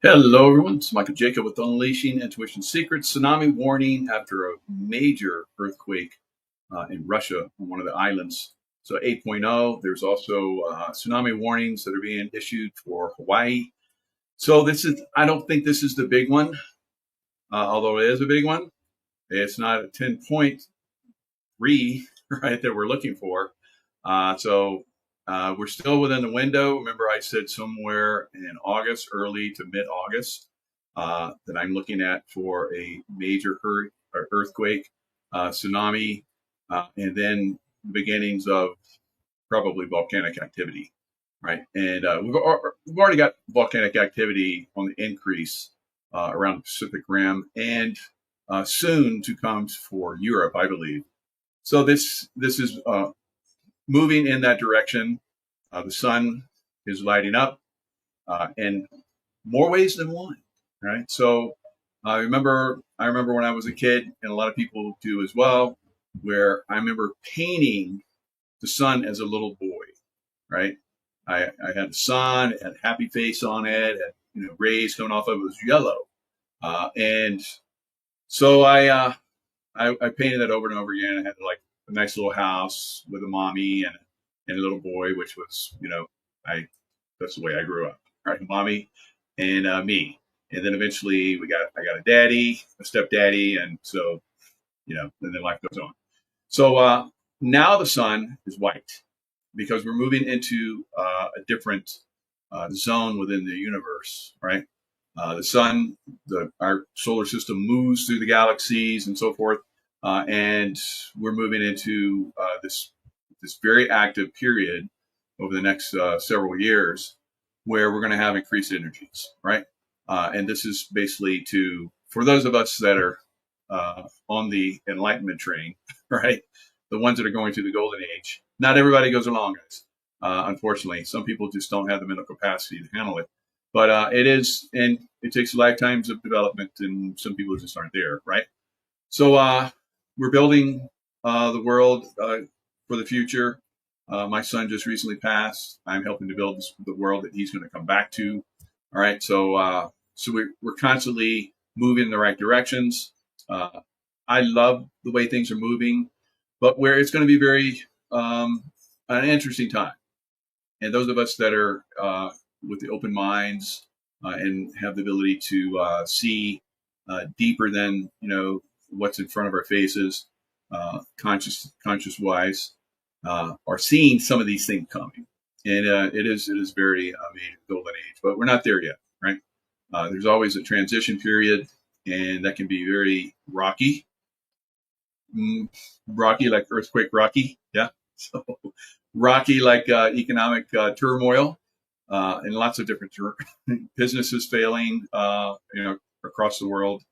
Hello, everyone. It's Michael Jaco with Unleashing Intuition Secrets. Tsunami warning after a major earthquake in Russia on one of the islands. So 8.0. There's also tsunami warnings that are being issued for Hawaii. So I don't think this is the big one, although it is a big one. It's not a 10.3, right, that we're looking for. We're still within the window. Remember, I said somewhere in August, early to mid-August, that I'm looking at for a major earthquake, tsunami, and then the beginnings of probably volcanic activity, right? And we've already got volcanic activity on the increase around the Pacific Rim, and soon to come for Europe, I believe. So this is moving in that direction. The sun is lighting up in more ways than one, right? So I remember when I was a kid, and a lot of people do as well, where I remember painting the sun as a little boy, right? I had the sun, it had a happy face on it, had, rays coming off of it, was yellow, and so I painted that over and over again. I had like a nice little house with a mommy and a little boy, which was, I that's the way I grew up, right? Mommy and me, and then eventually I got a daddy, a stepdaddy, and so and then life goes on. So now the sun is white because we're moving into a different zone within the universe, right? The sun, our solar system moves through the galaxies and so forth, and we're moving into this very active period over the next several years where we're going to have increased energies, right? And this is basically for those of us that are on the enlightenment train, right? The ones that are going through the golden age. Not everybody goes along, guys. Unfortunately, some people just don't have the mental capacity to handle it. But and it takes lifetimes of development, and some people just aren't there, right? So we're building the world for the future. My son just recently passed. I'm helping to build the world that he's going to come back to. All right, so we're constantly moving in the right directions. I love the way things are moving, but where it's going to be very an interesting time. And those of us that are with the open minds and have the ability to see deeper than what's in front of our faces, conscious wise, are seeing some of these things coming, and it is very amazing golden age, but we're not there yet, right? There's always a transition period, and that can be very rocky, rocky like earthquake rocky, yeah. So rocky like economic turmoil, and lots of different businesses failing, across the world,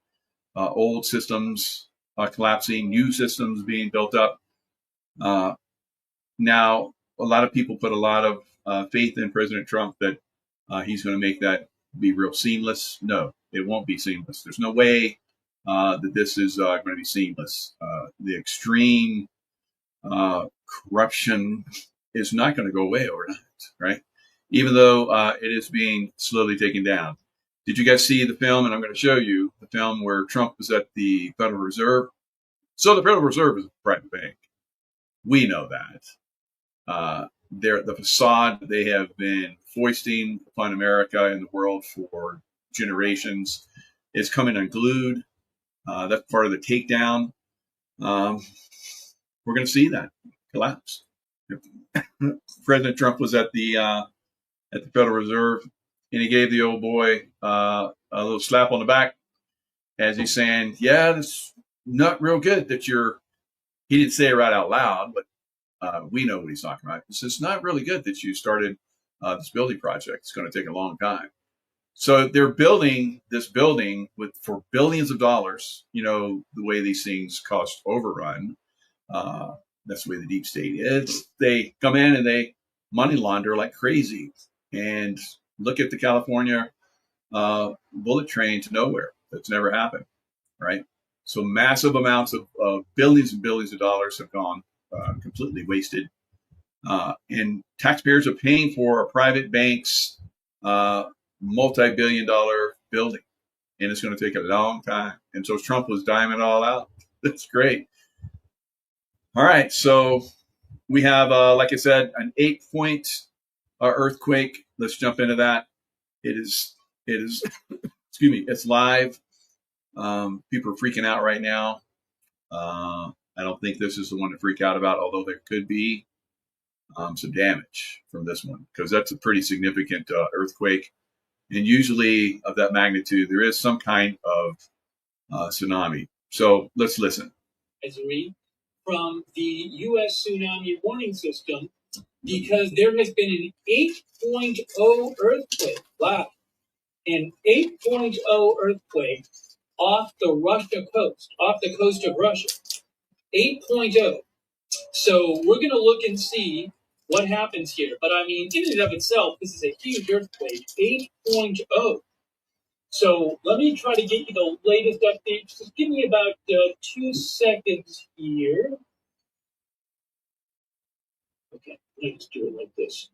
old systems collapsing, new systems being built up. Now, a lot of people put a lot of faith in President Trump that he's going to make that be real seamless. No, it won't be seamless. There's no way that this is going to be seamless. The extreme corruption is not going to go away overnight, right? Even though it is being slowly taken down. Did you guys see the film? And I'm going to show you the film where Trump was at the Federal Reserve. So the Federal Reserve is a private bank. We know that. The facade they have been foisting upon America and the world for generations is coming unglued. That's part of the takedown. We're going to see that collapse. President Trump was at the Federal Reserve, and he gave the old boy a little slap on the back as he's saying, "Yeah, it's not real good that you're." He didn't say it right out loud, but we know what he's talking about. He says, "It's not really good that you started this building project. It's going to take a long time." So they're building this building for billions of dollars. The way these things cost overrun. That's the way the deep state is. They come in and they money launder like crazy. And look at the California bullet train to nowhere. That's never happened, right? So massive amounts of billions and billions of dollars have gone completely wasted. And taxpayers are paying for private banks, multi-billion-dollar building, and it's going to take a long time. And so Trump was diming it all out. That's great. All right, so we have, like I said, an 8-point earthquake. Let's jump into that. It is, excuse me, it's live. People are freaking out right now. I don't think this is the one to freak out about, although there could be some damage from this one, because that's a pretty significant earthquake. And usually of that magnitude, there is some kind of tsunami. So let's listen. From the U.S. tsunami warning system, because there has been an 8.0 earthquake. Wow. An 8.0 earthquake off the Russia coast, off the coast of Russia. 8.0. So we're going to look and see what happens here. But I mean, in and of itself, this is a huge earthquake. 8.0. So let me try to get you the latest updates. Just give me about 2 seconds here. Okay, let's do it like this.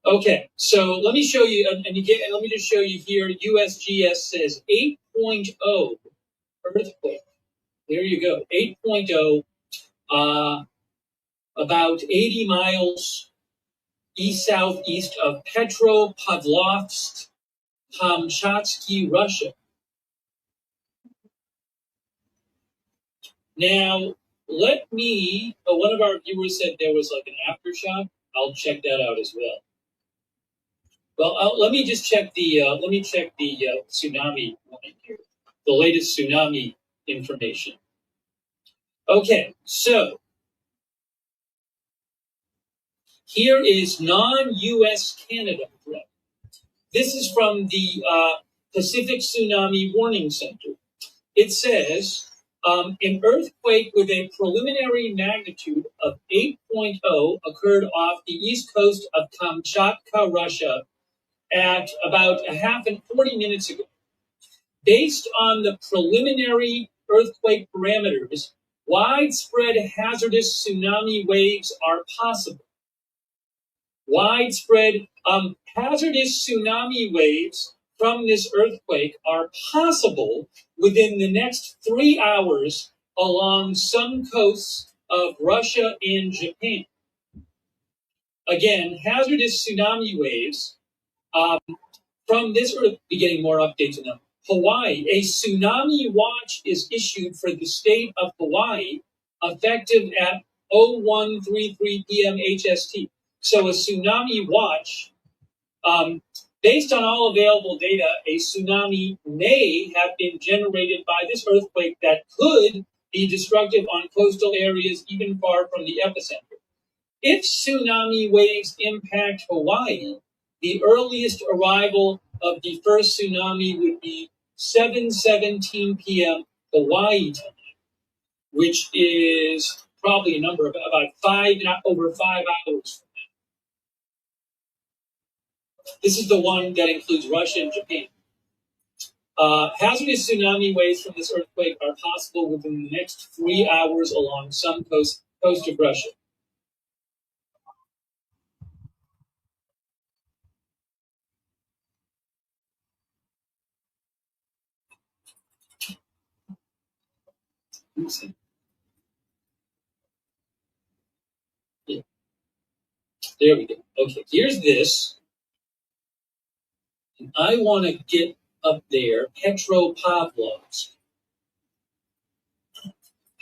Okay, so let me show you, and again, let me just show you here. USGS says 8.0 earthquake. There you go, 8.0, about 80 miles east-southeast of Petropavlovsk, Kamchatsky, Russia. Now, let me, one of our viewers said there was like an aftershock. I'll check that out as well. Well, let me just check the, tsunami one here, the latest tsunami information. Okay, so here is non-U.S. Canada threat. This is from the Pacific Tsunami Warning Center. It says, an earthquake with a preliminary magnitude of 8.0 occurred off the east coast of Kamchatka, Russia, at about 40 minutes ago. Based on the preliminary earthquake parameters, widespread hazardous tsunami waves are possible. Widespread hazardous tsunami waves from this earthquake are possible within the next 3 hours along some coasts of Russia and Japan. Again, hazardous tsunami waves from this earth, be getting more updates on them. Hawaii, a tsunami watch is issued for the state of Hawaii, effective at 01:33 p.m. HST. So a tsunami watch, based on all available data, a tsunami may have been generated by this earthquake that could be destructive on coastal areas even far from the epicenter. If tsunami waves impact Hawaii, the earliest arrival of the first tsunami would be 7:17 p.m. Hawaii time, which is probably a number of about over 5 hours. This is the one that includes Russia and Japan. Hazardous tsunami waves from this earthquake are possible within the next 3 hours along some coast of Russia. Yeah. There we go. Okay, here's this. And I want to get up there, Petropavlovsk.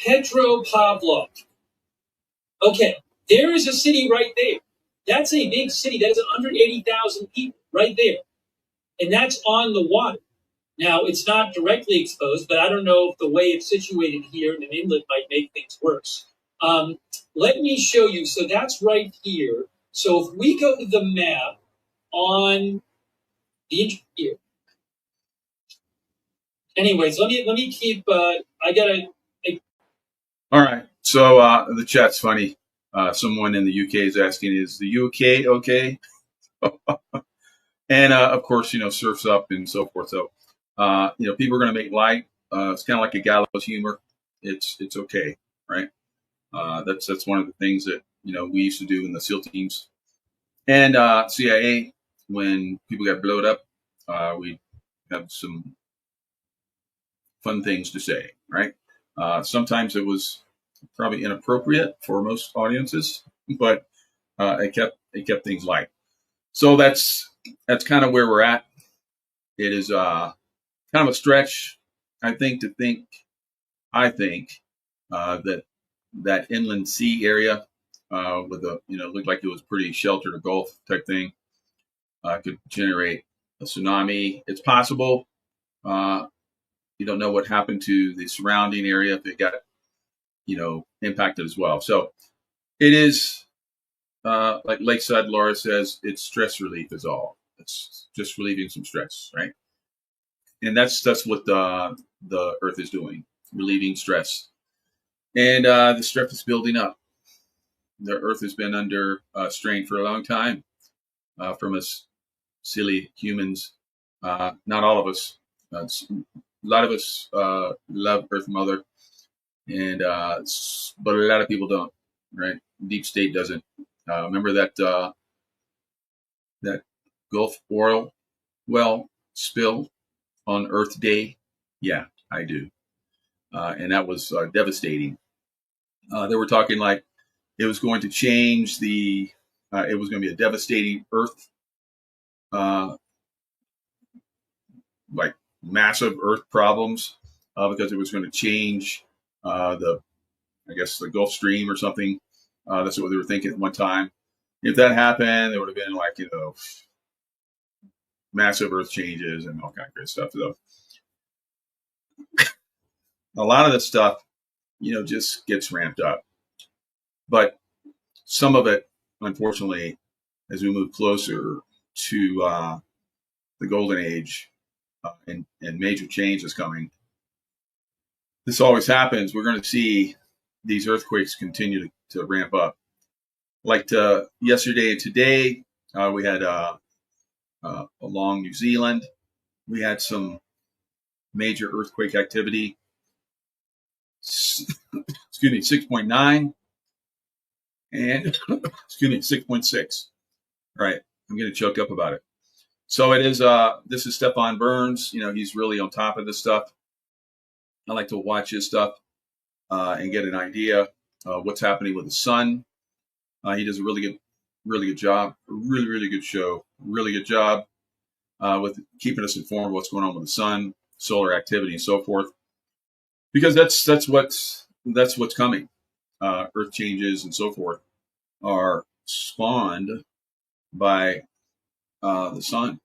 Petropavlovsk. Okay, there is a city right there. That's a big city. That is 180,000 people right there. And that's on the water. Now, it's not directly exposed, but I don't know if the way it's situated here in an inlet might make things worse. Let me show you. So that's right here. So if we go to the map on the here. Anyways, let me keep. I gotta. All right. So the chat's funny. Someone in the UK is asking, "Is the UK okay?" And of course, surfs up and so forth. So people are going to make light. It's kind of like a gallows humor. It's okay, right? That's one of the things that we used to do in the SEAL teams and CIA when people got blown up. we have some fun things to say, right? Sometimes it was probably inappropriate for most audiences, but it kept things light. So that's kind of where we're at. It is kind of a stretch, I think, to think. I think that inland sea area with a looked like it was pretty sheltered, a Gulf type thing, could generate a tsunami. It's possible. Uh, you don't know what happened to the surrounding area if it got impacted as well. So it is like Lakeside Laura says, it's stress relief is all. It's just relieving some stress, right? And that's what the Earth is doing, relieving stress. And the stress is building up. The Earth has been under strain for a long time from us silly humans. Not all of us. A lot of us love Earth Mother, and but a lot of people don't. Right? Deep State doesn't. Remember that Gulf oil well spill on Earth Day? Yeah, I do. And that was devastating. They were talking like it was going to change it was going to be a devastating Earth, like massive Earth problems, because it was going to change I guess, the Gulf Stream or something. That's what they were thinking at one time. If that happened, there would have been like, massive Earth changes and all kind of great stuff. So a lot of this stuff, just gets ramped up. But some of it, unfortunately, as we move closer to the golden age and major change is coming, this always happens. We're going to see these earthquakes continue to ramp up. Like yesterday and today, we had along New Zealand, we had some major earthquake activity. Excuse me, 6.9 and excuse me, 6.6. All right, I'm getting choked up about it. So it is. This is Stefan Burns. He's really on top of this stuff. I like to watch his stuff and get an idea of what's happening with the sun. He does a really good job. A really good show. Really good job with keeping us informed of what's going on with the sun, solar activity, and so forth. Because that's what's coming. Earth changes and so forth are spawned by the sun.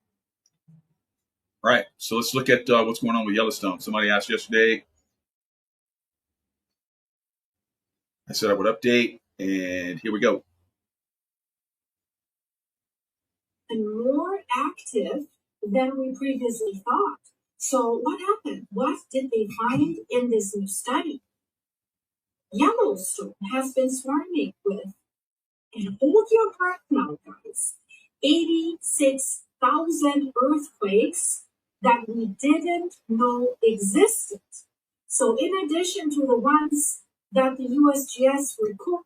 All right, so let's look at what's going on with Yellowstone. Somebody asked yesterday. I said I would update, and here we go. And more active than we previously thought. So what happened? What did they find in this new study? Yellowstone has been swarming with, and hold your breath now, guys, 86,000 earthquakes that we didn't know existed. So in addition to the ones that the USGS recorded.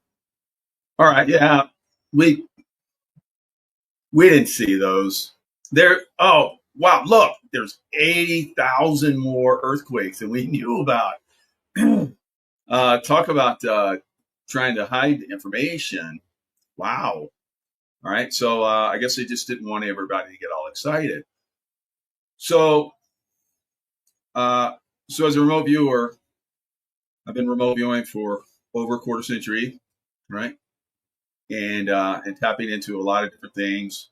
All right, yeah, we didn't see those. Oh, wow, look, there's 80,000 more earthquakes than we knew about. Talk about trying to hide information. Wow. All right, so I guess they just didn't want everybody to get all excited. So as a remote viewer, I've been remote viewing for over a quarter century, right? And tapping into a lot of different things.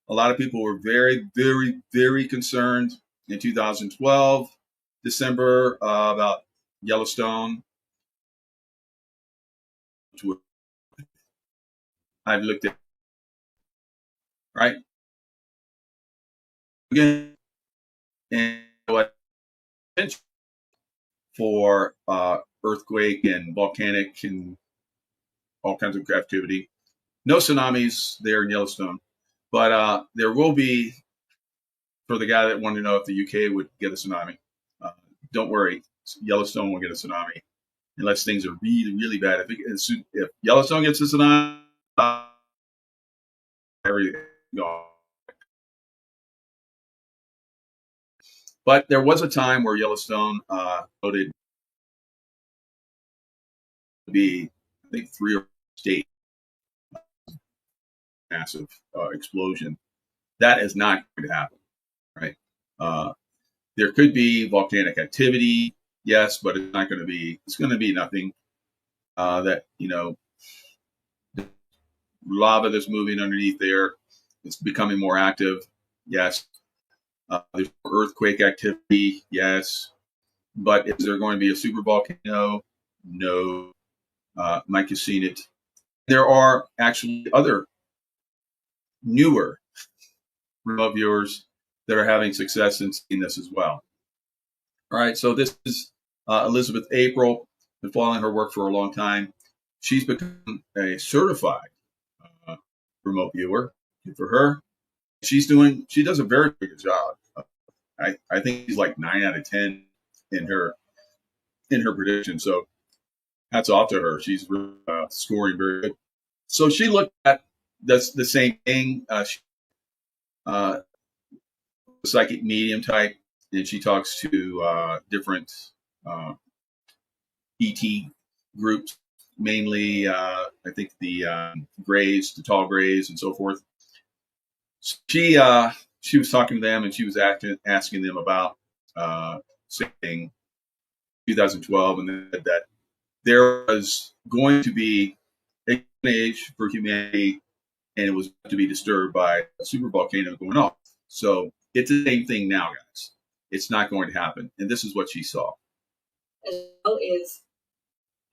A lot of people were very, very, very concerned in 2012, December, about Yellowstone. I've looked at, right? Again, and what for earthquake and volcanic and all kinds of activity. No tsunamis there in Yellowstone, but there will be for the guy that wanted to know if the UK would get a tsunami. Don't worry, Yellowstone will get a tsunami unless things are really, really bad. If Yellowstone gets a tsunami, everything gone. But there was a time where Yellowstone voted to be, I think, 3 or 4 states, massive explosion. That is not going to happen, right? There could be volcanic activity, yes, but it's not going to be. It's going to be nothing that lava that's moving underneath there. It's becoming more active, yes. There's earthquake activity, yes. But is there going to be a super volcano? No. Mike has seen it. There are actually other newer remote viewers that are having success in seeing this as well. All right, so this is Elizabeth April. Been following her work for a long time. She's become a certified remote viewer. Good for her. She does a very good job. I think she's like 9 out of 10 in her prediction. So hats off to her. She's really, scoring very good. So she looked at the same thing. Psychic medium type, and she talks to different ET groups, mainly I think the Greys, the tall Greys, and so forth. She was talking to them, and she was asking them about saying 2012, and that there was going to be an age for humanity, and it was to be disturbed by a super volcano going off. So it's the same thing now, guys. It's not going to happen, and this is what she saw. As well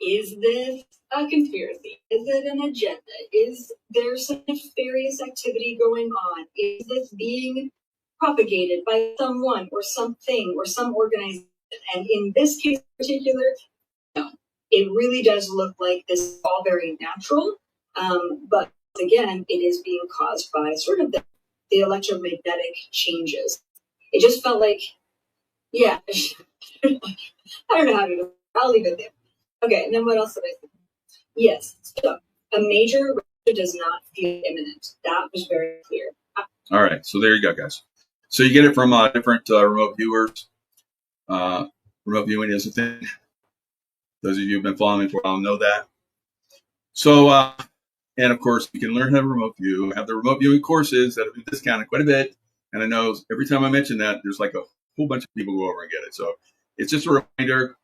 is this a conspiracy? Is it an agenda? Is there some nefarious activity going on? Is this being propagated by someone or something or some organization? And in this case in particular, no. It really does look like this is all very natural. But again, it is being caused by sort of the electromagnetic changes. It just felt like, yeah, I don't know how to do it. I'll leave it there. Okay, and then what else did I say? Yes, so a major eruption does not feel imminent. That was very clear. All right, so there you go, guys. So you get it from different remote viewers. Remote viewing is a thing. Those of you who've been following me for a while know that. So, and of course, you can learn how to remote view. I have the remote viewing courses that have been discounted quite a bit. And I know every time I mention that, there's like a whole bunch of people go over and get it. So it's just a reminder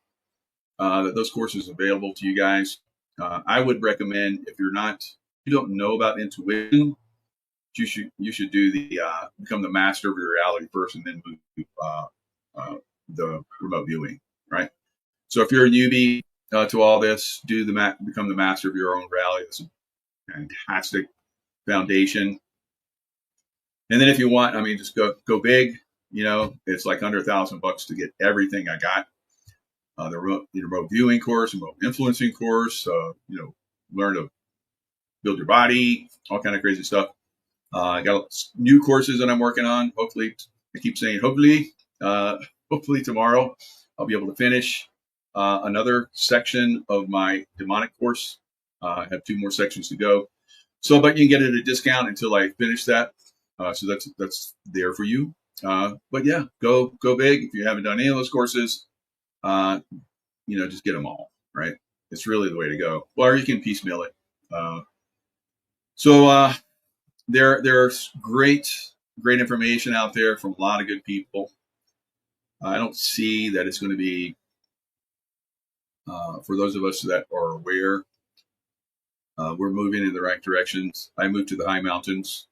that those courses are available to you guys. I would recommend, if you don't know about intuition, you should do the become the master of your reality first, and then move to the remote viewing, right? So if you're a newbie to all this, become the master of your own reality. It's a fantastic foundation. And then if you want, just go big. It's like under $1,000 to get everything I got. The remote viewing course, remote influencing course, learn to build your body, all kind of crazy stuff. I got new courses that I'm working on. Hopefully, I keep saying hopefully tomorrow I'll be able to finish another section of my demonic course. I have 2 more sections to go. So, but you can get it at a discount until I finish that. So that's there for you. But yeah, go big. If you haven't done any of those courses, just get them all, right? It's really the way to go. Or you can piecemeal it. So there's great information out there from a lot of good people. I don't see that it's going to be, for those of us that are aware, we're moving in the right directions. I moved to the high mountains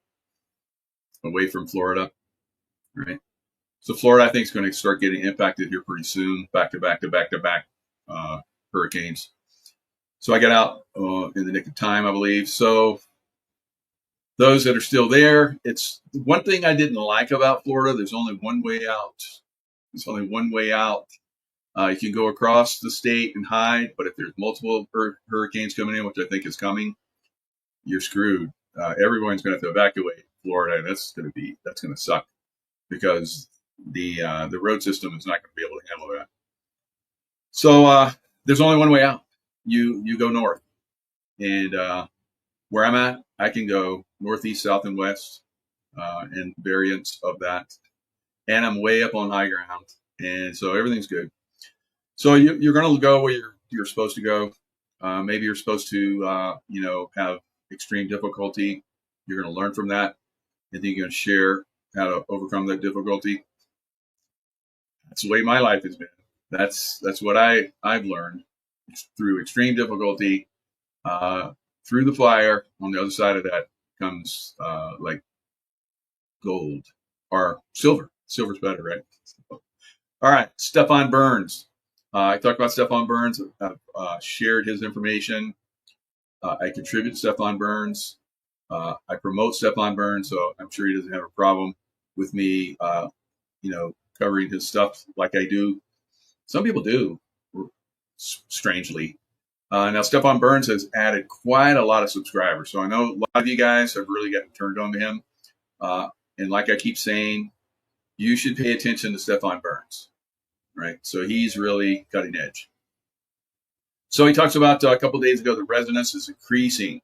away from Florida, right? So Florida, I think, is going to start getting impacted here pretty soon, back to back hurricanes. So I got out in the nick of time, I believe. So those that are still there, it's one thing I didn't like about Florida. There's only one way out. There's only one way out. You can go across the state and hide, but if there's multiple hurricanes coming in, which I think is coming, you're screwed. Everyone's going to have to evacuate Florida, and that's going to suck, because the road system is not going to be able to handle that. So there's only one way out. You go north, and where I'm at, I can go northeast, south, and west, and variants of that. and I'm way up on high ground, and so everything's good. So you're going to go where you're supposed to go. Maybe you're supposed to, have extreme difficulty. You're going to learn from that, and then you're going to share how to overcome that difficulty. That's the way my life has been. That's what I've learned. It's through extreme difficulty, through the fire. On the other side of that comes like gold or silver. Silver's better, right? All right, Stefan Burns. I talked about Stefan Burns. I've shared his information. I contribute to Stefan Burns. I promote Stefan Burns, so I'm sure he doesn't have a problem with me, covering his stuff like I do. Some people do, strangely. Now, Stefan Burns has added quite a lot of subscribers, so I know a lot of you guys have really gotten turned on to him. And like I keep saying, you should pay attention to Stefan Burns, right? So he's really cutting edge. So he talks about a couple of days ago, the resonance is increasing.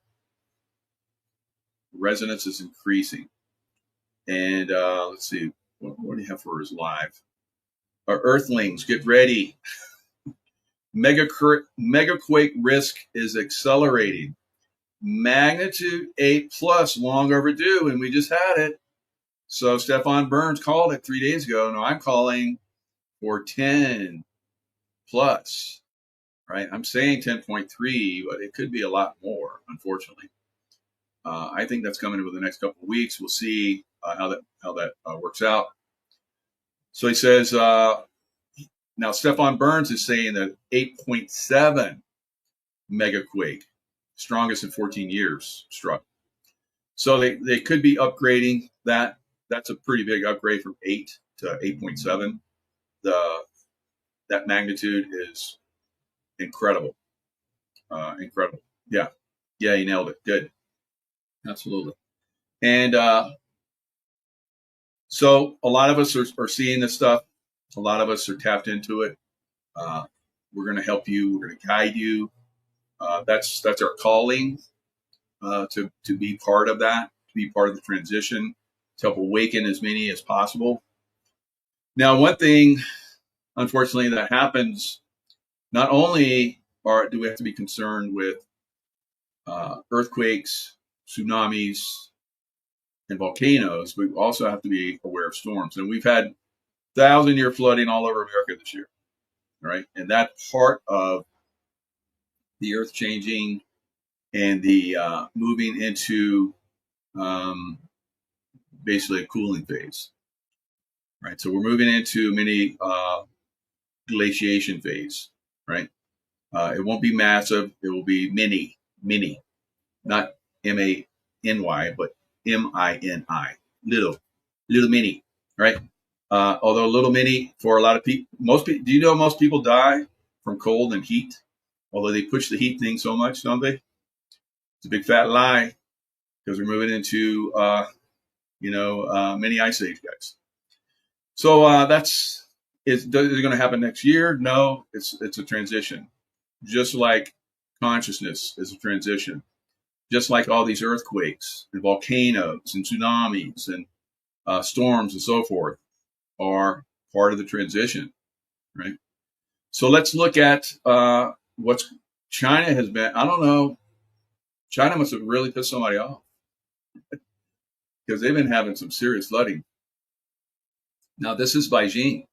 Resonance is increasing. And let's see, what do you have for his live? Our Earthlings, get ready. Megaquake risk is accelerating. Magnitude 8 plus, long overdue, and we just had it. So Stefan Burns called it 3 days ago. Now I'm calling for 10 plus, right? I'm saying 10.3, but it could be a lot more, unfortunately. I think that's coming over the next couple of weeks. We'll see how that works out. So he says, now Stefan Burns is saying that 8.7 megaquake, strongest in 14 years, struck. So they could be upgrading that. That's a pretty big upgrade from 8 to 8.7. That magnitude is incredible. Incredible. Yeah, you nailed it. Good. Absolutely. And so a lot of us are seeing this stuff. A lot of us are tapped into it. We're going to help you. We're going to guide you. That's our calling, to be part of that, to be part of the transition, to help awaken as many as possible. Now, one thing, unfortunately, that happens, not only do we have to be concerned with earthquakes, tsunamis, and volcanoes, but we also have to be aware of storms. And we've had 1,000-year flooding all over America this year, right? And that's part of the earth changing and the moving into basically a cooling phase, right? So we're moving into mini glaciation phase, right? It won't be massive. It will be mini, not M-A-N-Y, but M-I-N-I, little mini, right? Although little mini for a lot of people, do you know most people die from cold and heat? Although they push the heat thing so much, don't they? It's a big fat lie, because we're moving into, mini ice age, guys. So is it going to happen next year? No, it's a transition. Just like consciousness is a transition. Just like all these earthquakes and volcanoes and tsunamis and storms and so forth are part of the transition, right? So let's look at what China has been. I don't know. China must have really pissed somebody off, because they've been having some serious flooding. Now, this is Byington.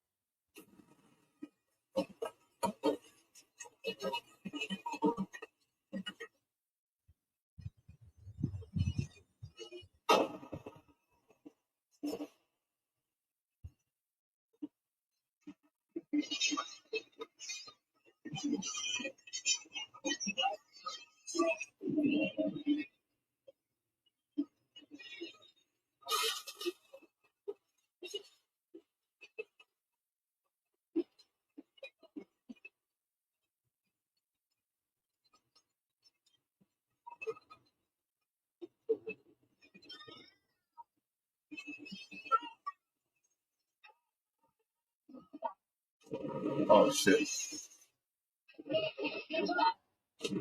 Oh, shit.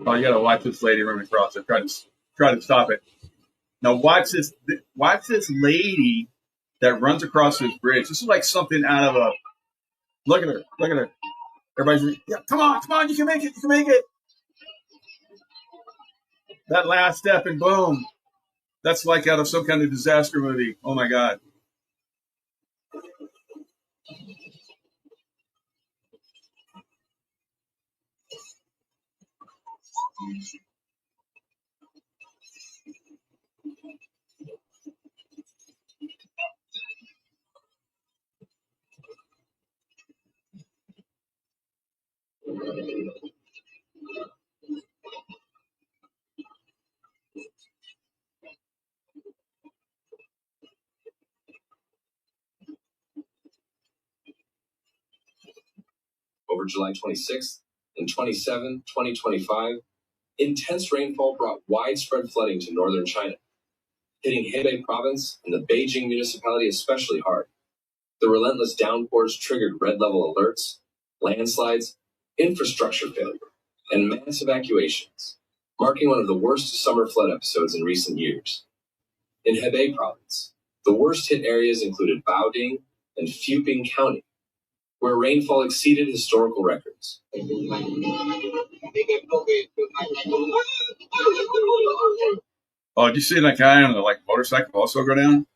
Oh, you got to watch this lady run across it. Try to stop it. Now watch this lady that runs across this bridge. This is like something out of a. Look at her. Look at her. Everybody's, yeah, come on, you can make it, you can make it. That last step and boom. That's like out of some kind of disaster movie. Oh my God. Over July 26th and 27th, 2025, intense rainfall brought widespread flooding to northern China, hitting Hebei province and the Beijing municipality especially hard. The relentless downpours triggered red level alerts, landslides, infrastructure failure, and mass evacuations, marking one of the worst summer flood episodes in recent years. In Hebei province, the worst hit areas included Baoding and Fuping County, where rainfall exceeded historical records. Oh, did you see that guy on the motorcycle also go down?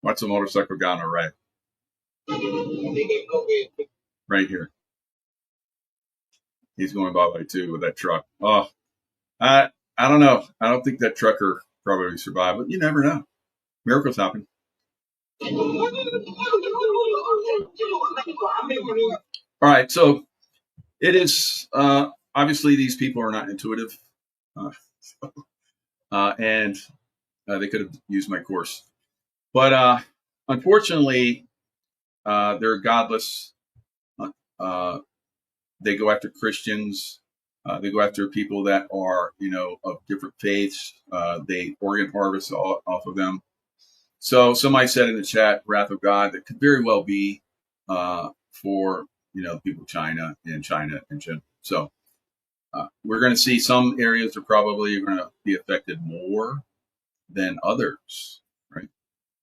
Watch the motorcycle guy on the right. Right here. He's going by way too with that truck. Oh, I don't know. I don't think that trucker probably survived, but you never know. Miracles happen. All right, so it is obviously these people are not intuitive, and they could have used my course, but unfortunately, they're godless. They go after Christians. They go after people that are, of different faiths. They organ harvest off of them. So somebody said in the chat, "Wrath of God," that could very well be for people of China and general. So we're going to see some areas are probably going to be affected more than others, right?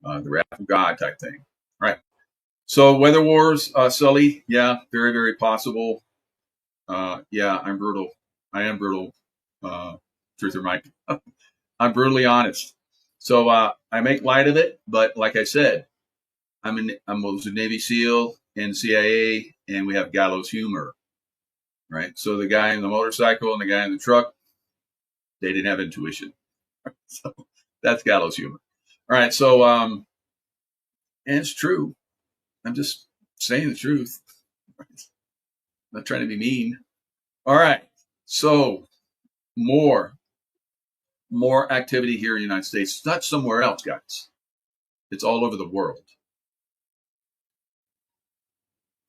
The wrath of God type thing, right? So weather wars, Sully, yeah, very, very possible. Yeah, I'm brutal. I am brutal, Truther Mike. I'm brutally honest. So I make light of it, but like I said, I was a Navy SEAL and CIA, and we have gallows humor, right? So the guy in the motorcycle and the guy in the truck, they didn't have intuition. So that's gallows humor. All right, so and it's true. I'm just saying the truth. I'm not trying to be mean. All right, so more activity here in the United States. It's not somewhere else, guys. It's all over the world.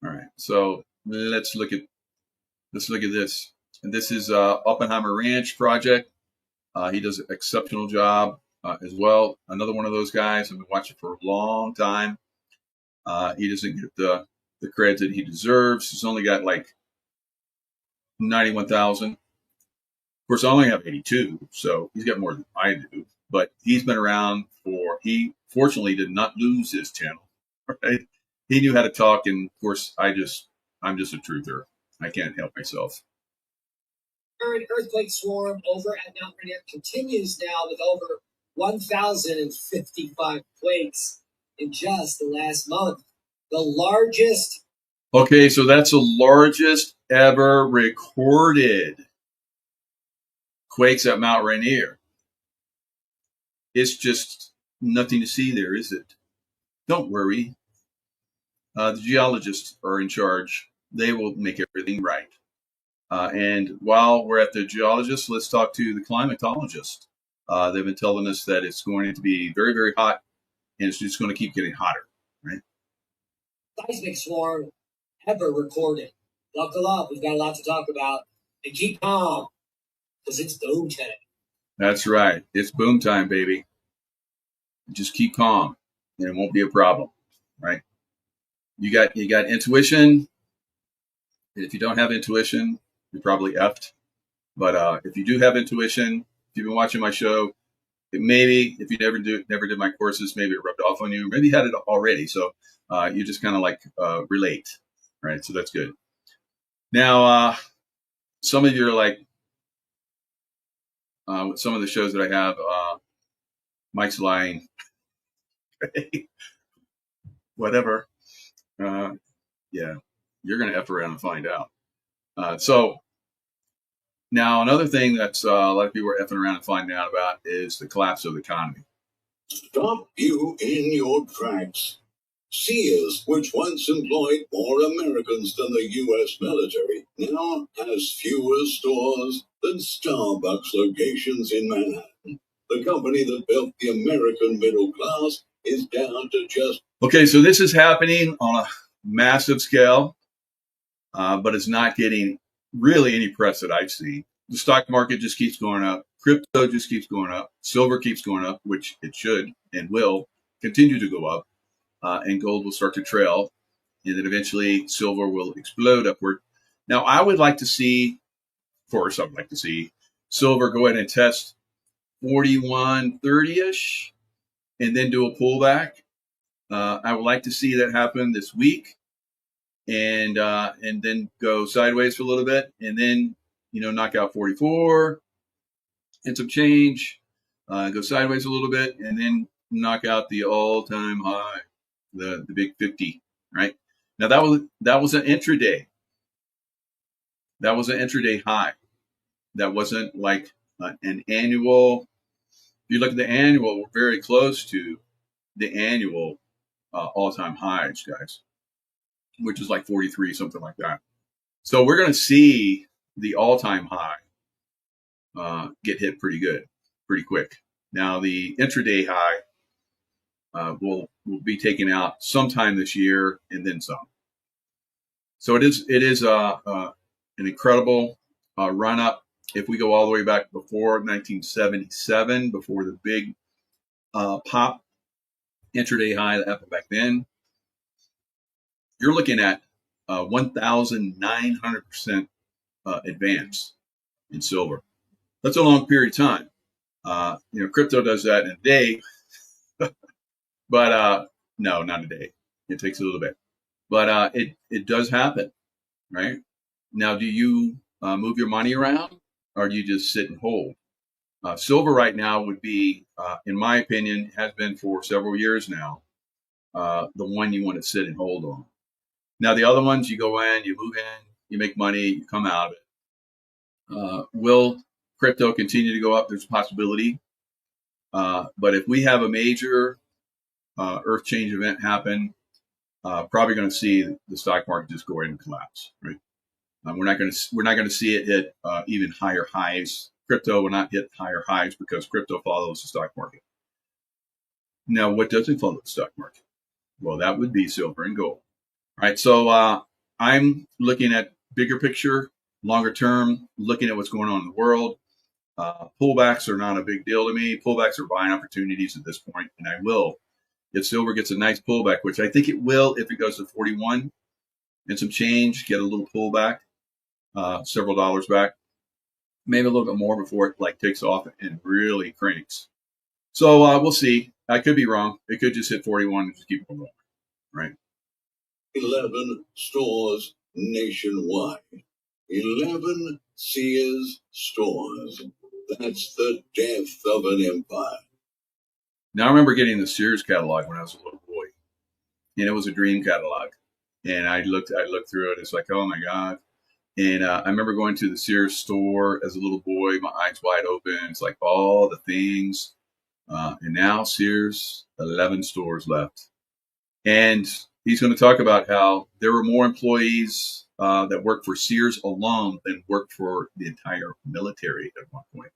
All right, so let's look at this. And this is Oppenheimer Ranch project. He does an exceptional job as well. Another one of those guys. I've been watching for a long time. He doesn't get the credit that he deserves. He's only got like 91,000. Of course, I only have 82, so he's got more than I do. But he's been around he fortunately did not lose his channel, right? He knew how to talk, and of course, I'm just a truther. I can't help myself. Current earthquake swarm over at Mount Rainier continues now with over 1,055 quakes in just the last month. The largest. Okay, so that's the largest ever recorded quakes at Mount Rainier. It's just nothing to see there, is it? Don't worry. The geologists are in charge. They will make everything right. And while we're at the geologists, let's talk to the climatologist. They've been telling us that it's going to be very, very hot, and it's just going to keep getting hotter, right? Seismic swarm ever recorded. Buckle up. We've got a lot to talk about. And keep calm, because it's boom time. That's right. It's boom time, baby. Just keep calm, and it won't be a problem, right? You got intuition. And if you don't have intuition, you're probably effed. But if you do have intuition, if you've been watching my show, maybe if you never did my courses, maybe it rubbed off on you. Maybe you had it already, so you just kind of like relate, right? So that's good. Now, some of you are like, with some of the shows that I have, Mike's lying, whatever. Yeah, you're gonna F around and find out. So now another thing that's a lot of people are effing around and finding out about is the collapse of the economy. Stop you in your tracks. Sears, which once employed more Americans than the U.S. military, now has fewer stores than Starbucks locations in Manhattan. The company that built the American middle class is down to just... Okay, so this is happening on a massive scale, but it's not getting really any press that I've seen. The stock market just keeps going up. Crypto just keeps going up. Silver keeps going up, which it should and will continue to go up. And gold will start to trail, and then eventually silver will explode upward. Now, I would like to see, first, I'd like to see silver go ahead and test 41.30-ish and then do a pullback. I would like to see that happen this week, and then go sideways for a little bit, and then, knock out 44 and some change, go sideways a little bit, and then knock out the all-time high. The big 50, right? Now that was an intraday. That was an intraday high. That wasn't like an annual. If you look at the annual, we're very close to the annual all-time highs, guys, which is like 43, something like that. So we're going to see the all-time high get hit pretty good, pretty quick. Now the intraday high will be taken out sometime this year and then some. So it is an incredible run up. If we go all the way back before 1977, before the big pop intraday high that happened back then, you're looking at 1,900% advance in silver. That's a long period of time. Crypto does that in a day. But no, not a day. It takes a little bit. But it does happen, right? Now, do you move your money around, or do you just sit and hold? Silver right now would be, in my opinion, has been for several years now, the one you want to sit and hold on. Now, the other ones, you go in, you move in, you make money, you come out of it. Will crypto continue to go up? There's a possibility. But if we have a major earth change event happen, probably going to see the stock market just go ahead and collapse. Right? We're not going to see it hit even higher highs. Crypto will not hit higher highs because crypto follows the stock market. Now, what doesn't follow the stock market? Well, that would be silver and gold. All right. So I'm looking at bigger picture, longer term, looking at what's going on in the world. Pullbacks are not a big deal to me. Pullbacks are buying opportunities at this point, and I will. If silver gets a nice pullback, which I think it will if it goes to 41 and some change, get a little pullback, several dollars back, maybe a little bit more before it takes off and really cranks. So we'll see. I could be wrong. It could just hit 41 and just keep going, right? 11 stores nationwide. 11 Sears stores. That's the death of an empire. Now, I remember getting the Sears catalog when I was a little boy, and it was a dream catalog. And I looked through it. It's like, oh my God. And I remember going to the Sears store as a little boy, my eyes wide open. It's like all the things. And now Sears, 11 stores left. And he's going to talk about how there were more employees that worked for Sears alone than worked for the entire military at one point.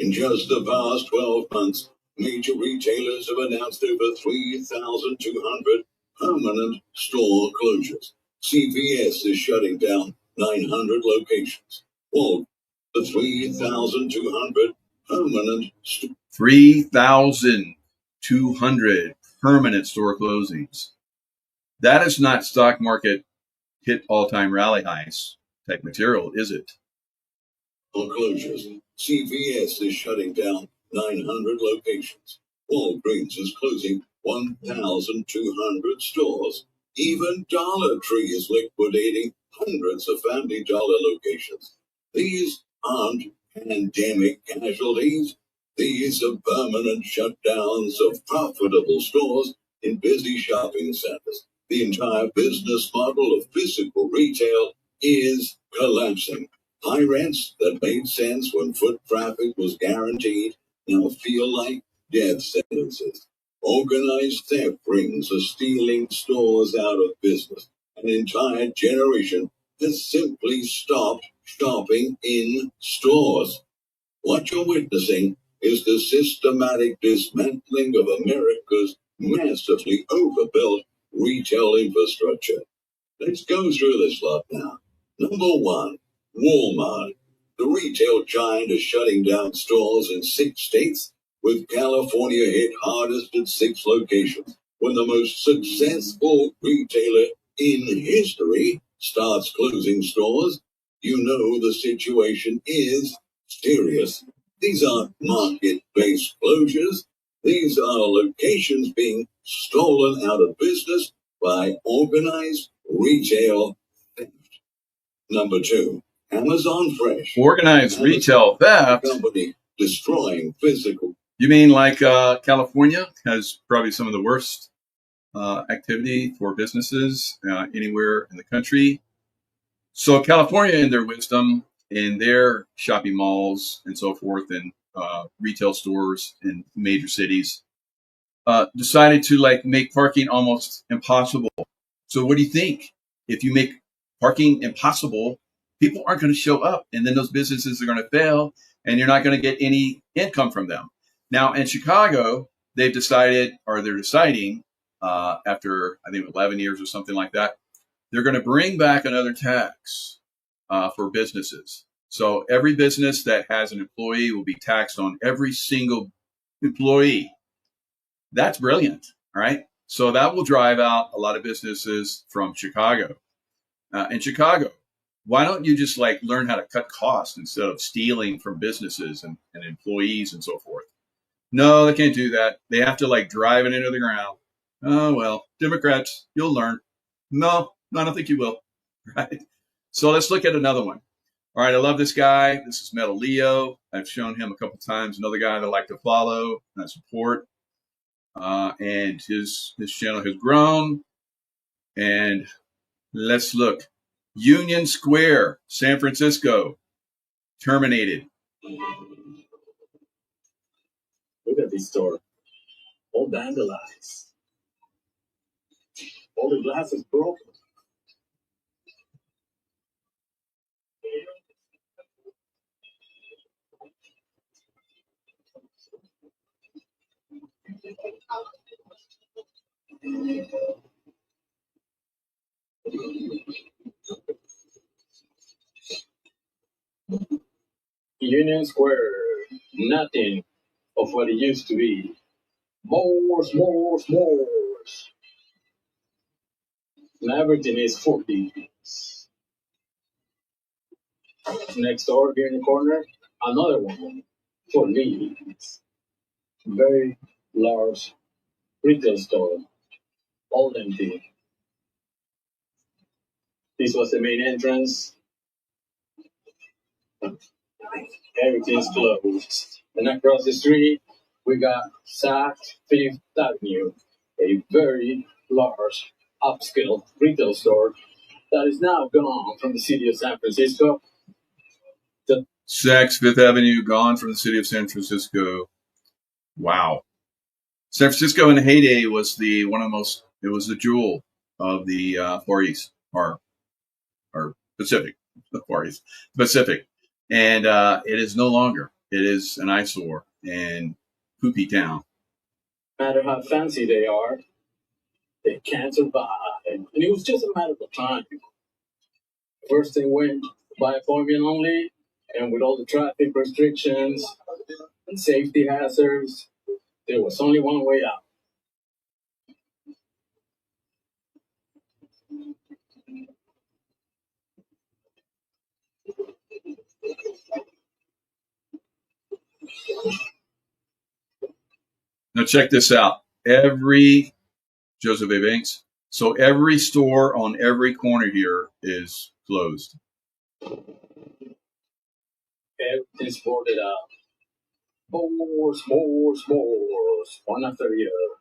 In just the past 12 months, major retailers have announced over 3,200 permanent store closures. CVS is shutting down 900 locations. Well, the 3,200 permanent 3,200 permanent store closings. That is not stock market hit all-time rally highs type material, is it? closures. CVS is shutting down 900 locations. Walgreens is closing 1,200 stores. Even Dollar Tree is liquidating hundreds of Family Dollar locations. These aren't pandemic casualties. These are permanent shutdowns of profitable stores in busy shopping centers. The entire business model of physical retail is collapsing. High rents that made sense when foot traffic was guaranteed now feel like death sentences. Organized theft rings are stealing stores out of business. An entire generation has simply stopped shopping in stores. What you're witnessing is the systematic dismantling of America's massively overbuilt retail infrastructure. Let's go through this lot now. Number one, Walmart. The retail giant is shutting down stores in 6 states, with California hit hardest at 6 locations. When the most successful retailer in history starts closing stores, you know the situation is serious. These aren't market-based closures. These are locations being stolen out of business by organized retail theft. Number two, Amazon Fresh. Organized retail theft. Company destroying physical. You mean like California has probably some of the worst activity for businesses anywhere in the country. So California, in their wisdom, in their shopping malls and so forth, and retail stores in major cities, decided to like make parking almost impossible. So what do you think? If you make parking impossible, people aren't going to show up, and then those businesses are going to fail, and you're not going to get any income from them. Now in Chicago, they're deciding after I think 11 years or something like that, they're going to bring back another tax for businesses. So every business that has an employee will be taxed on every single employee. That's brilliant, all right? So that will drive out a lot of businesses from Chicago. In Chicago, why don't you just like learn how to cut costs instead of stealing from businesses and employees and so forth? No, they can't do that. They have to like drive it into the ground. Oh, well, Democrats, you'll learn. No, I don't think you will, right? So let's look at another one. All right, I love this guy. This is Metal Leo. I've shown him a couple times. Another guy that I like to follow and support. And his channel has grown. And let's look. Union Square, San Francisco, terminated. Look at this store. All vandalized. All the glass is broken. Union Square, nothing of what it used to be. More. And everything is 40. Next door, here in the corner, another one for leads. Very large retail store, all empty. This was the main entrance. Everything's closed. And across the street, we got Saks Fifth Avenue, a very large upscale retail store that is now gone from the city of San Francisco. Saks Fifth Avenue gone from the city of San Francisco. Wow. San Francisco in the heyday was it was the jewel of the Far East, or Pacific, the Far East, Pacific. And it is no longer. It is an eyesore and poopy town. No matter how fancy they are, they can't survive. And it was just a matter of time. First they went by appointment only, and with all the traffic restrictions and safety hazards, there was only one way out. check this out. Every Joseph A. Banks. So every store on every corner here is closed. Everything's boarded up. More, one after the other.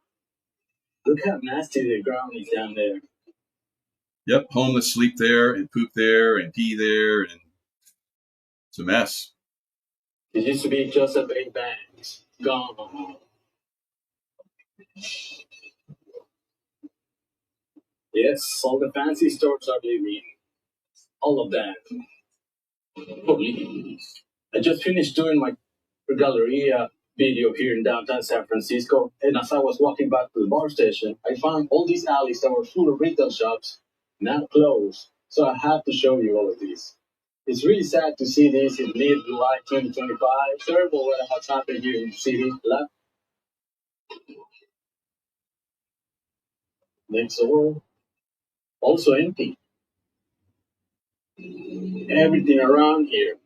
Look how nasty the ground is down there. Yep, homeless sleep there and poop there and pee there, and it's a mess. It used to be Joseph A. Banks. Gone. Yes, all the fancy stores are leaving. All of that. Please. I just finished doing my Galleria video here in downtown San Francisco, and as I was walking back to the bar station, I found all these alleys that were full of retail shops now closed. So I have to show you all of these. It's really sad to see this in mid-July 2025. Terrible what has happened here in the city. Left. Next door, also empty. Everything around here.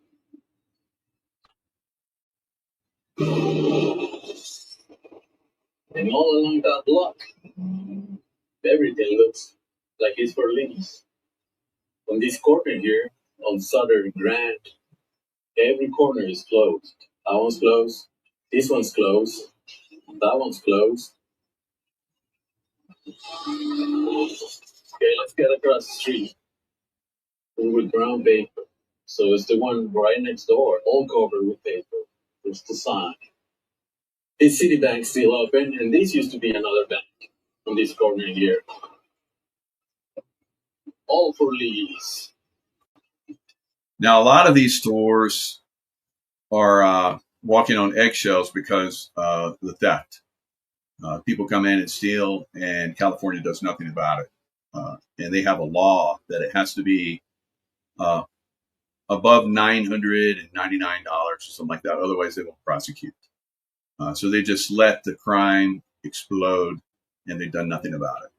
And all along that block, everything looks like it's for lease. On this corner here, on Southern Grand, every corner is closed. That one's closed. This one's closed. That one's closed. Okay, let's get across the street. With brown paper. So it's the one right next door, all covered with paper. There's the sign. This Citibank's still open, and this used to be another bank on this corner here. All for lease. Now, a lot of these stores are walking on eggshells because of the theft. People come in and steal, and California does nothing about it. And they have a law that it has to be above $999 or something like that. Otherwise, they won't prosecute. So they just let the crime explode, and they've done nothing about it.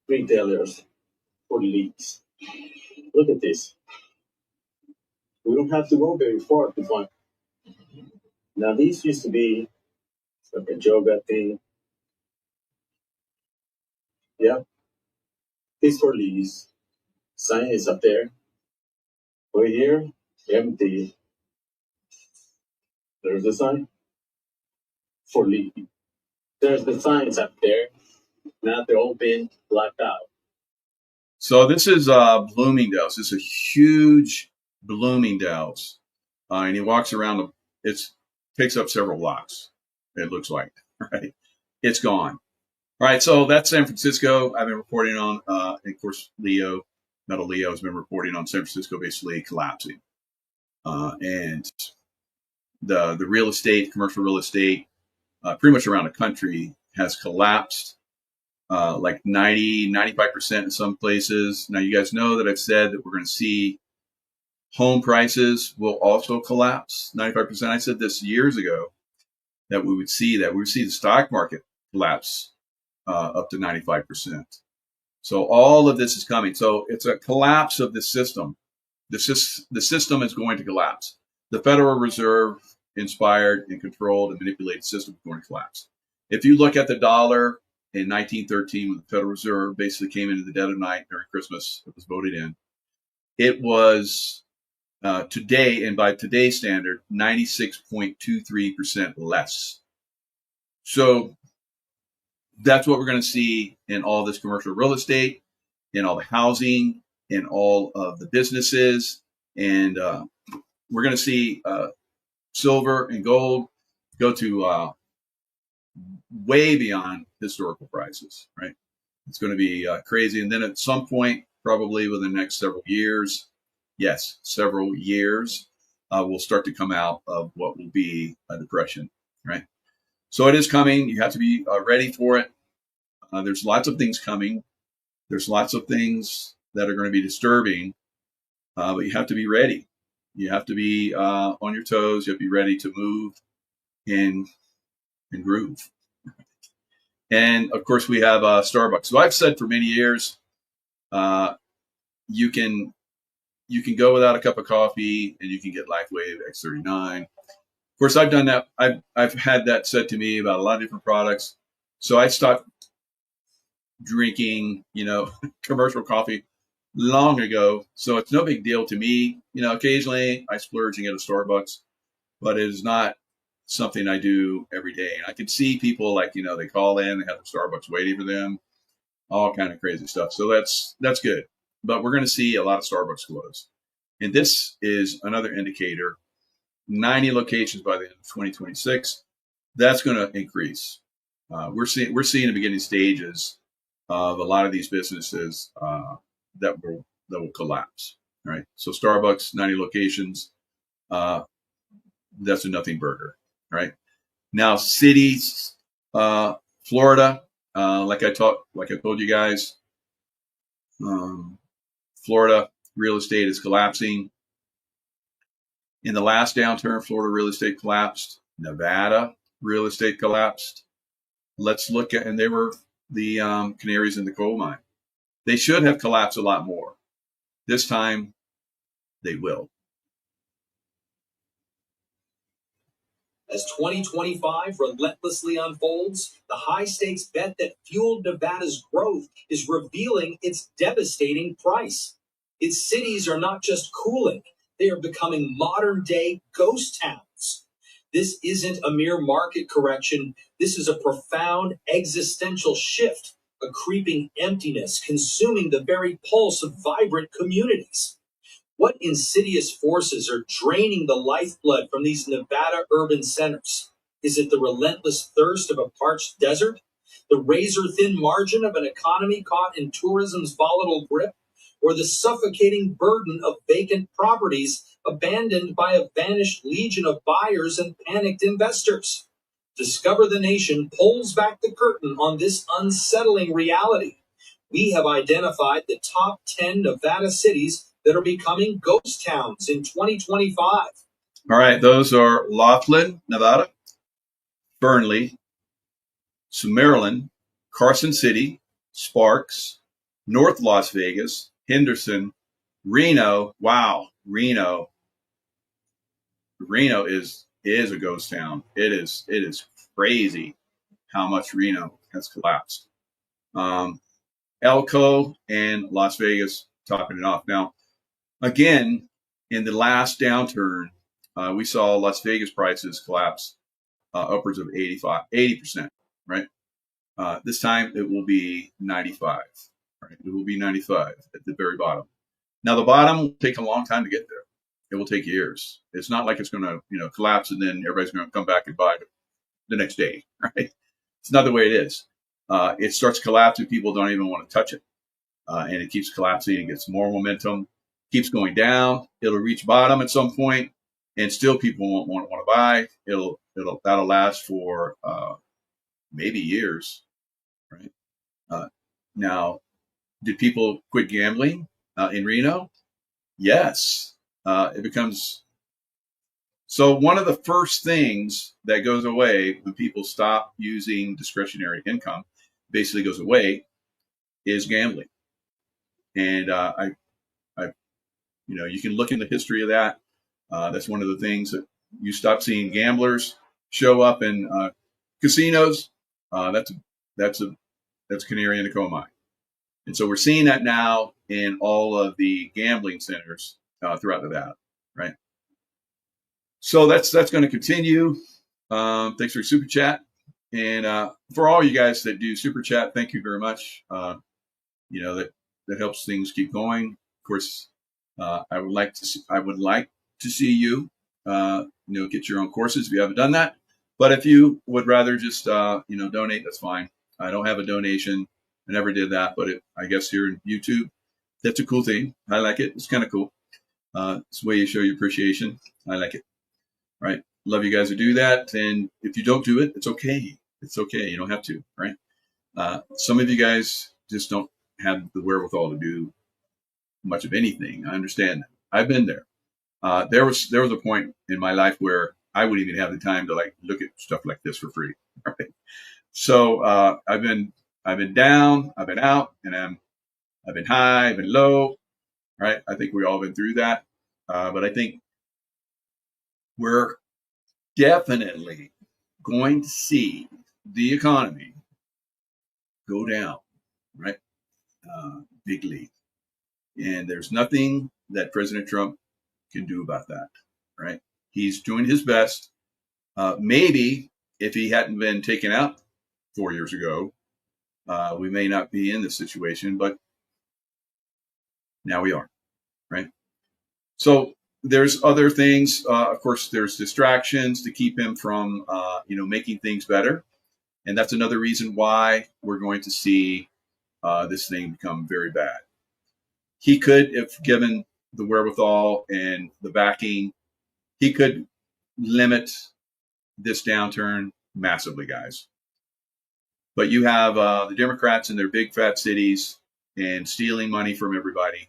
Retailers for lease. Look at this. We don't have to go very far to find. Now, these used to be like a yoga thing. Yep. This for lease. Sign is up there. Over here, empty. There's the sign for lease. There's the signs up there. Now they're all been blacked out. So this is Bloomingdale's. This is a huge Bloomingdale's. And he walks around. It takes up several blocks, it looks like. Right? It's gone. All right, so that's San Francisco. I've been reporting on, and of course, Metal Leo has been reporting on San Francisco basically collapsing. And the real estate, commercial real estate, pretty much around the country has collapsed. Like 95% in some places. Now, you guys know that I've said that we're going to see home prices will also collapse 95%. I said this years ago that we would see that. We would see the stock market collapse up to 95%. So all of this is coming. So it's a collapse of the system. The system is going to collapse. The Federal Reserve inspired and controlled and manipulated system is going to collapse. If you look at the dollar in 1913, when the Federal Reserve basically came into the dead of night during Christmas, it was voted in. It was today, and by today's standard, 96.23% less. So that's what we're going to see in all this commercial real estate, in all the housing, in all of the businesses. And we're going to see silver and gold go to way beyond historical prices, right? It's going to be crazy. And then at some point, probably within the next several years, we'll start to come out of what will be a depression, right? So it is coming. You have to be ready for it. There's lots of things coming. There's lots of things that are going to be disturbing, but you have to be ready. You have to be on your toes. You have to be ready to move and groove. And of course, we have Starbucks. So I've said for many years, you can go without a cup of coffee, and you can get LifeWave X39. course, I've done that. I've had that said to me about a lot of different products. So I stopped drinking, commercial coffee long ago. So it's no big deal to me. Occasionally I splurge and get a Starbucks, but it is not something I do every day. And I can see people like, they call in, they have the Starbucks waiting for them, all kind of crazy stuff. So that's good. But we're going to see a lot of Starbucks close. And this is another indicator, 90 locations by the end of 2026. That's going to increase. We're seeing the beginning stages of a lot of these businesses that will collapse. Right. So Starbucks, 90 locations. That's a nothing burger. Right. Now cities, Florida, like I told you guys, Florida real estate is collapsing. In the last downturn, Florida real estate collapsed. Nevada real estate collapsed. Let's look at, and they were the canaries in the coal mine. They should have collapsed a lot more. This time, they will. As 2025 relentlessly unfolds, the high-stakes bet that fueled Nevada's growth is revealing its devastating price. Its cities are not just cooling, they are becoming modern-day ghost towns. This isn't a mere market correction. This is a profound existential shift, a creeping emptiness consuming the very pulse of vibrant communities. What insidious forces are draining the lifeblood from these Nevada urban centers? Is it the relentless thirst of a parched desert? The razor-thin margin of an economy caught in tourism's volatile grip? Or the suffocating burden of vacant properties abandoned by a vanished legion of buyers and panicked investors? Discover the Nation pulls back the curtain on this unsettling reality. We have identified the top 10 Nevada cities that are becoming ghost towns in 2025. All right, those are Laughlin, Nevada, Fernley, Summerlin, Carson City, Sparks, North Las Vegas, Henderson, Reno. Wow, Reno is a ghost town. It is crazy how much Reno has collapsed. Elko and Las Vegas topping it off. Now, again, in the last downturn, we saw Las Vegas prices collapse upwards of 80%, right? This time it will be 95, right? It will be 95 at the very bottom. Now, the bottom will take a long time to get there. It will take years. It's not like it's going to, collapse and then everybody's going to come back and buy it the next day, right? It's not the way it is. It starts collapsing. People don't even want to touch it. And it keeps collapsing. It gets more momentum, keeps going down. It'll reach bottom at some point, and still people won't want to buy. That'll last for maybe years, right? Now, did people quit gambling in Reno? Yes. It becomes so. One of the first things that goes away when people stop using discretionary income, basically goes away, is gambling. And you can look in the history of that. That's one of the things that you stop seeing gamblers show up in casinos. That's a canary in the coal mine. And so we're seeing that now in all of the gambling centers throughout Nevada, right? So that's going to continue. Thanks for your super chat, and for all you guys that do super chat, thank you very much. That helps things keep going. Of course, I would like to see you, get your own courses if you haven't done that. But if you would rather just, donate, that's fine. I don't have a donation. I never did that, but I guess here in YouTube, that's a cool thing. I like it. It's kind of cool. It's the way you show your appreciation. I like it. Right. Love you guys to do that. And if you don't do it, it's okay. It's okay. You don't have to, right? Some of you guys just don't have the wherewithal to do much of anything. I understand that. I've been there. There was a point in my life where I wouldn't even have the time to look at stuff like this for free. Right? So I've been down, I've been out, and I've been high, I've been low. Right? I think we all been through that. But I think we're definitely going to see the economy go down, right? Bigly. And there's nothing that President Trump can do about that, right? He's doing his best. Maybe if he hadn't been taken out 4 years ago, we may not be in this situation, but now we are, right? So there's other things. Of course, there's distractions to keep him from, making things better. And that's another reason why we're going to see this thing become very bad. He could, if given the wherewithal and the backing, he could limit this downturn massively, guys. But you have the Democrats in their big fat cities and stealing money from everybody.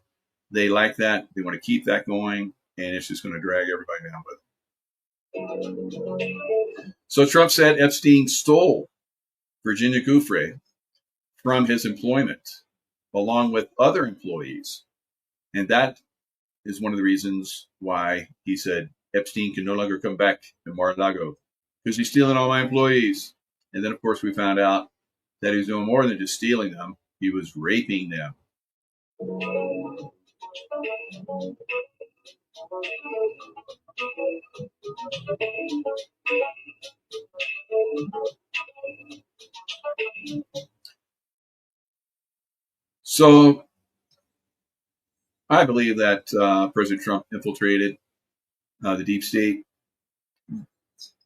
They like that. They want to keep that going, and it's just going to drag everybody down with it. So Trump said Epstein stole Virginia Giuffre from his employment, along with other employees. And that is one of the reasons why he said Epstein can no longer come back to Mar-a-Lago, because he's stealing all my employees. And then, of course, we found out that he was doing more than just stealing them. He was raping them. So I believe that President Trump infiltrated the deep state,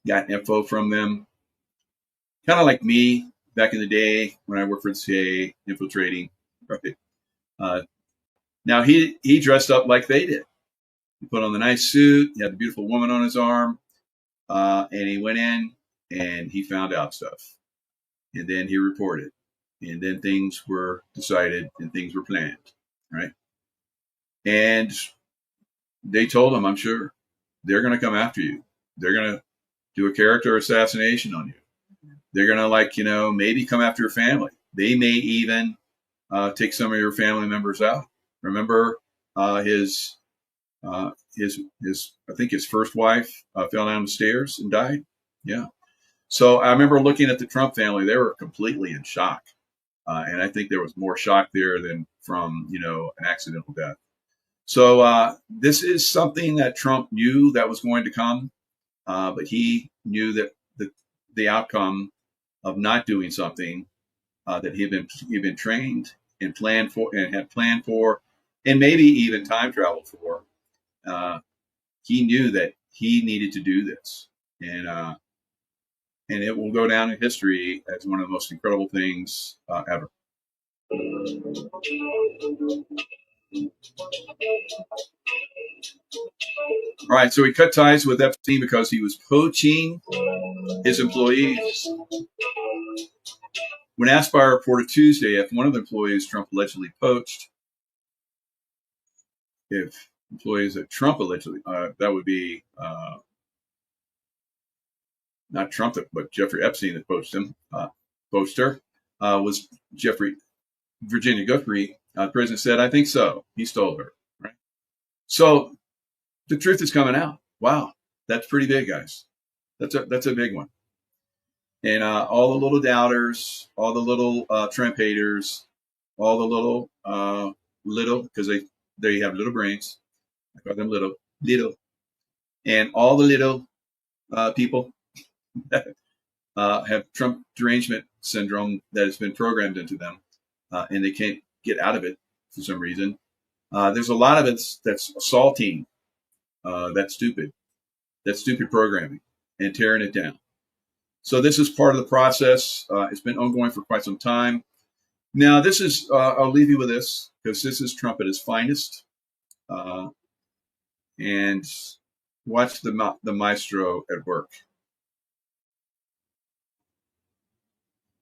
got info from them, kind of like me back in the day when I worked for the CIA, infiltrating. Right? Now he dressed up like they did. He put on the nice suit. He had the beautiful woman on his arm, and he went in and he found out stuff, and then he reported, and then things were decided and things were planned, right? And they told him, I'm sure, they're going to come after you. They're going to do a character assassination on you. They're going to maybe come after your family. They may even take some of your family members out. Remember his I think his first wife fell down the stairs and died. Yeah. So I remember looking at the Trump family. They were completely in shock. And I think there was more shock there than from, an accidental death. So this is something that Trump knew that was going to come, but he knew that the outcome of not doing something that he'd been trained and planned for and had planned for, and maybe even time traveled for. He knew that he needed to do this, and it will go down in history as one of the most incredible things ever. All right, so he cut ties with Epstein because he was poaching his employees. When asked by a reporter Tuesday if one of the employees Trump allegedly poached, if employees that Trump allegedly, that would be not Trump, but Jeffrey Epstein that poached him, poached her, was Virginia Giuffre. The president said, I think so. He stole her. Right? So the truth is coming out. Wow, that's pretty big, guys. That's a big one. And all the little doubters, all the little Trump haters, all the little, because they have little brains. I call them little, and all the little people that have Trump derangement syndrome that has been programmed into them, and they can't get out of it for some reason. There's a lot of it that's assaulting that stupid programming and tearing it down. So this is part of the process. It's been ongoing for quite some time. Now, this is, I'll leave you with this, because this is Trump at his finest. And watch the maestro at work.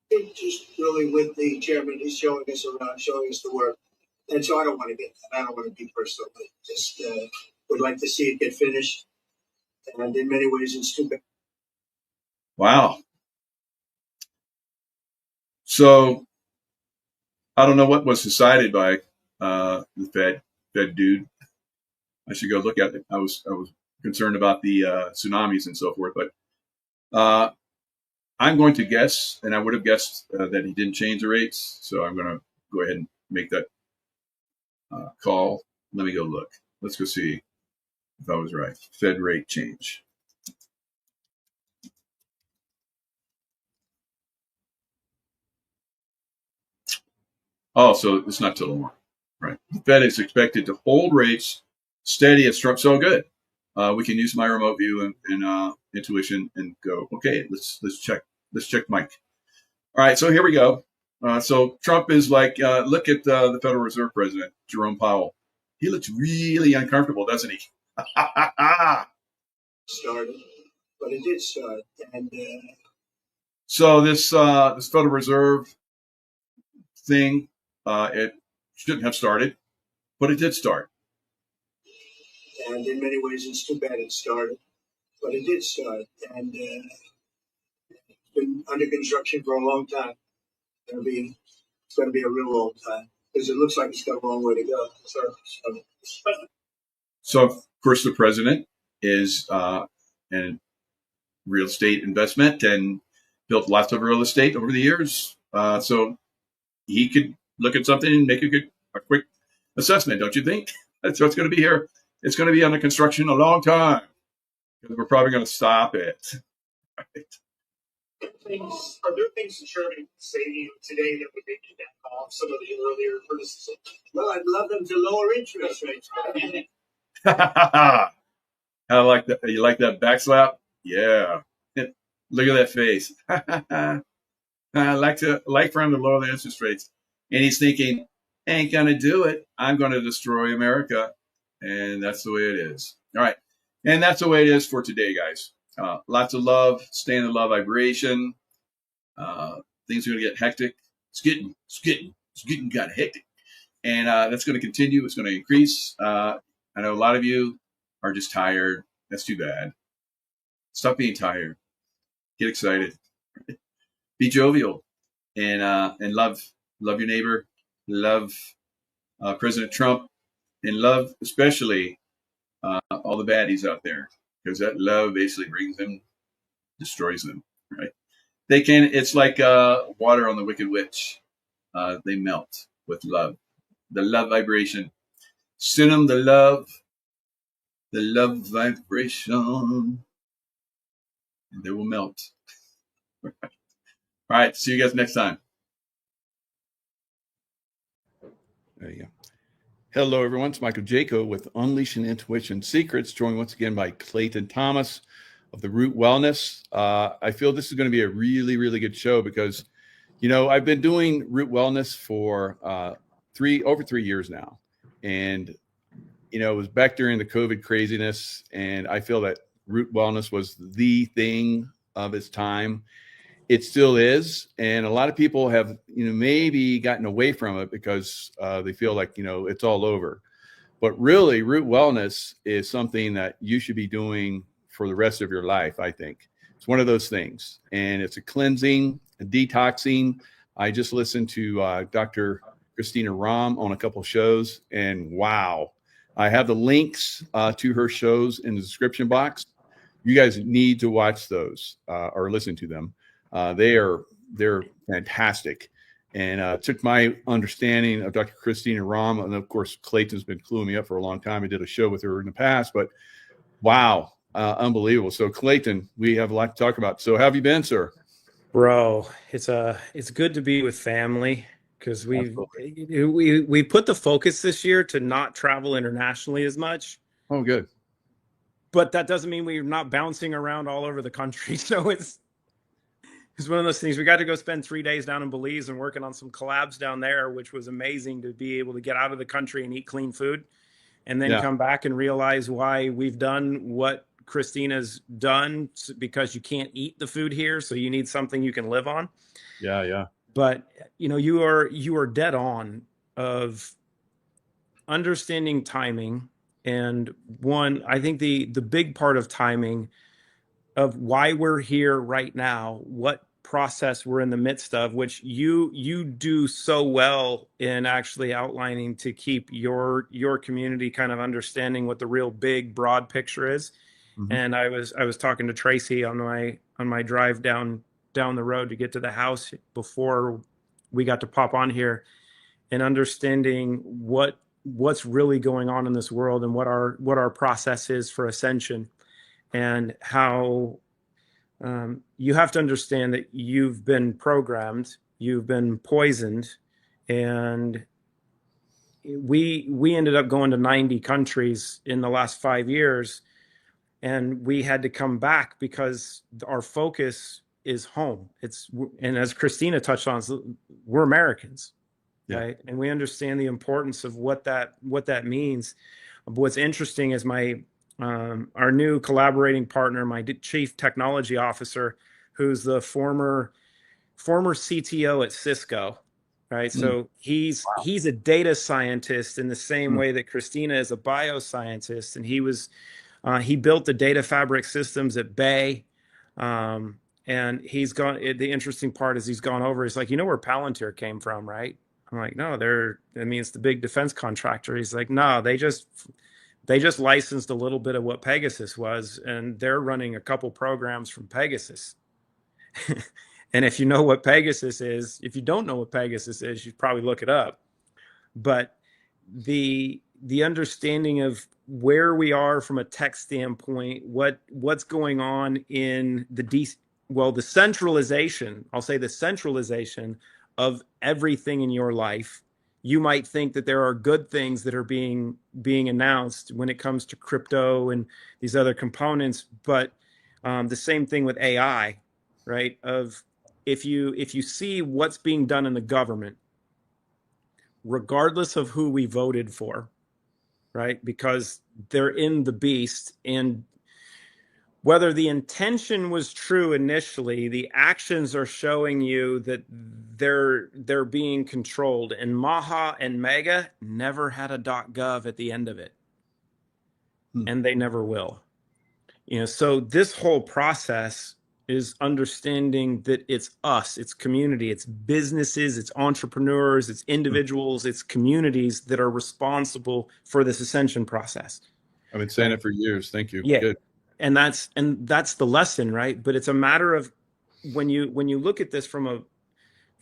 Just really with the chairman, he's showing us around, showing us the work. And so I don't want to get that. I don't want to be personal, but just would like to see it get finished. And in many ways, it's too bad. Wow. So I don't know what was decided by the Fed dude. I should go look at it. I was concerned about the tsunamis and so forth, but I'm going to guess, and I would have guessed that he didn't change the rates. So I'm going to go ahead and make that call. Let me go look. Let's go see if I was right. Fed rate change. Oh, so it's not till tomorrow, right? The Fed is expected to hold rates steady as Trump. So good. We can use my remote view and intuition and go. Okay, let's check. Let's check Mike. All right, so here we go. So Trump is like, look at the Federal Reserve President Jerome Powell. He looks really uncomfortable, doesn't he? Started, but it did start, and So this Federal Reserve thing, it shouldn't have started, but it did start. and in many ways, it's too bad it started, but it did start, and it's been under construction for a long time. It's going to be a real long time because it looks like it's got a long way to go. So of course, the president is in real estate investment and built lots of real estate over the years. So he could look at something and make a quick assessment, don't you think? So it's going to be here. It's going to be under construction a long time because we're probably going to stop it. Right. Are there things the chairman can say to you today that would make you back off some of the earlier criticism? Well, I'd love them to lower interest rates. I like that. You like that backslap? Yeah. Look at that face. I like for him to lower the interest rates. And he's thinking, ain't going to do it. I'm going to destroy America. And that's the way it is. All right. And that's the way it is for today, guys. Lots of love. Stay in the love vibration. Things are going to get hectic. It's getting kind of hectic. And that's going to continue. It's going to increase. I know a lot of you are just tired. That's too bad. Stop being tired. Get excited. Be jovial. And love your neighbor. Love President Trump. And love especially all the baddies out there. Because that love basically brings them, destroys them. Right? It's like water on the Wicked Witch. They melt with love. The love vibration. Send them the love vibration, and they will melt. All right, see you guys next time. There you go. Hello, everyone. It's Michael Jaco with Unleashing Intuition Secrets, joined once again by Clayton Thomas of the Root Wellness. I feel this is going to be a really, really good show because, I've been doing Root Wellness for over 3 years now. And, it was back during the COVID craziness. And I feel that Root Wellness was the thing of its time. It still is. And a lot of people have, maybe gotten away from it because they feel like, it's all over. But really, Root Wellness is something that you should be doing for the rest of your life, I think. It's one of those things. And it's a cleansing, a detoxing. I just listened to Dr. Christina Rahm on a couple of shows. And wow, I have the links to her shows in the description box. You guys need to watch those or listen to them. They're fantastic. And took my understanding of Dr. Christina Rahm, and of course, Clayton's been cluing me up for a long time. I did a show with her in the past, but wow, unbelievable. So Clayton, we have a lot to talk about. So how have you been, sir? Bro, it's good to be with family because we put the focus this year to not travel internationally as much. Oh, good. But that doesn't mean we're not bouncing around all over the country. So it's one of those things. We got to go spend 3 days down in Belize and working on some collabs down there, which was amazing to be able to get out of the country and eat clean food and then come back and realize why we've done what Christina's done, because you can't eat the food here. So you need something you can live on. Yeah. But, you are dead on of understanding timing. And one, I think the big part of timing of why we're here right now, what process we're in the midst of, which you do so well in actually outlining to keep your community kind of understanding what the real big broad picture is. Mhm. And I was talking to Tracy on my drive down the road to get to the house before we got to pop on here, and understanding what's really going on in this world and what our process is for ascension, and how you have to understand that you've been programmed, you've been poisoned, and we ended up going to 90 countries in the last 5 years, and we had to come back because our focus is home. And as Christina touched on, we're Americans, Yeah. right? And we understand the importance of what that means. What's interesting is our new collaborating partner, my chief technology officer, who's the former CTO at Cisco, right? So he's a data scientist in the same way that Christina is a bioscientist, and he built the data fabric systems at Bay. And the interesting part is he's gone over, he's like, you know where Palantir came from, right? I'm like, no, it's the big defense contractor. He's like, no, they just licensed a little bit of what Pegasus was, and they're running a couple programs from Pegasus. And if you know what Pegasus is, if you don't know what Pegasus is, you'd probably look it up. But the understanding of where we are from a tech standpoint, what's going on in the centralization, I'll say the centralization of everything in your life. You might think that there are good things that are being announced when it comes to crypto and these other components, but the same thing with AI, right? If you see what's being done in the government, regardless of who we voted for, right? Because they're in the beast, and whether the intention was true initially, the actions are showing you that they're being controlled. And Maha and Mega never had a .gov at the end of it, and they never will. So this whole process is understanding that it's us, it's community, it's businesses, it's entrepreneurs, it's individuals, it's communities that are responsible for this ascension process. I've been saying it for years. Thank you. Yeah. Good. And that's the lesson, right? But it's a matter of when you look at this from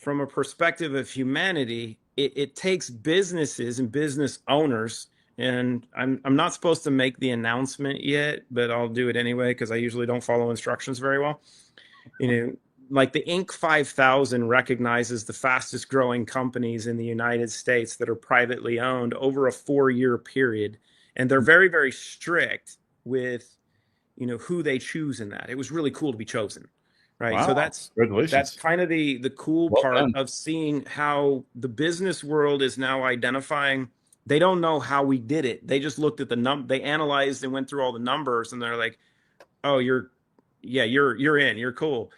a perspective of humanity, it takes businesses and business owners. And I'm not supposed to make the announcement yet, but I'll do it anyway because I usually don't follow instructions very well. Like the Inc. 5000 recognizes the fastest growing companies in the United States that are privately owned over a 4-year period, and they're very, very strict with who they choose in that. It was really cool to be chosen, right? Wow. So that's kind of the cool part of seeing how the business world is now identifying. They don't know how we did it. They just looked at they analyzed and went through all the numbers, and they're like, oh, you're in, you're cool.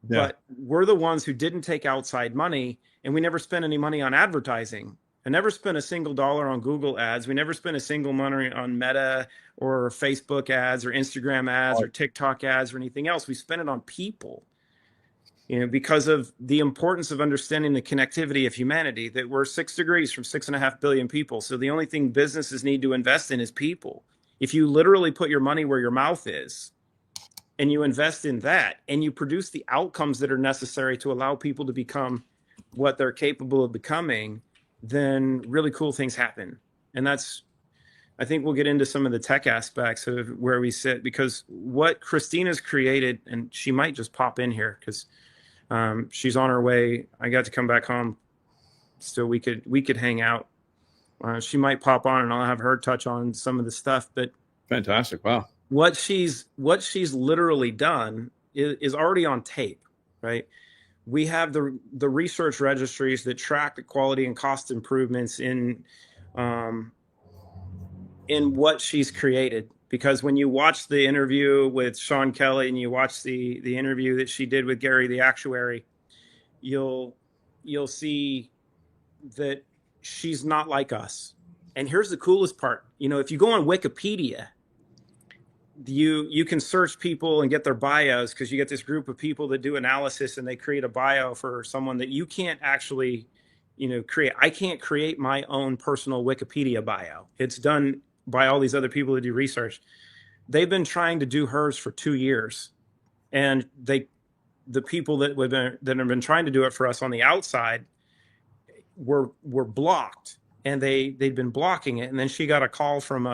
Yeah. But we're the ones who didn't take outside money, and we never spent any money on advertising. I never spent a single dollar on Google ads. We never spent a single money on Meta or Facebook ads or Instagram ads or TikTok ads or anything else. We spent it on people, because of the importance of understanding the connectivity of humanity, that we're 6 degrees from 6.5 billion people. So the only thing businesses need to invest in is people. If you literally put your money where your mouth is and you invest in that and you produce the outcomes that are necessary to allow people to become what they're capable of becoming, then really cool things happen. And I think we'll get into some of the tech aspects of where we sit, because what Christina's created, and she might just pop in here because she's on her way. I got to come back home, so we could hang out. She might pop on and I'll have her touch on some of the stuff. But fantastic. Wow. What she's literally done is already on tape, right? We have the research registries that track the quality and cost improvements in what she's created. Because when you watch the interview with Sean Kelly and you watch the interview that she did with Gary the actuary, you'll see that she's not like us. And here's the coolest part. If you go on Wikipedia, you can search people and get their bios, because you get this group of people that do analysis and they create a bio for someone that you can't actually, create. I can't create my own personal Wikipedia bio. It's done by all these other people that do research. they've been trying to do hers for 2 years, and the people that have been trying to do it for us on the outside were blocked, and they'd been blocking it. And then she got a call from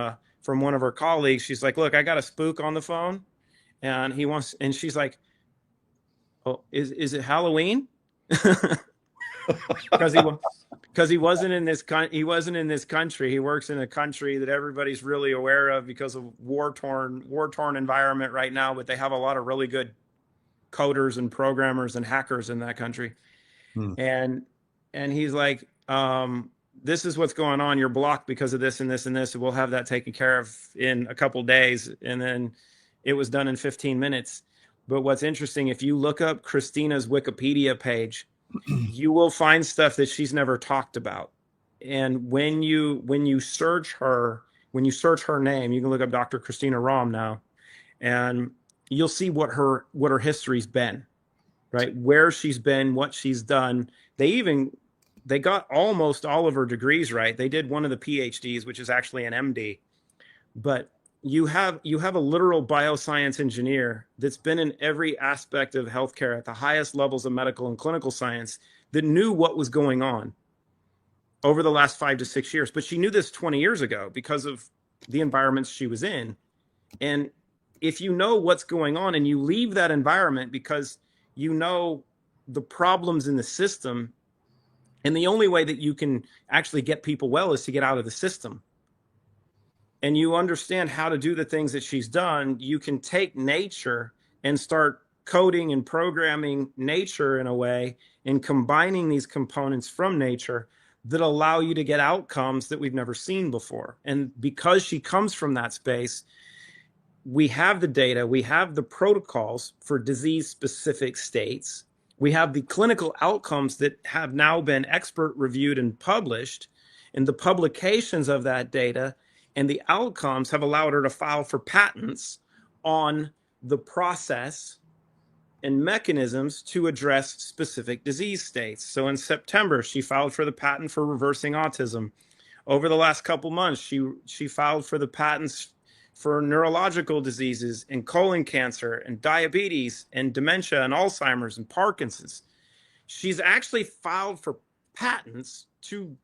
one of her colleagues. She's like, "Look, I got a spook on the phone, and she's like, "Oh, is it Halloween?" Because he wasn't in this country. He works in a country that everybody's really aware of because of war-torn environment right now, but they have a lot of really good coders and programmers and hackers in that country. And he's like, this is what's going on. You're blocked because of this and this and this. And we'll have that taken care of in a couple days. And then it was done in 15 minutes. But what's interesting, if you look up Christina's Wikipedia page, you will find stuff that she's never talked about. And when you search her name, you can look up Dr. Christina Rom now, and you'll see what her history's been, right? Where she's been, what she's done. They got almost all of her degrees right. They did one of the PhDs, which is actually an MD. But you have a literal bioscience engineer that's been in every aspect of healthcare at the highest levels of medical and clinical science that knew what was going on over the last 5 to 6 years. But she knew this 20 years ago because of the environments she was in. And if you know what's going on and you leave that environment because you know the problems in the system, and the only way that you can actually get people well is to get out of the system, and you understand how to do the things that she's done, you can take nature and start coding and programming nature in a way and combining these components from nature that allow you to get outcomes that we've never seen before. And because she comes from that space, we have the data, we have the protocols for disease-specific states, we have the clinical outcomes that have now been expert reviewed and published, and the publications of that data and the outcomes have allowed her to file for patents on the process and mechanisms to address specific disease states. So in September, she filed for the patent for reversing autism. Over the last couple months, she filed for the patents for neurological diseases and colon cancer and diabetes and dementia and Alzheimer's and Parkinson's. She's actually filed for patents to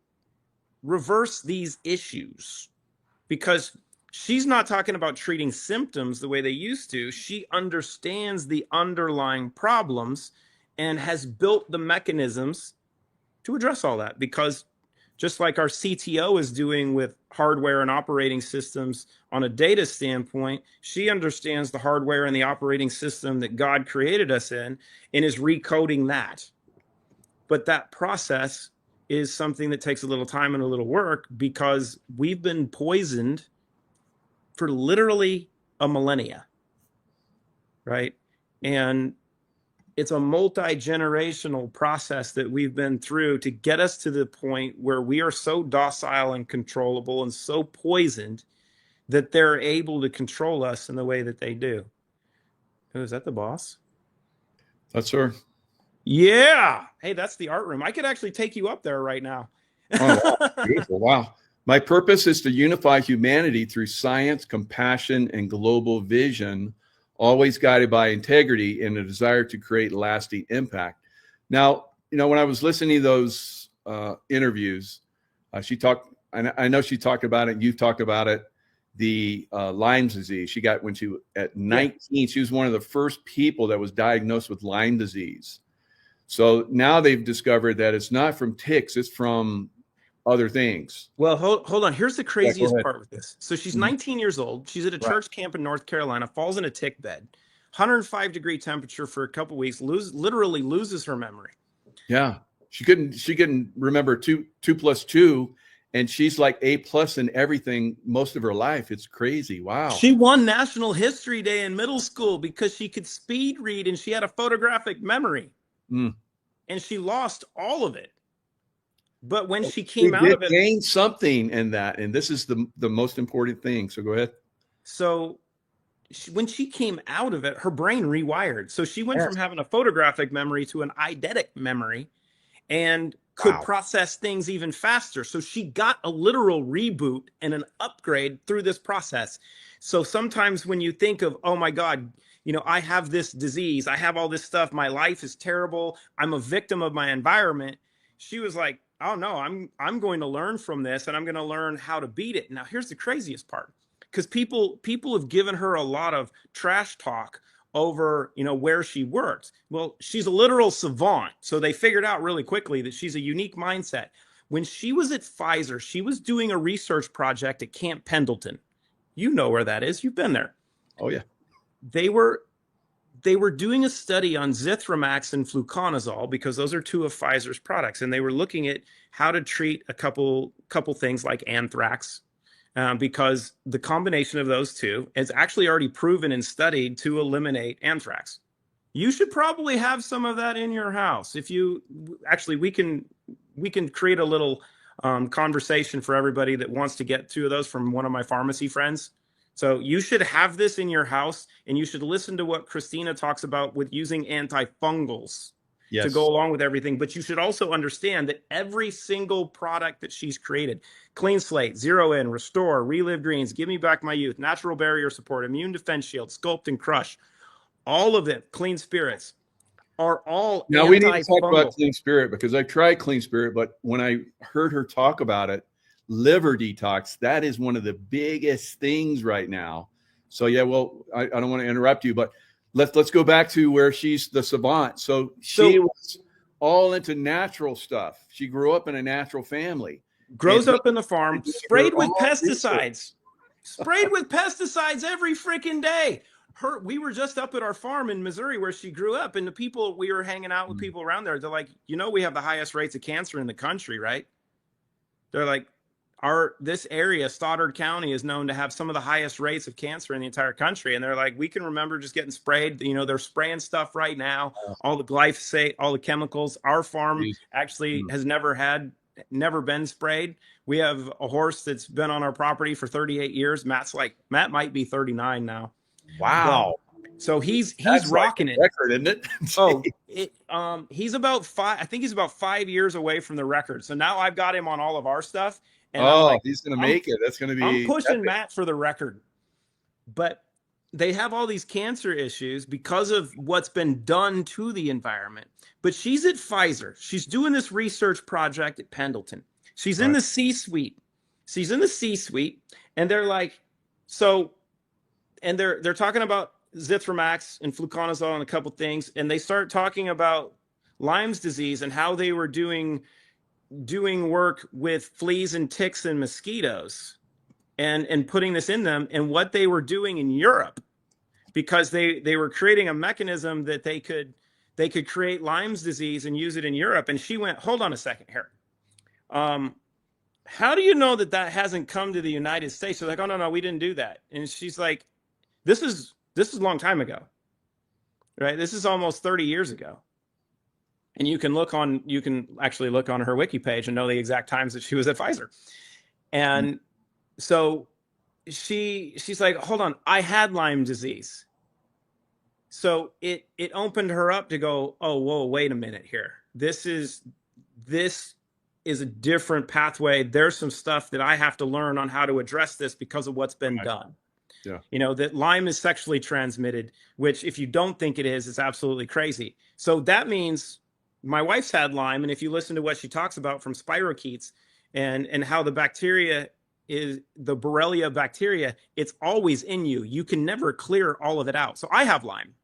reverse these issues because she's not talking about treating symptoms the way they used to. She understands the underlying problems and has built the mechanisms to address all that, because just like our CTO is doing with hardware and operating systems on a data standpoint, she understands the hardware and the operating system that God created us in and is recoding that. But that process is something that takes a little time and a little work because we've been poisoned for literally a millennia, right? And it's a multi-generational process that we've been through to get us to the point where we are so docile and controllable and so poisoned that they're able to control us in the way that they do. Oh, is that the boss? That's her. Yeah. Hey, that's the art room. I could actually take you up there right now. Oh, wow. Beautiful. Wow. My purpose is to unify humanity through science, compassion, and global vision, always guided by integrity and a desire to create lasting impact. Now, when I was listening to those interviews, she talked, I know she talked about it, you've talked about it, the Lyme's disease. She got when she was at 19, she was one of the first people that was diagnosed with Lyme disease. So now they've discovered that it's not from ticks, it's from other things. Well, hold on. Here's the craziest part with this. So she's 19 years old. She's at a church camp in North Carolina, falls in a tick bed, 105-degree temperature for a couple weeks, literally loses her memory. Yeah. She couldn't remember 2 + 2, and she's like A+ in everything most of her life. It's crazy. Wow. She won National History Day in middle school because she could speed read and she had a photographic memory. And she lost all of it. But when she came out of it, gained something in that, and this is the most important thing. So go ahead. So when she came out of it, her brain rewired. So she went from having a photographic memory to an eidetic memory, and could Wow. process things even faster. So she got a literal reboot and an upgrade through this process. So sometimes when you think of, oh my God, you know, I have this disease, I have all this stuff, my life is terrible, I'm a victim of my environment. She was like, oh no, I'm going to learn from this, and I'm going to learn how to beat it. Now here's the craziest part, because people have given her a lot of trash talk over, you know, where she works. Well, she's a literal savant. So they figured out really quickly that she's a unique mindset. When she was at Pfizer, she was doing a research project at Camp Pendleton. You know where that is. You've been there. Oh yeah. They were doing a study on zithromax and fluconazole, because those are two of Pfizer's products, and they were looking at how to treat a couple things like anthrax, because the combination of those two is actually already proven and studied to eliminate anthrax. You should probably have some of that in your house. If you actually, we can create a little conversation for everybody that wants to get two of those from one of my pharmacy friends. So you should have this in your house, and you should listen to what Christina talks about with using antifungals to go along with everything. But you should also understand that every single product that she's created, Clean Slate, Zero In, Restore, Relive Greens, Give Me Back My Youth, Natural Barrier Support, Immune Defense Shield, Sculpt and Crush, all of it, Clean Spirits, are all Now we need to talk antifungal. about Clean Spirit, because I tried Clean Spirit, but when I heard her talk about it, liver detox, that is one of the biggest things right now. So yeah, well, I don't want to interrupt you, but let's go back to where she's the savant. So she was all into natural stuff. She grew up in a natural family. Grows up in the farm, sprayed with pesticides. Sprayed with pesticides every freaking day. We were just up at our farm in Missouri where she grew up, and the people, we were hanging out with people around there. They're like, you know, we have the highest rates of cancer in the country, right? They're like, this area, Stoddard County, is known to have some of the highest rates of cancer in the entire country. And they're like, we can remember just getting sprayed. You know, they're spraying stuff right now, all the glyphosate, all the chemicals. Our farm actually has never been sprayed. We have a horse that's been on our property for 38 years. Matt might be 39 now. Wow. So he's rocking it. Record, isn't it? He's about 5. I think he's about 5 years away from the record. So now I've got him on all of our stuff. And he's going to make it. That's going to be. I'm pushing epic. Matt for the record. But they have all these cancer issues because of what's been done to the environment. But she's at Pfizer. She's doing this research project at Pendleton. She's in the C-suite. She's in the C-suite, and they're like, and they're talking about zithromax and fluconazole and a couple things, and they start talking about Lyme's disease and how they were doing work with fleas and ticks and mosquitoes and putting this in them, and what they were doing in Europe, because they were creating a mechanism that they could create Lyme's disease and use it in Europe. And she went, hold on a second here. How do you know that hasn't come to the United States? They're like, oh, no, we didn't do that. And she's like, this is a long time ago, right? This is almost 30 years ago. And you can actually look on her wiki page and know the exact times that she was at Pfizer. And so she's like, hold on, I had Lyme disease. So it opened her up to go, oh, whoa, wait a minute here. This is a different pathway. There's some stuff that I have to learn on how to address this because of what's been done. Yeah. You know, that Lyme is sexually transmitted, which if you don't think it is, it's absolutely crazy. So that means my wife's had Lyme. And if you listen to what she talks about from spirochetes and how the bacteria is the Borrelia bacteria, it's always in you. You can never clear all of it out. So I have Lyme.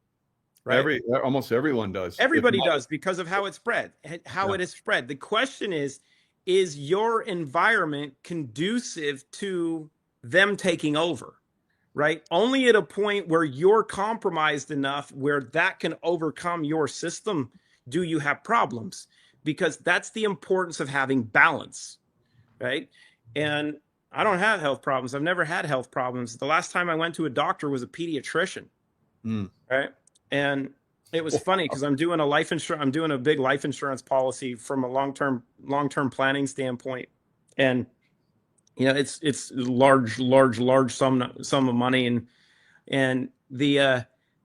Right? Almost everyone does. Everybody does, because of how it spread, how it is spread. The question is your environment conducive to them taking over, right? Only at a point where you're compromised enough where that can overcome your system do you have problems, because that's the importance of having balance, right? And I don't have health problems. I've never had health problems. The last time I went to a doctor was a pediatrician, right? And it was funny because I'm doing a big life insurance policy from a long-term planning standpoint. And, you know, it's large sum of money. And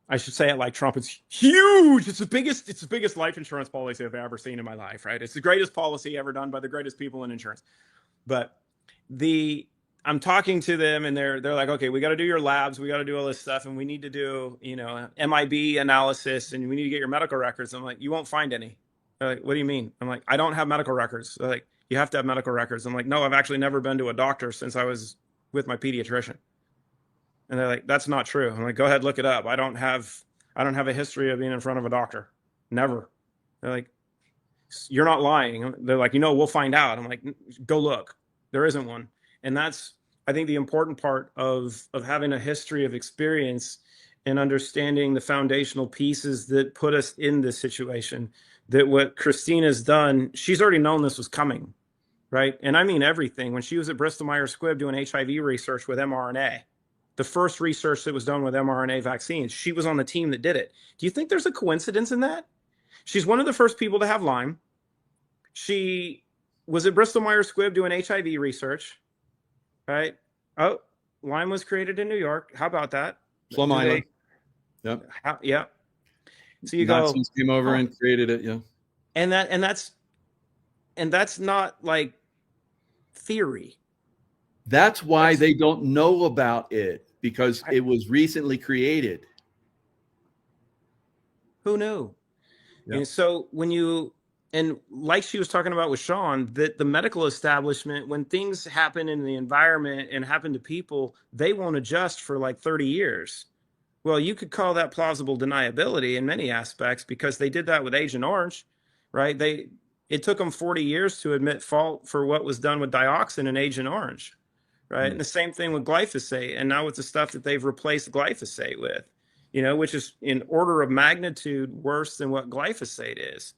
I should say it like Trump. It's huge. It's the biggest life insurance policy I've ever seen in my life, right? It's the greatest policy ever done by the greatest people in insurance. But I'm talking to them and they're like, okay, we got to do your labs. We got to do all this stuff. And we need to do, MIB analysis and we need to get your medical records. I'm like, you won't find any. They're like, what do you mean? I'm like, I don't have medical records. They're like, you have to have medical records. I'm like, no, I've actually never been to a doctor since I was with my pediatrician. And they're like, that's not true. I'm like, go ahead, look it up. I don't have a history of being in front of a doctor. Never. They're like, you're not lying. They're like, we'll find out. I'm like, go look. There isn't one. And that's, I think, the important part of having a history of experience and understanding the foundational pieces that put us in this situation. That what Christina's done, she's already known this was coming, right? And I mean everything. When she was at Bristol Myers Squibb doing HIV research with mRNA, the first research that was done with mRNA vaccines, she was on the team that did it. Do you think there's a coincidence in that? She's one of the first people to have Lyme. She was at Bristol Myers Squibb doing HIV research, right? Oh, Lyme was created in New York. How about that? Plum Island. Yep. Yeah. So you Nazis came over and created it. Yeah. And that's not like theory. That's why they don't know about it, because it was recently created. Who knew? Yep. And so and like she was talking about with Sean, that the medical establishment, when things happen in the environment and happen to people, they won't adjust for like 30 years. Well, you could call that plausible deniability in many aspects, because they did that with Agent Orange, right? It took them 40 years to admit fault for what was done with dioxin and Agent Orange, right? And the same thing with glyphosate, and now with the stuff that they've replaced glyphosate with, which is in order of magnitude worse than what glyphosate is.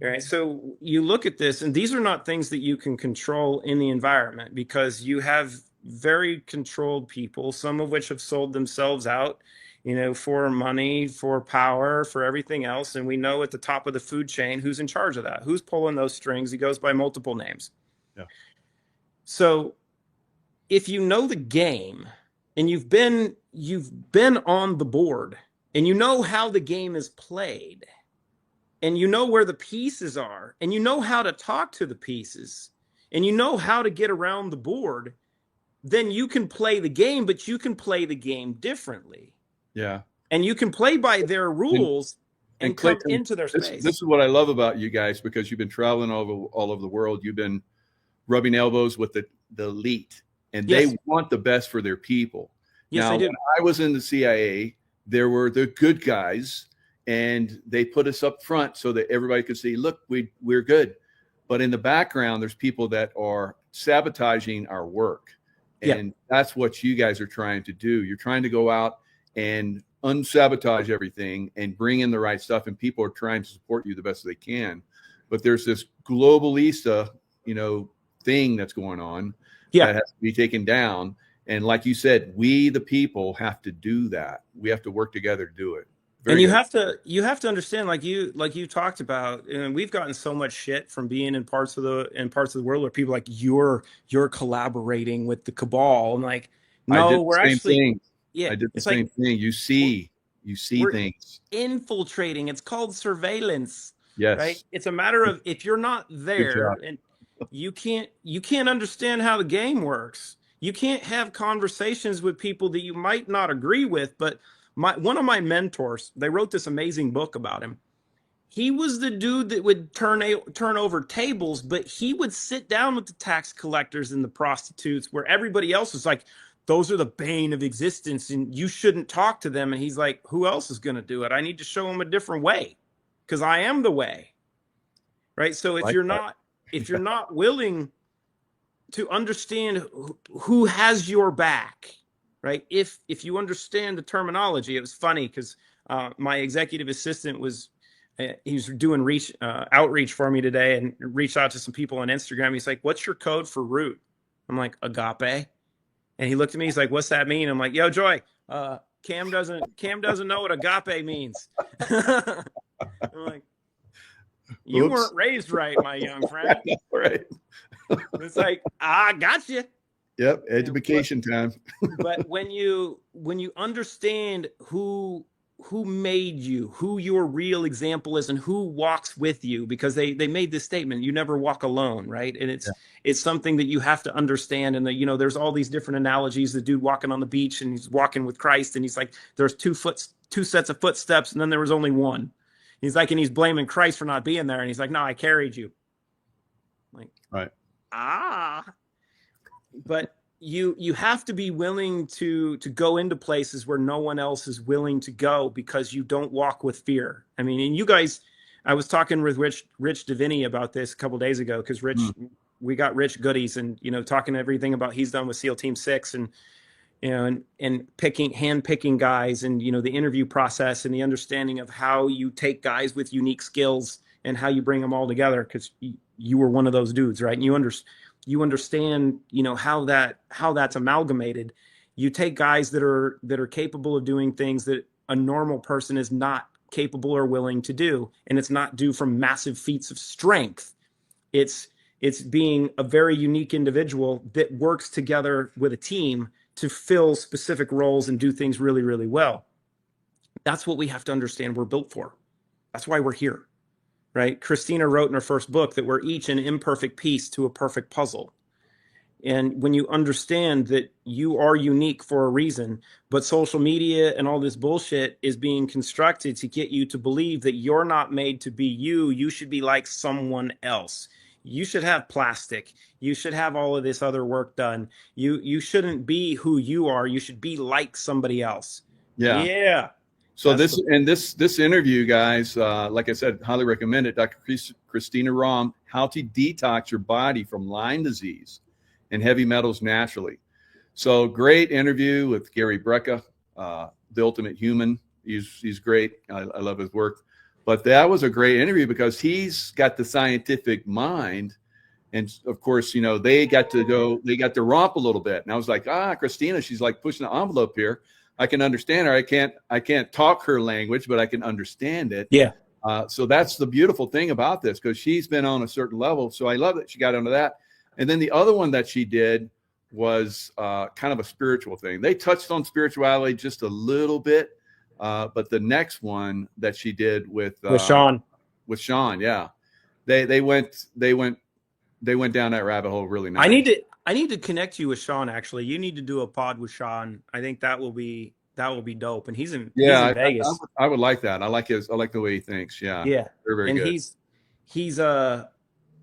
Right. So you look at this, and these are not things that you can control in the environment, because you have very controlled people, some of which have sold themselves out, for money, for power, for everything else. And we know at the top of the food chain who's in charge of that, who's pulling those strings. He goes by multiple names. Yeah. So if you know the game and you've been on the board and you know how the game is played, and you know where the pieces are, and you know how to talk to the pieces, and you know how to get around the board, then you can play the game, but you can play the game differently. Yeah. And you can play by their rules and come into their space. This is what I love about you guys, because you've been traveling all over the world. You've been rubbing elbows with the elite, and they want the best for their people. Yes, now, when I was in the CIA, there were the good guys, and they put us up front so that everybody could see, look, we're good. But in the background, there's people that are sabotaging our work. And that's what you guys are trying to do. You're trying to go out and unsabotage everything and bring in the right stuff. And people are trying to support you the best they can. But there's this globalista, thing that's going on that has to be taken down. And like you said, we, the people, have to do that. We have to work together to do it. And you have to understand, like you talked about, and we've gotten so much shit from being in parts of the world where people are like, you're collaborating with the cabal. I'm like, no, we're actually I did the same thing. You see things infiltrating. It's called surveillance. Yes. Right. It's a matter of, if you're not there and you can't understand how the game works. You can't have conversations with people that you might not agree with, but one of my mentors, they wrote this amazing book about him. He was the dude that would turn over tables, but he would sit down with the tax collectors and the prostitutes, where everybody else was like, those are the bane of existence and you shouldn't talk to them. And he's like, who else is going to do it? I need to show them a different way, because I am the way. Right. So if you're not willing to understand who has your back, right? If you understand the terminology, it was funny because my executive assistant he was doing outreach for me today, and reached out to some people on Instagram. He's like, "What's your code for root?" I'm like, "Agape." And he looked at me. He's like, "What's that mean?" I'm like, "Yo, Joy, Cam doesn't know what agape means." I'm like, "You weren't raised right, my young friend." Right. It's like, I got you. Yep, education time. But when you understand who who made you, who your real example is, and who walks with you, because they made this statement, you never walk alone, right? And it's something that you have to understand. And you know, there's all these different analogies. The dude walking on the beach and he's walking with Christ, and he's like, there's two sets of footsteps, and then there was only one. He's like, and he's blaming Christ for not being there, and he's like, no, I carried you. Like, Right. But you have to be willing to go into places where no one else is willing to go, because you don't walk with fear. I mean, and you guys, I was talking with Rich Davini about this a couple of days ago, because we got Rich goodies, and you know, talking everything about he's done with SEAL Team 6, and you know, and hand picking guys, and you know, the interview process and the understanding of how you take guys with unique skills and how you bring them all together, because you were one of those dudes, right? And you understand, you know, how that's amalgamated. You take guys that are capable of doing things that a normal person is not capable or willing to do, and it's not due from massive feats of strength. It's being a very unique individual that works together with a team to fill specific roles and do things really, really well. That's what we have to understand we're built for. That's why we're here. Right? Christina wrote in her first book that we're each an imperfect piece to a perfect puzzle. And when you understand that you are unique for a reason, but social media and all this bullshit is being constructed to get you to believe that you're not made to be you, you should be like someone else. You should have plastic. You should have all of this other work done. You shouldn't be who you are. You should be like somebody else. Yeah. So this interview, guys, like I said, highly recommend it. Dr. Christina Rahm, How to Detox Your Body from Lyme Disease and Heavy Metals Naturally. So great interview with Gary Brecka, the ultimate human. He's great. I love his work. But that was a great interview because he's got the scientific mind. And of course, you know, they got to romp a little bit. And I was like, Christina, she's like pushing the envelope here. I can understand her. I can't talk her language, but I can understand it. Yeah. So that's the beautiful thing about this, because she's been on a certain level. So I love that she got onto that. And then the other one that she did was kind of a spiritual thing. They touched on spirituality just a little bit, but the next one that she did with Sean, yeah, they went down that rabbit hole really nice. I need to connect you with Sean. Actually, you need to do a pod with Sean. I think that will be dope. And he's in Vegas. I would like that. I like the way he thinks. Yeah. Yeah. Very, very good.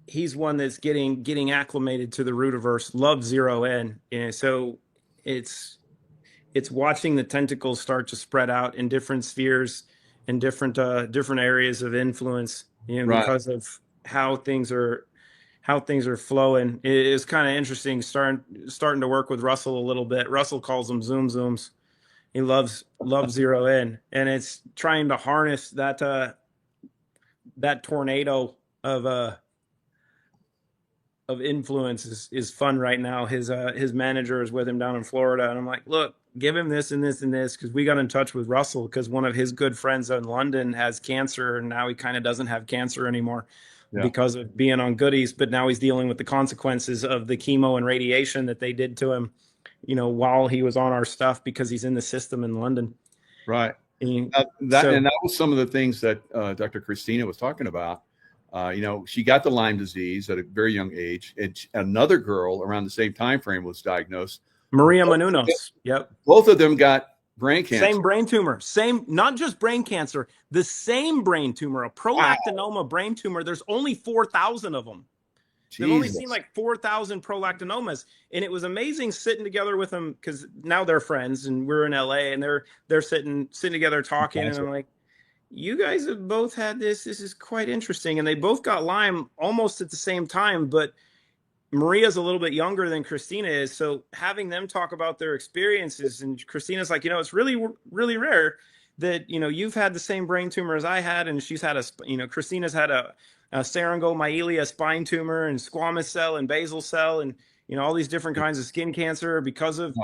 He's one that's getting acclimated to the Rootverse. Loves Zero In. And so it's watching the tentacles start to spread out in different spheres and different areas of influence, you know, because of how things are flowing. It's kind of interesting starting to work with Russell a little bit. Russell calls them zooms. He loves Zero In, and it's trying to harness that tornado of influence is fun right now. His manager is with him down in Florida, and I'm like, look, give him this and this and this, because we got in touch with Russell because one of his good friends in London has cancer, and now he kind of doesn't have cancer anymore. Yeah. Because of being on goodies, but now he's dealing with the consequences of the chemo and radiation that they did to him, you know, while he was on our stuff, because he's in the system in London. Right. And that was some of the things that Dr. Christina was talking about. You know, she got the Lyme disease at a very young age, and another girl around the same time frame was diagnosed. Maria Menounos. Yep. Both of them got brain cancer. Same brain tumor. Same, not just brain cancer, the same brain tumor, a prolactinoma brain tumor. There's only 4,000 of them. Jesus. They've only seen like 4,000 prolactinomas. And it was amazing sitting together with them, because now they're friends and we're in LA, and they're sitting together talking. And I'm like, you guys have both had this. This is quite interesting. And they both got Lyme almost at the same time, but Maria's a little bit younger than Christina is. So having them talk about their experiences, and Christina's like, you know, it's really, really rare that, you know, you've had the same brain tumor as I had. And she's had Christina's had a syringomyelia spine tumor and squamous cell and basal cell, and, you know, all these different kinds of skin cancer because of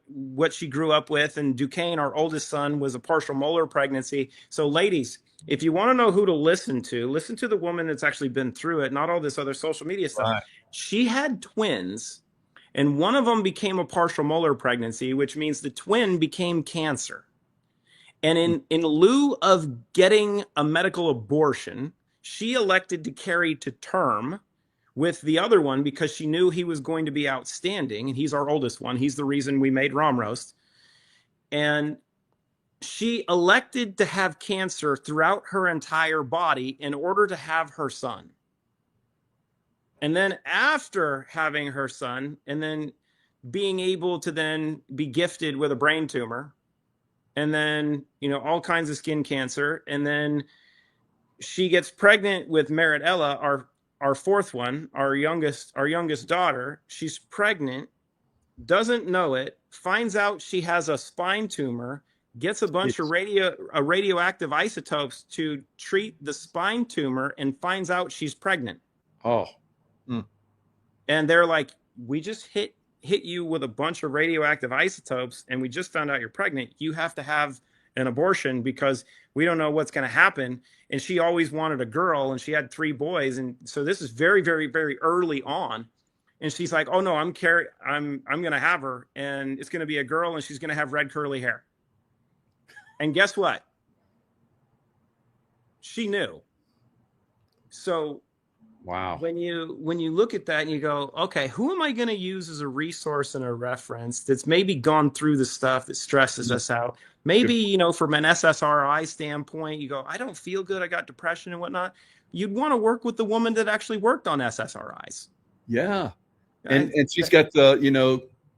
what she grew up with. And Duquesne, our oldest son, was a partial molar pregnancy. So ladies, if you want to know who to listen to the woman that's actually been through it, not all this other social media stuff. Right. She had twins, and one of them became a partial molar pregnancy, which means the twin became cancer. And in lieu of getting a medical abortion, she elected to carry to term with the other one because she knew he was going to be outstanding. And he's our oldest one. He's the reason we made Rom Roast. And she elected to have cancer throughout her entire body in order to have her son. And then after having her son, and then being able to then be gifted with a brain tumor, and then, all kinds of skin cancer. And then she gets pregnant with Meritella, our fourth one, our youngest daughter. She's pregnant, doesn't know it, finds out she has a spine tumor, gets a bunch of radioactive isotopes to treat the spine tumor, and finds out she's pregnant. Oh. And they're like, we just hit you with a bunch of radioactive isotopes, and we just found out you're pregnant. You have to have an abortion because we don't know what's going to happen. And she always wanted a girl, and she had 3 boys. And so this is very, very, very early on. And she's like, oh no, I'm going to have her, and it's going to be a girl, and she's going to have red curly hair. And guess what? She knew. So wow. When you look at that and you go, okay, who am I going to use as a resource and a reference that's maybe gone through the stuff that stresses us out? Maybe, from an SSRI standpoint, you go, I don't feel good. I got depression and whatnot. You'd want to work with the woman that actually worked on SSRIs. Yeah. And she's got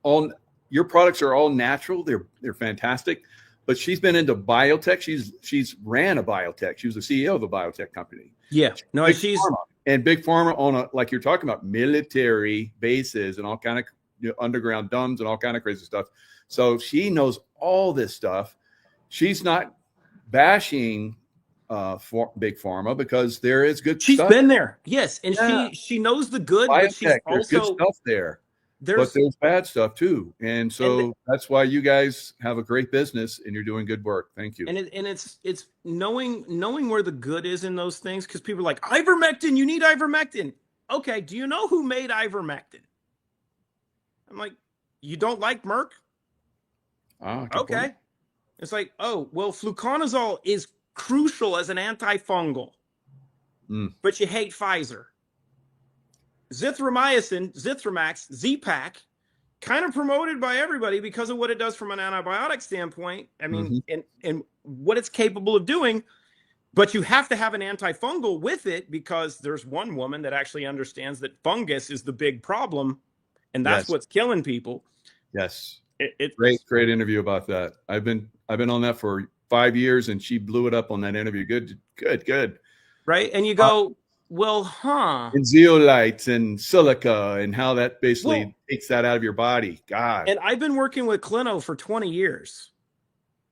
all your products are all natural. They're fantastic. But she's been into biotech. She's ran a biotech. She was the CEO of a biotech company. Yeah. No, she's big pharma on like you're talking about military bases and all kind of underground dumbs and all kind of crazy stuff. So she knows all this stuff. She's not bashing for big pharma because there is good stuff. She's been there. Yes. And she knows the good, biotech, but she's there's good stuff there. But there's bad stuff too. And so that's why you guys have a great business and you're doing good work. Thank you. And it's knowing where the good is in those things, because people are like, ivermectin, you need ivermectin. Okay, do you know who made ivermectin? I'm like, you don't like Merck? Okay. Point. It's like, oh, well, fluconazole is crucial as an antifungal, but you hate Pfizer. Zithromycin, Zithromax, Z-Pak, kind of promoted by everybody because of what it does from an antibiotic standpoint. I mean, and what it's capable of doing, but you have to have an antifungal with it because there's one woman that actually understands that fungus is the big problem, and that's what's killing people. Yes. Great interview about that. I've been on that for 5 years, and she blew it up on that interview. Good. Right. And you go, and zeolites and silica and how that basically takes that out of your body. God. And I've been working with Clino for 20 years,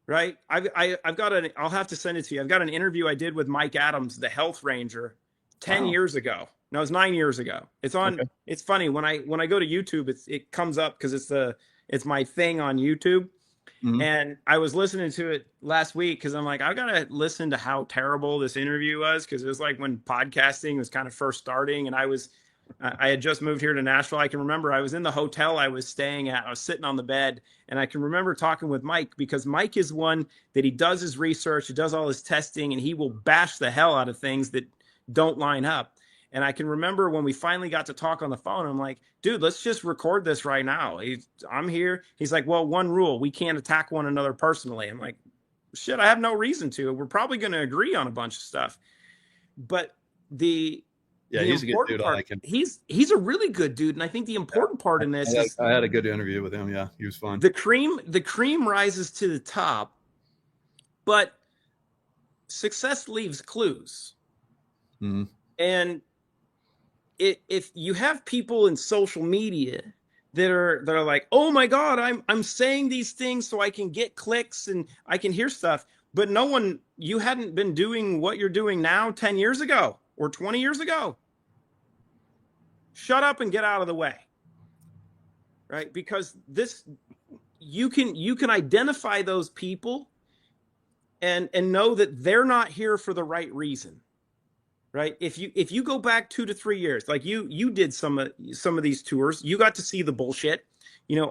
right? I've got I'll have to send it to you. I've got an interview I did with Mike Adams, the health ranger, 10 years ago. No, it was 9 years ago. It's on. Okay. It's funny when I go to YouTube, it comes up because it's my thing on YouTube. And I was listening to it last week because I'm like, I've got to listen to how terrible this interview was, because it was like when podcasting was kind of first starting, and I had just moved here to Nashville. I can remember I was in the hotel I was staying at. I was sitting on the bed, and I can remember talking with Mike, because Mike is one that he does his research, he does all his testing, and he will bash the hell out of things that don't line up. And I can remember when we finally got to talk on the phone, I'm like, dude, let's just record this right now. I'm here. He's like, well, one rule, we can't attack one another personally. I'm like, shit, I have no reason to. We're probably going to agree on a bunch of stuff. But he's a good dude. I like him. He's a really good dude. And I think the important part in this is I had a good interview with him. Yeah, he was fun. The cream rises to the top, but success leaves clues. And if you have people in social media that are like, oh my God, I'm saying these things so I can get clicks and I can hear stuff, but you hadn't been doing what you're doing now 10 years ago or 20 years ago. Shut up and get out of the way. Right? Because you can identify those people and know that they're not here for the right reason. Right. If you go back 2 to 3 years, like you did some of these tours, you got to see the bullshit,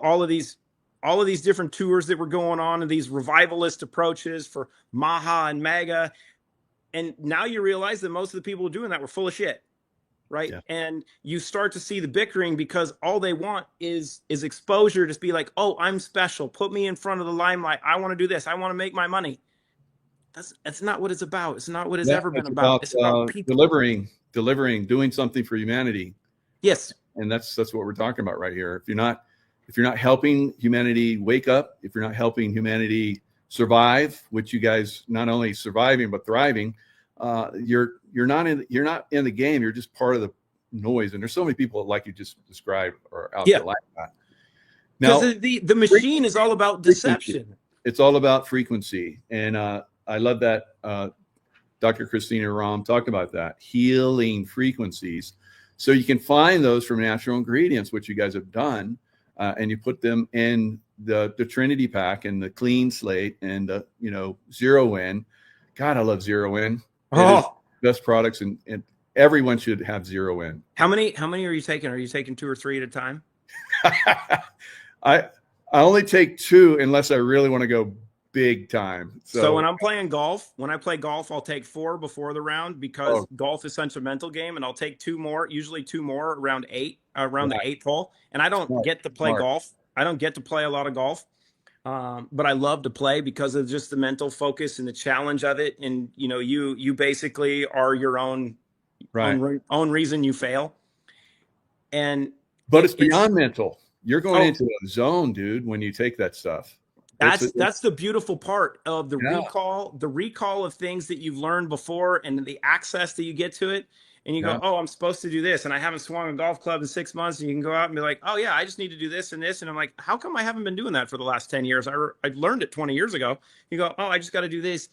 all of these all of these different tours that were going on and these revivalist approaches for Maha and Mega. And now you realize that most of the people doing that were full of shit. Right. Yeah. And you start to see the bickering because all they want is exposure to be like, oh, I'm special. Put me in front of the limelight. I want to do this. I want to make my money. That's not what it's about. It's not what it's ever been about. It's about people. delivering, doing something for humanity. Yes. And that's what we're talking about right here. If you're not helping humanity wake up, if you're not helping humanity survive, which you guys not only surviving but thriving, you're not in the game. You're just part of the noise. And there's so many people like you just described are out there like that. Now the machine is all about deception. It's all about frequency. And I love that Dr. Christina Rom talked about that, healing frequencies. So you can find those from natural ingredients, which you guys have done, and you put them in the Trinity pack and the clean slate and the Zero In. God, I love Zero In. Best products, and everyone should have Zero In. How many are you taking? Are you taking 2 or 3 at a time? I only take 2 unless I really want to go big time. So when I'm playing golf, I'll take 4 before the round because golf is such a mental game, and I'll take 2 more, usually 2 more around the 8th hole. And I don't get to play golf. I don't get to play a lot of golf. But I love to play because of just the mental focus and the challenge of it. And, you basically are your own reason you fail. But it's beyond mental. You're going into a zone, dude, when you take that stuff. That's the beautiful part of the recall of things that you've learned before and the access that you get to it. And you go, I'm supposed to do this. And I haven't swung a golf club in 6 months. And you can go out and be like, oh, yeah, I just need to do this and this. And I'm like, how come I haven't been doing that for the last 10 years? I learned it 20 years ago. You go, I just got to do this.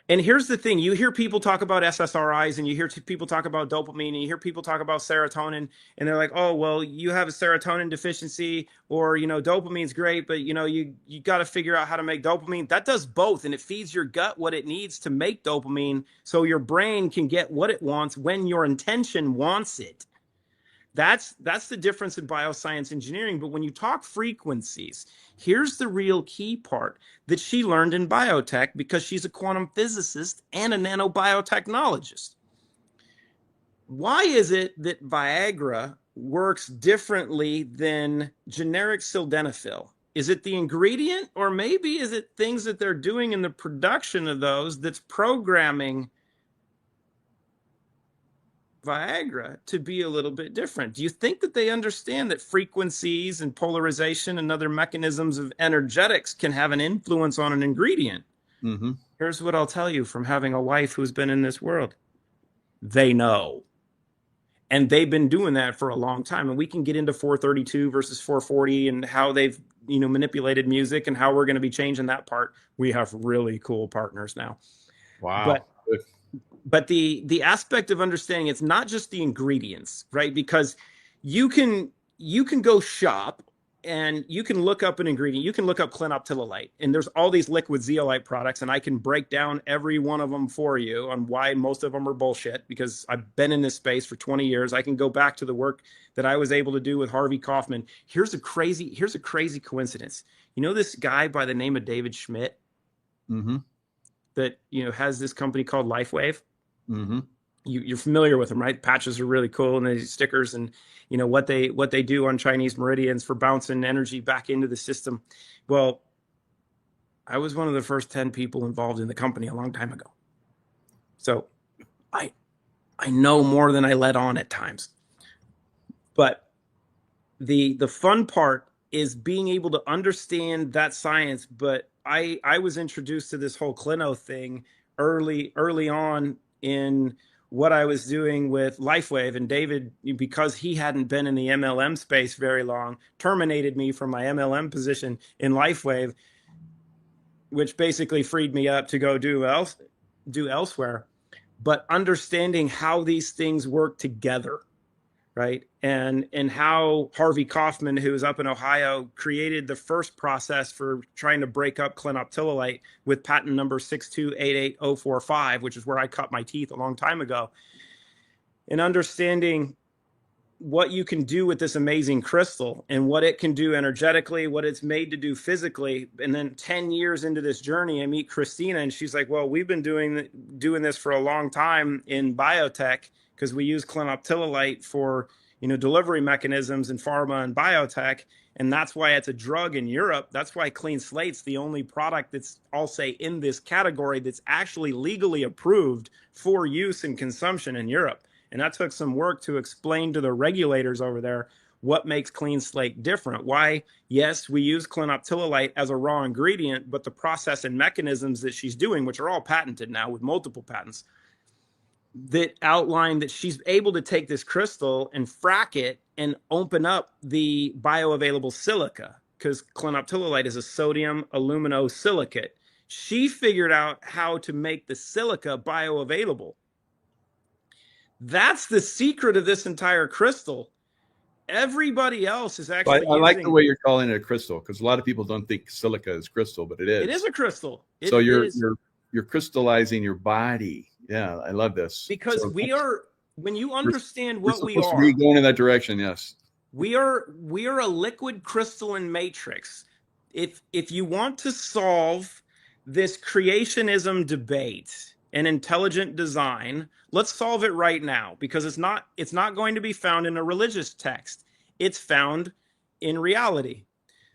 And here's the thing. You hear people talk about SSRIs and you hear people talk about dopamine and you hear people talk about serotonin. And they're like, oh, well, you have a serotonin deficiency or, dopamine's great, but, you got to figure out how to make dopamine. That does both. And it feeds your gut what it needs to make dopamine so your brain can get what it wants when your intention wants it. That's the difference in bioscience engineering. But when you talk frequencies, here's the real key part that she learned in biotech because she's a quantum physicist and a nanobiotechnologist. Why is it that Viagra works differently than generic sildenafil? Is it the ingredient, or maybe is it things that they're doing in the production of those that's programming Viagra to be a little bit different? Do you think that they understand that frequencies and polarization and other mechanisms of energetics can have an influence on an ingredient? Mm-hmm. Here's what I'll tell you from having a wife who's been in this world. They know. And they've been doing that for a long time. And we can get into 432 versus 440 and how they've manipulated music and how we're going to be changing that part. We have really cool partners now. Wow. But the aspect of understanding, it's not just the ingredients, right? Because you can go shop and you can look up an ingredient. You can look up clinoptilolite, and there's all these liquid zeolite products, and I can break down every one of them for you on why most of them are bullshit, because I've been in this space for 20 years. I can go back to the work that I was able to do with Harvey Kaufman. Here's a crazy coincidence. This guy by the name of David Schmidt that has this company called LifeWave? Mm-hmm. You're familiar with them, right? Patches are really cool, and these stickers, and what they do on Chinese meridians for bouncing energy back into the system. Well, I was one of the first 10 people involved in the company a long time ago, so I know more than I let on at times. But the fun part is being able to understand that science. But I was introduced to this whole clino thing early on in what I was doing with LifeWave, and David, because he hadn't been in the MLM space very long, terminated me from my MLM position in LifeWave, which basically freed me up to go do elsewhere. But understanding how these things work together, right? And how Harvey Kaufman, who was up in Ohio, created the first process for trying to break up clinoptilolite with patent number 6288045, which is where I cut my teeth a long time ago. And understanding what you can do with this amazing crystal and what it can do energetically, what it's made to do physically. And then 10 years into this journey, I meet Christina, and she's like, well, we've been doing this for a long time in biotech, because we use clinoptilolite for, delivery mechanisms in pharma and biotech. And that's why it's a drug in Europe. That's why Clean Slate's the only product that's, I'll say, in this category that's actually legally approved for use and consumption in Europe. And that took some work to explain to the regulators over there what makes Clean Slate different. Why, yes, we use clinoptilolite as a raw ingredient, but the process and mechanisms that she's doing, which are all patented now with multiple patents, that outline that she's able to take this crystal and frack it and open up the bioavailable silica, because clinoptilolite is a sodium aluminosilicate. She figured out how to make the silica bioavailable. That's the secret of this entire crystal. Everybody else is actually I like the way you're calling it a crystal, because a lot of people don't think silica is crystal, but it is. It is a crystal. So you're crystallizing your body. Yeah, I love this. Because when you understand what we are, we're going in that direction. Yes, we are a liquid crystalline matrix. If you want to solve this creationism debate and intelligent design, let's solve it right now, because it's not going to be found in a religious text. It's found in reality.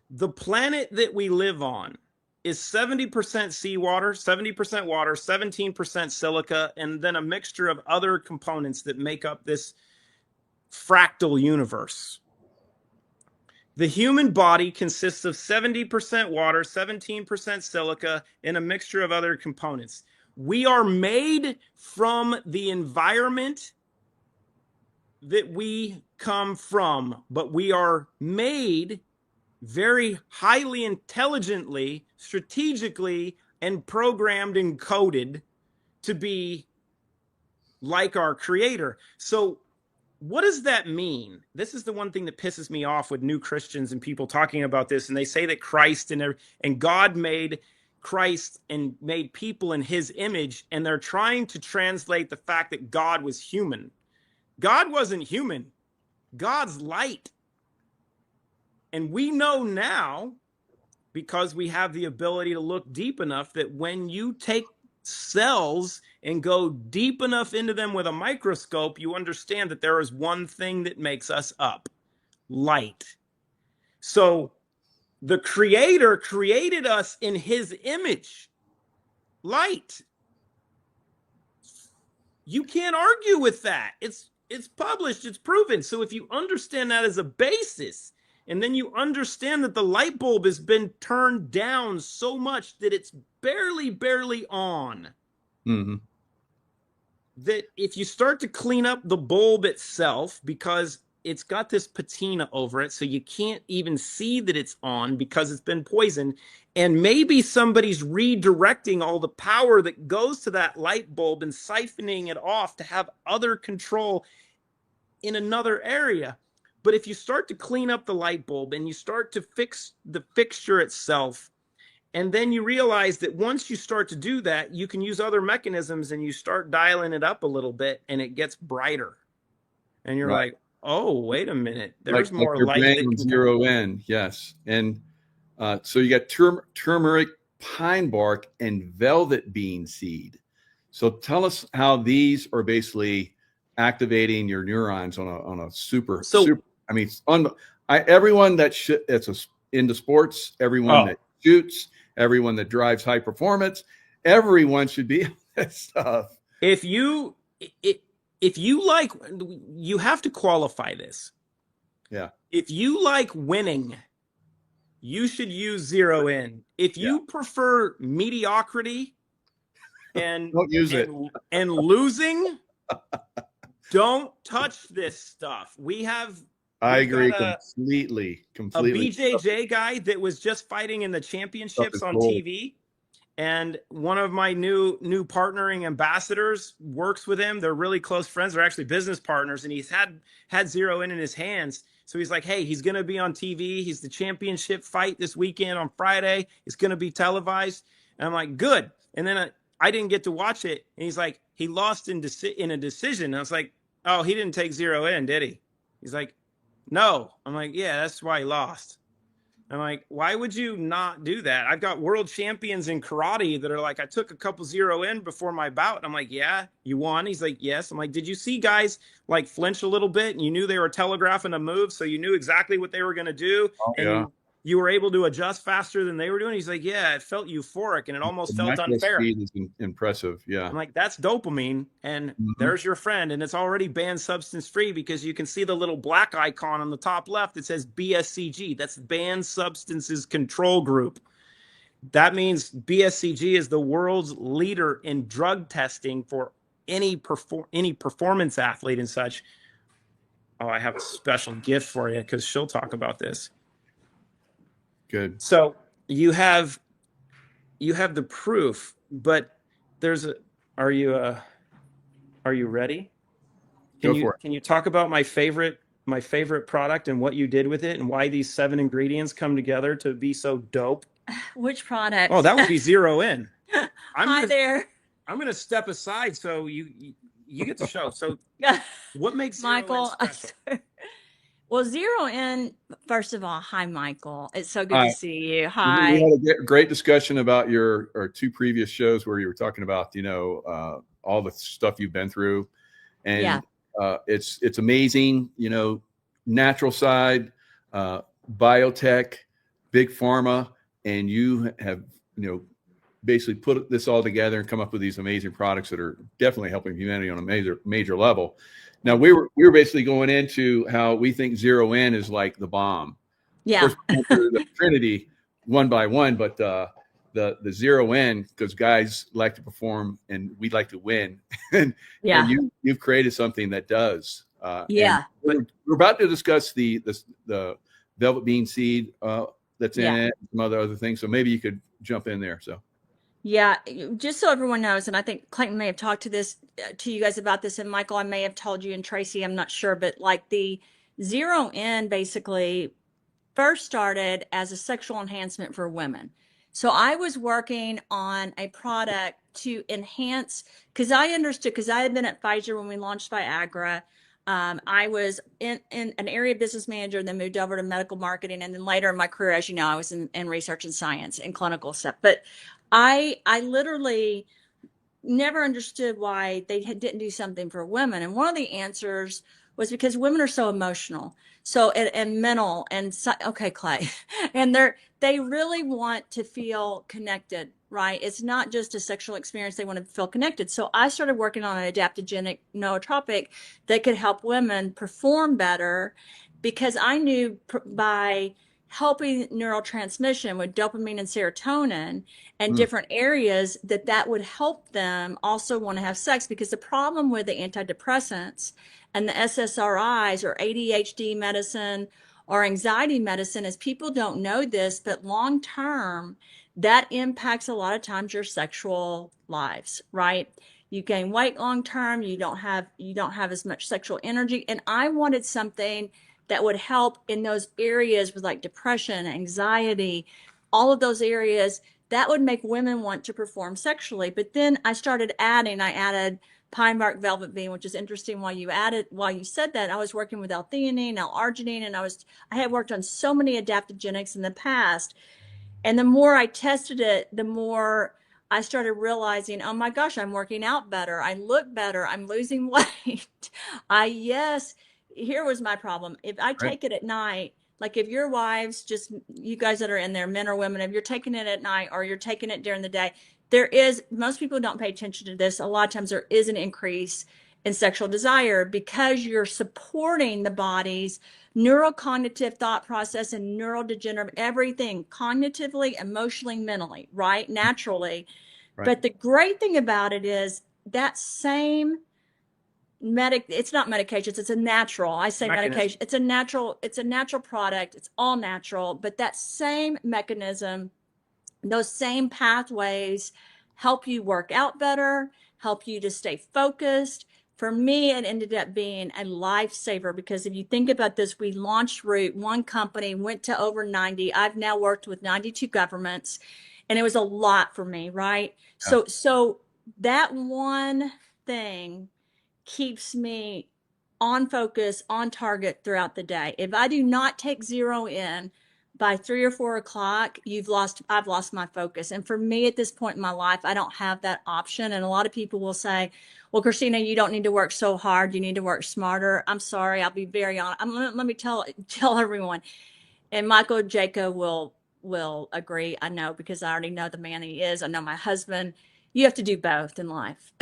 The planet that we live on is 70% seawater, 70% water, 17% silica, and then a mixture of other components that make up this fractal universe. The human body consists of 70% water, 17% silica, and a mixture of other components. We are made from the environment that we come from, but we are made very highly intelligently, strategically, and programmed and coded to be like our creator. So what does that mean? This is the one thing that pisses me off with new Christians and people talking about this. And they say that Christ and God made Christ and made people in his image. And they're trying to translate the fact that God was human. God wasn't human. God's light. And we know now, because we have the ability to look deep enough, that when you take cells and go deep enough into them with a microscope, you understand that there is one thing that makes us up: light. So the Creator created us in his image, light. You can't argue with that. It's published, it's proven. So if you understand that as a basis, and then you understand that the light bulb has been turned down so much that it's barely on. Mm-hmm. That if you start to clean up the bulb itself, because it's got this patina over it, so you can't even see that it's on because it's been poisoned. And maybe somebody's redirecting all the power that goes to that light bulb and siphoning it off to have other control in another area. But if you start to clean up the light bulb and you start to fix the fixture itself, and then you realize that once you start to do that, you can use other mechanisms and you start dialing it up a little bit and it gets brighter. And you're like, oh, wait a minute. There's more your light. Brain zero in. Yes. And so you got turmeric, pine bark, and velvet bean seed. So tell us how these are basically activating your neurons on a super. I mean, everyone that's into sports, everyone that shoots, everyone that drives high performance, everyone should be on that stuff. If you like, you have to qualify this. Yeah. If you like winning, you should use zero in. If you prefer mediocrity and don't use it and losing, don't touch this stuff. I agree completely. A BJJ guy that was just fighting in the championships on TV, and one of my new partnering ambassadors works with him. They're really close friends. They're actually business partners, and he's had zero in his hands. So he's like, hey, he's going to be on TV. He's the championship fight this weekend on Friday. It's going to be televised. And I'm like, good. And then I didn't get to watch it. And he's like, he lost in a decision. And I was like, oh, he didn't take zero in, did he? He's like, no. I'm like, yeah, that's why he lost. I'm like, why would you not do that? I've got world champions in karate that are like, I took a couple 0 in before my bout. I'm like, yeah, you won. He's like, yes. I'm like, did you see guys like flinch a little bit and you knew they were telegraphing a move, so you knew exactly what they were going to do, Oh, and yeah. you were able to adjust faster than they were doing? He's like, yeah, it felt euphoric and it almost The felt micro unfair. speed is impressive. Yeah. I'm like, that's dopamine, and there's your friend, and it's already banned substance free because you can see the little black icon on the top left that says BSCG. That's Banned Substances Control Group. That means BSCG is the world's leader in drug testing for any performance athlete and such. Oh, I have a special gift for you because she'll talk about this. Good. So you have the proof, but there's a. Are you ready? Go for it. Can you talk about my favorite product and what you did with it and why these 7 ingredients come together to be so dope? Which product? Oh, that would be 0 in. Hi there. I'm gonna step aside so you get the show. So what makes 0 Michael, in special? well, 0 in, first of all, hi, Michael. It's so good Hi. to see you. We Hi. had a great discussion about your 2 previous shows where you were talking about, all the stuff you've been through, and Yeah. It's amazing, natural side, biotech, big pharma, and you have, basically put this all together and come up with these amazing products that are definitely helping humanity on a major level. Now we were basically going into how we think 0 in is like the bomb. Yeah. Of course, we went through the Trinity one by one, but the 0 in, because guys like to perform and we like to win, and you've created something that does. Yeah. But we're about to discuss the velvet bean seed that's in it, and some other things. So maybe you could jump in there. So. Yeah, just so everyone knows, and I think Clayton may have talked to you guys about this, and Michael, I may have told you, and Tracy, I'm not sure, but like the 0 in basically first started as a sexual enhancement for women. So I was working on a product to enhance, because I understood, because I had been at Pfizer when we launched Viagra. I was in an area business manager, then moved over to medical marketing. And then later in my career, as you know, I was in research and science and clinical stuff. But I literally never understood why they didn't do something for women. And one of the answers was because women are so emotional, and mental, and okay, Clay, and they really want to feel connected, right? It's not just a sexual experience; they want to feel connected. So I started working on an adaptogenic nootropic that could help women perform better, because I knew by helping neurotransmission with dopamine and serotonin and different areas that would help them also want to have sex. Because the problem with the antidepressants and the SSRIs or ADHD medicine or anxiety medicine is people don't know this, but long term, that impacts a lot of times your sexual lives, right? You gain weight long term, you don't have as much sexual energy. And I wanted something that would help in those areas with like depression, anxiety, all of those areas that would make women want to perform sexually. But then I added pine bark velvet bean, which is interesting while you said that. I was working with L-theanine, L-arginine, and I had worked on so many adaptogenics in the past. And the more I tested it, the more I started realizing, oh my gosh, I'm working out better. I look better. I'm losing weight. Here was my problem. If I take it at night, like if your wives, just you guys that are in there, men or women, if you're taking it at night or you're taking it during the day, most people don't pay attention to this. A lot of times there is an increase in sexual desire because you're supporting the body's neurocognitive thought process and neurodegenerative, everything cognitively, emotionally, mentally, right? Naturally. Right. But the great thing about it is that same it's not medications, it's a natural. I say medication. It's a natural product. It's all natural, but that same mechanism, those same pathways help you work out better, help you to stay focused. For me, it ended up being a lifesaver because if you think about this, we launched Root, one company, went to over 90. I've now worked with 92 governments, and it was a lot for me, right? So that one thing keeps me on focus, on target throughout the day. If I do not take zero in by 3 or 4 o'clock, I've lost my focus. And for me at this point in my life, I don't have that option. And a lot of people will say, well, Christina, you don't need to work so hard. You need to work smarter. I'm sorry. I'll be very honest. Let me tell everyone, and Michael Jaco will agree. I know, because I already know the man he is. I know my husband. You have to do both in life.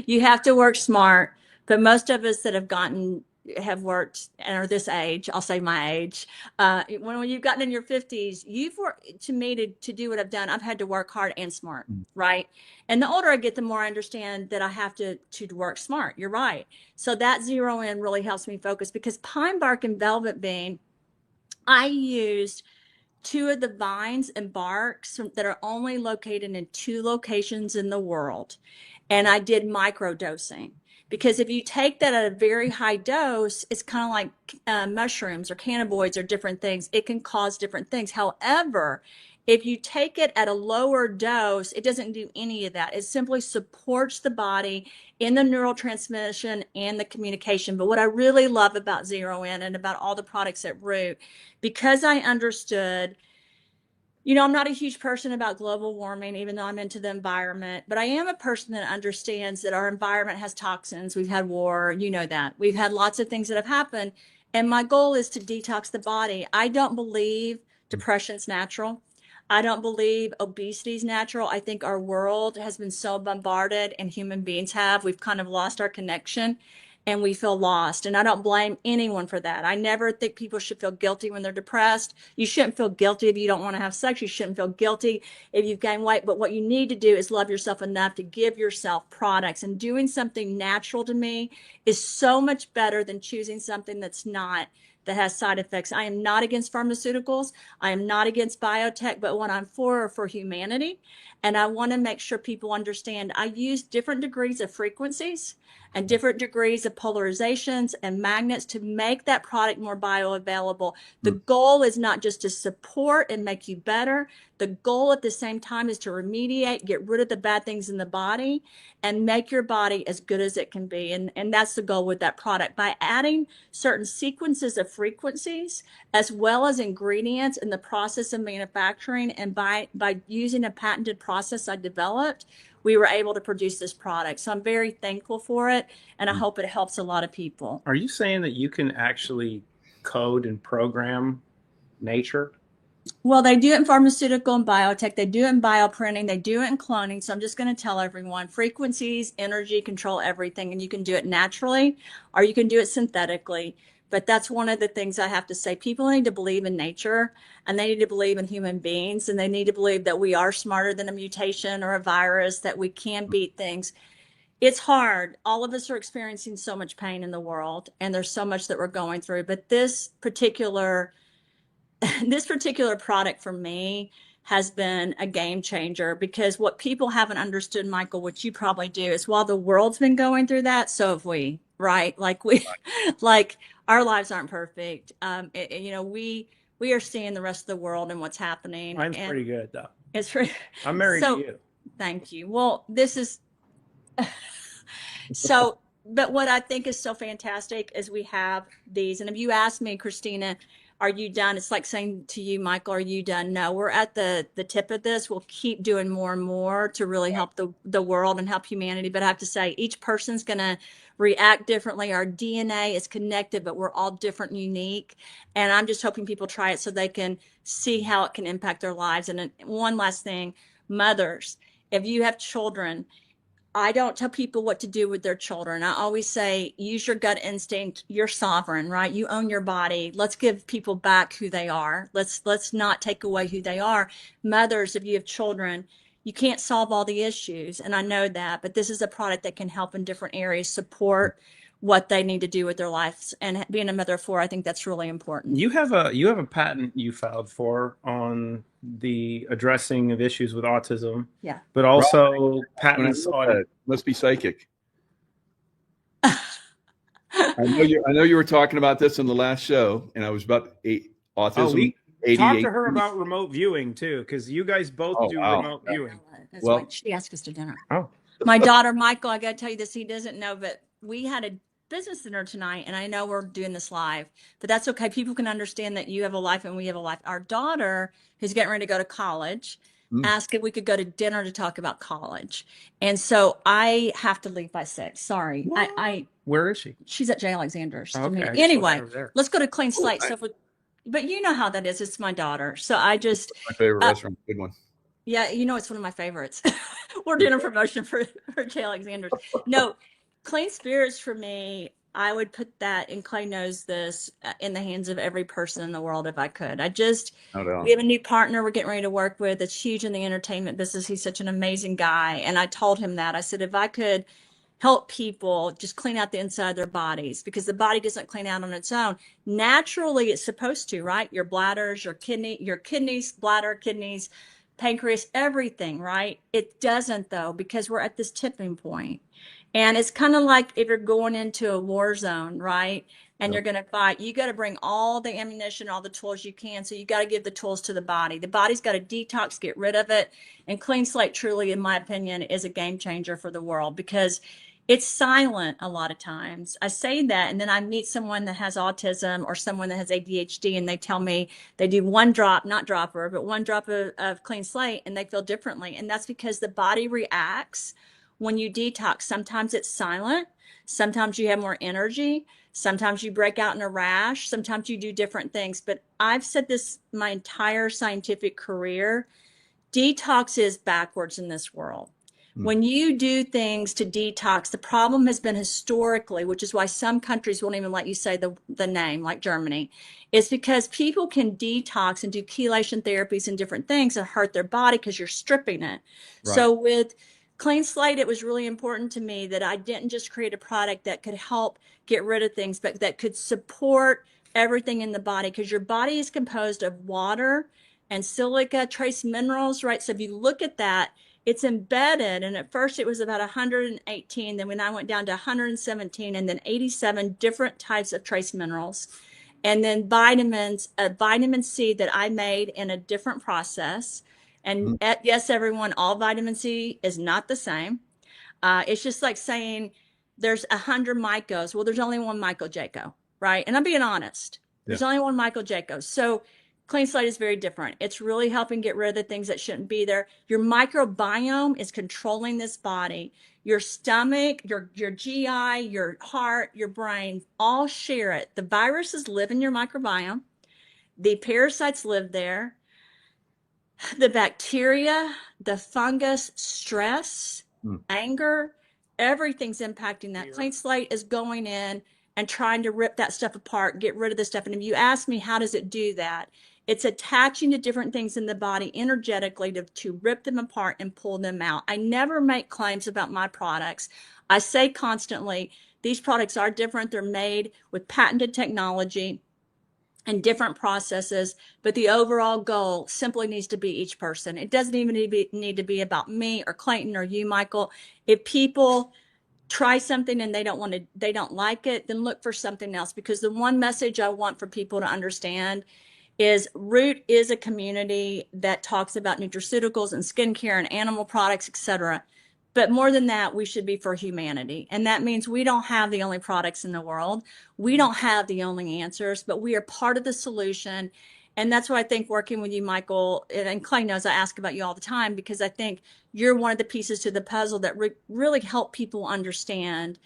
You have to work smart, but most of us that have worked and are this age, I'll say my age, when you've gotten in your 50s, you've worked, to me, to do what I've done, I've had to work hard and smart, right? And the older I get, the more I understand that I have to work smart. You're right. So that zero in really helps me focus, because pine bark and velvet bean, I used 2 of the vines and barks that are only located in 2 locations in the world. And I did micro dosing, because if you take that at a very high dose, it's kind of like mushrooms or cannabinoids or different things. It can cause different things. However, if you take it at a lower dose, it doesn't do any of that. It simply supports the body in the neurotransmission and the communication. But what I really love about Zero In and about all the products at Root, because I understood, I'm not a huge person about global warming, even though I'm into the environment, but I am a person that understands that our environment has toxins. We've had war, that. We've had lots of things that have happened. And my goal is to detox the body. I don't believe depression's natural. I don't believe obesity is natural. I think our world has been so bombarded, and human beings we've kind of lost our connection, and we feel lost. And I don't blame anyone for that. I never think people should feel guilty when they're depressed. You shouldn't feel guilty if you don't want to have sex. You shouldn't feel guilty if you've gained weight. But what you need to do is love yourself enough to give yourself products. And doing something natural, to me, is so much better than choosing something that has side effects. I am not against pharmaceuticals. I am not against biotech, but what I'm for are for humanity. And I want to make sure people understand I use different degrees of frequencies and different degrees of polarizations and magnets to make that product more bioavailable. The goal is not just to support and make you better. The goal at the same time is to remediate, get rid of the bad things in the body, and make your body as good as it can be. And that's the goal with that product. By adding certain sequences of frequencies, as well as ingredients in the process of manufacturing, and by using a patented process I developed, we were able to produce this product. So I'm very thankful for it, and I hope it helps a lot of people. Are you saying that you can actually code and program nature? Well, they do it in pharmaceutical and biotech. They do it in bioprinting. They do it in cloning. So I'm just going to tell everyone, frequencies, energy control everything, and you can do it naturally or you can do it synthetically. But that's one of the things I have to say. People need to believe in nature, and they need to believe in human beings, and they need to believe that we are smarter than a mutation or a virus, that we can beat things. It's hard. All of us are experiencing so much pain in the world, and there's so much that we're going through. But this particular product for me has been a game changer, because what people haven't understood, Michael, which you probably do, is while the world's been going through that, so have we, right? Like our lives aren't perfect. We are seeing the rest of the world and what's happening. Mine's pretty good, though. It's pretty. I'm married to you. Thank you. Well, this is so, but what I think is so fantastic is we have these. And if you ask me, Christina, are you done? It's like saying to you, Michael, are you done? No, we're at the tip of this. We'll keep doing more and more to really help the world and help humanity. But I have to say, each person's going to react differently. Our DNA is connected, but we're all different and unique. And I'm just hoping people try it so they can see how it can impact their lives. And one last thing, mothers, if you have children, I don't tell people what to do with their children. I always say, use your gut instinct. You're sovereign, right? You own your body. Let's give people back who they are. Let's not take away who they are. Mothers, if you have children, you can't solve all the issues, and I know that, but this is a product that can help in different areas, support what they need to do with their lives. And being a mother of 4, I think that's really important. You have a patent you filed for on the addressing of issues with autism. Yeah. But also patents on. Must be psychic. I know you were talking about this in the last show, and I was about autism. We talked to her about remote viewing too, because you guys both do remote viewing. That's why she asked us to dinner. Oh. My daughter, Michael, I got to tell you this, he doesn't know, but we had a business dinner tonight, and I know we're doing this live, but that's okay. People can understand that you have a life and we have a life. Our daughter, who's getting ready to go to college, asked if we could go to dinner to talk about college. And so I have to leave by 6. Sorry. Where is she? She's at J. Alexander's. Okay, I just Anyway, over there. let's go to Clean Slate. nice. So, but you know how that is. It's my daughter. So I just, My favorite restaurant. Good one. yeah, you know, it's one of my favorites. We're doing a promotion for J. Alexander's. No, Clean Spirits for me, I would put that, and Clay knows this, in the hands of every person in the world if I could. No doubt. We have a new partner we're getting ready to work with that's huge in the entertainment business. He's such an amazing guy. And I told him that. I said, if I could help people just clean out the inside of their bodies, because the body doesn't clean out on its own. Naturally, it's supposed to, right? Your bladders, your kidneys, bladder, kidneys, pancreas, everything, right? It doesn't though, because we're at this tipping point. And it's kind of like if you're going into a war zone, right? And you're going to fight, you got to bring all the ammunition, all the tools you can. So you got to give the tools to the body. The body's got to detox, get rid of it. And Clean Slate truly, in my opinion, is a game changer for the world, because it's silent a lot of times. I say that, and then I meet someone that has autism or someone that has ADHD, and they tell me they do one drop, not dropper, but one drop of Clean Slate, and they feel differently. And that's because the body reacts when you detox. Sometimes it's silent. Sometimes you have more energy. Sometimes you break out in a rash. Sometimes you do different things. But I've said this my entire scientific career, detox is backwards in this world. When you do things to detox, the problem has been historically, which is why some countries won't even let you say the name, like Germany, is because people can detox and do chelation therapies and different things and hurt their body because you're stripping it. Right. So with Clean Slate, it was really important to me that I didn't just create a product that could help get rid of things, but that could support everything in the body, because your body is composed of water and silica, trace minerals, right? So if you look at that, it's embedded. And at first it was about 118. Then when I went down to 117, and then 87 different types of trace minerals. And then vitamins, vitamin C that I made in a different process. And yes, everyone, all vitamin C is not the same. It's just like saying there's 100 Mycos. Well, there's only one Michael Jaco, right? And I'm being honest. There's only one Michael Jaco. So Clean Slate is very different. It's really helping get rid of the things that shouldn't be there. Your microbiome is controlling this body. Your stomach, your GI, your heart, your brain, all share it. The viruses live in your microbiome. The parasites live there. The bacteria, the fungus, stress, anger, everything's impacting that. Clean Slate is going in and trying to rip that stuff apart, get rid of the stuff. And if you ask me, how does it do that? It's attaching to different things in the body energetically to rip them apart and pull them out. I never make claims about my products. I say constantly, these products are different. They're made with patented technology and different processes, but the overall goal simply needs to be each person. It doesn't even need to be about me or Clayton or you, Michael. If people try something and they don't like it, then look for something else. Because the one message I want for people to understand is Root is a community that talks about nutraceuticals and skincare and animal products, etc. But more than that, we should be for humanity. And that means we don't have the only products in the world. We don't have the only answers, but we are part of the solution. And that's why I think working with you, Michael, and Clay knows I ask about you all the time, because I think you're one of the pieces to the puzzle that really help people understand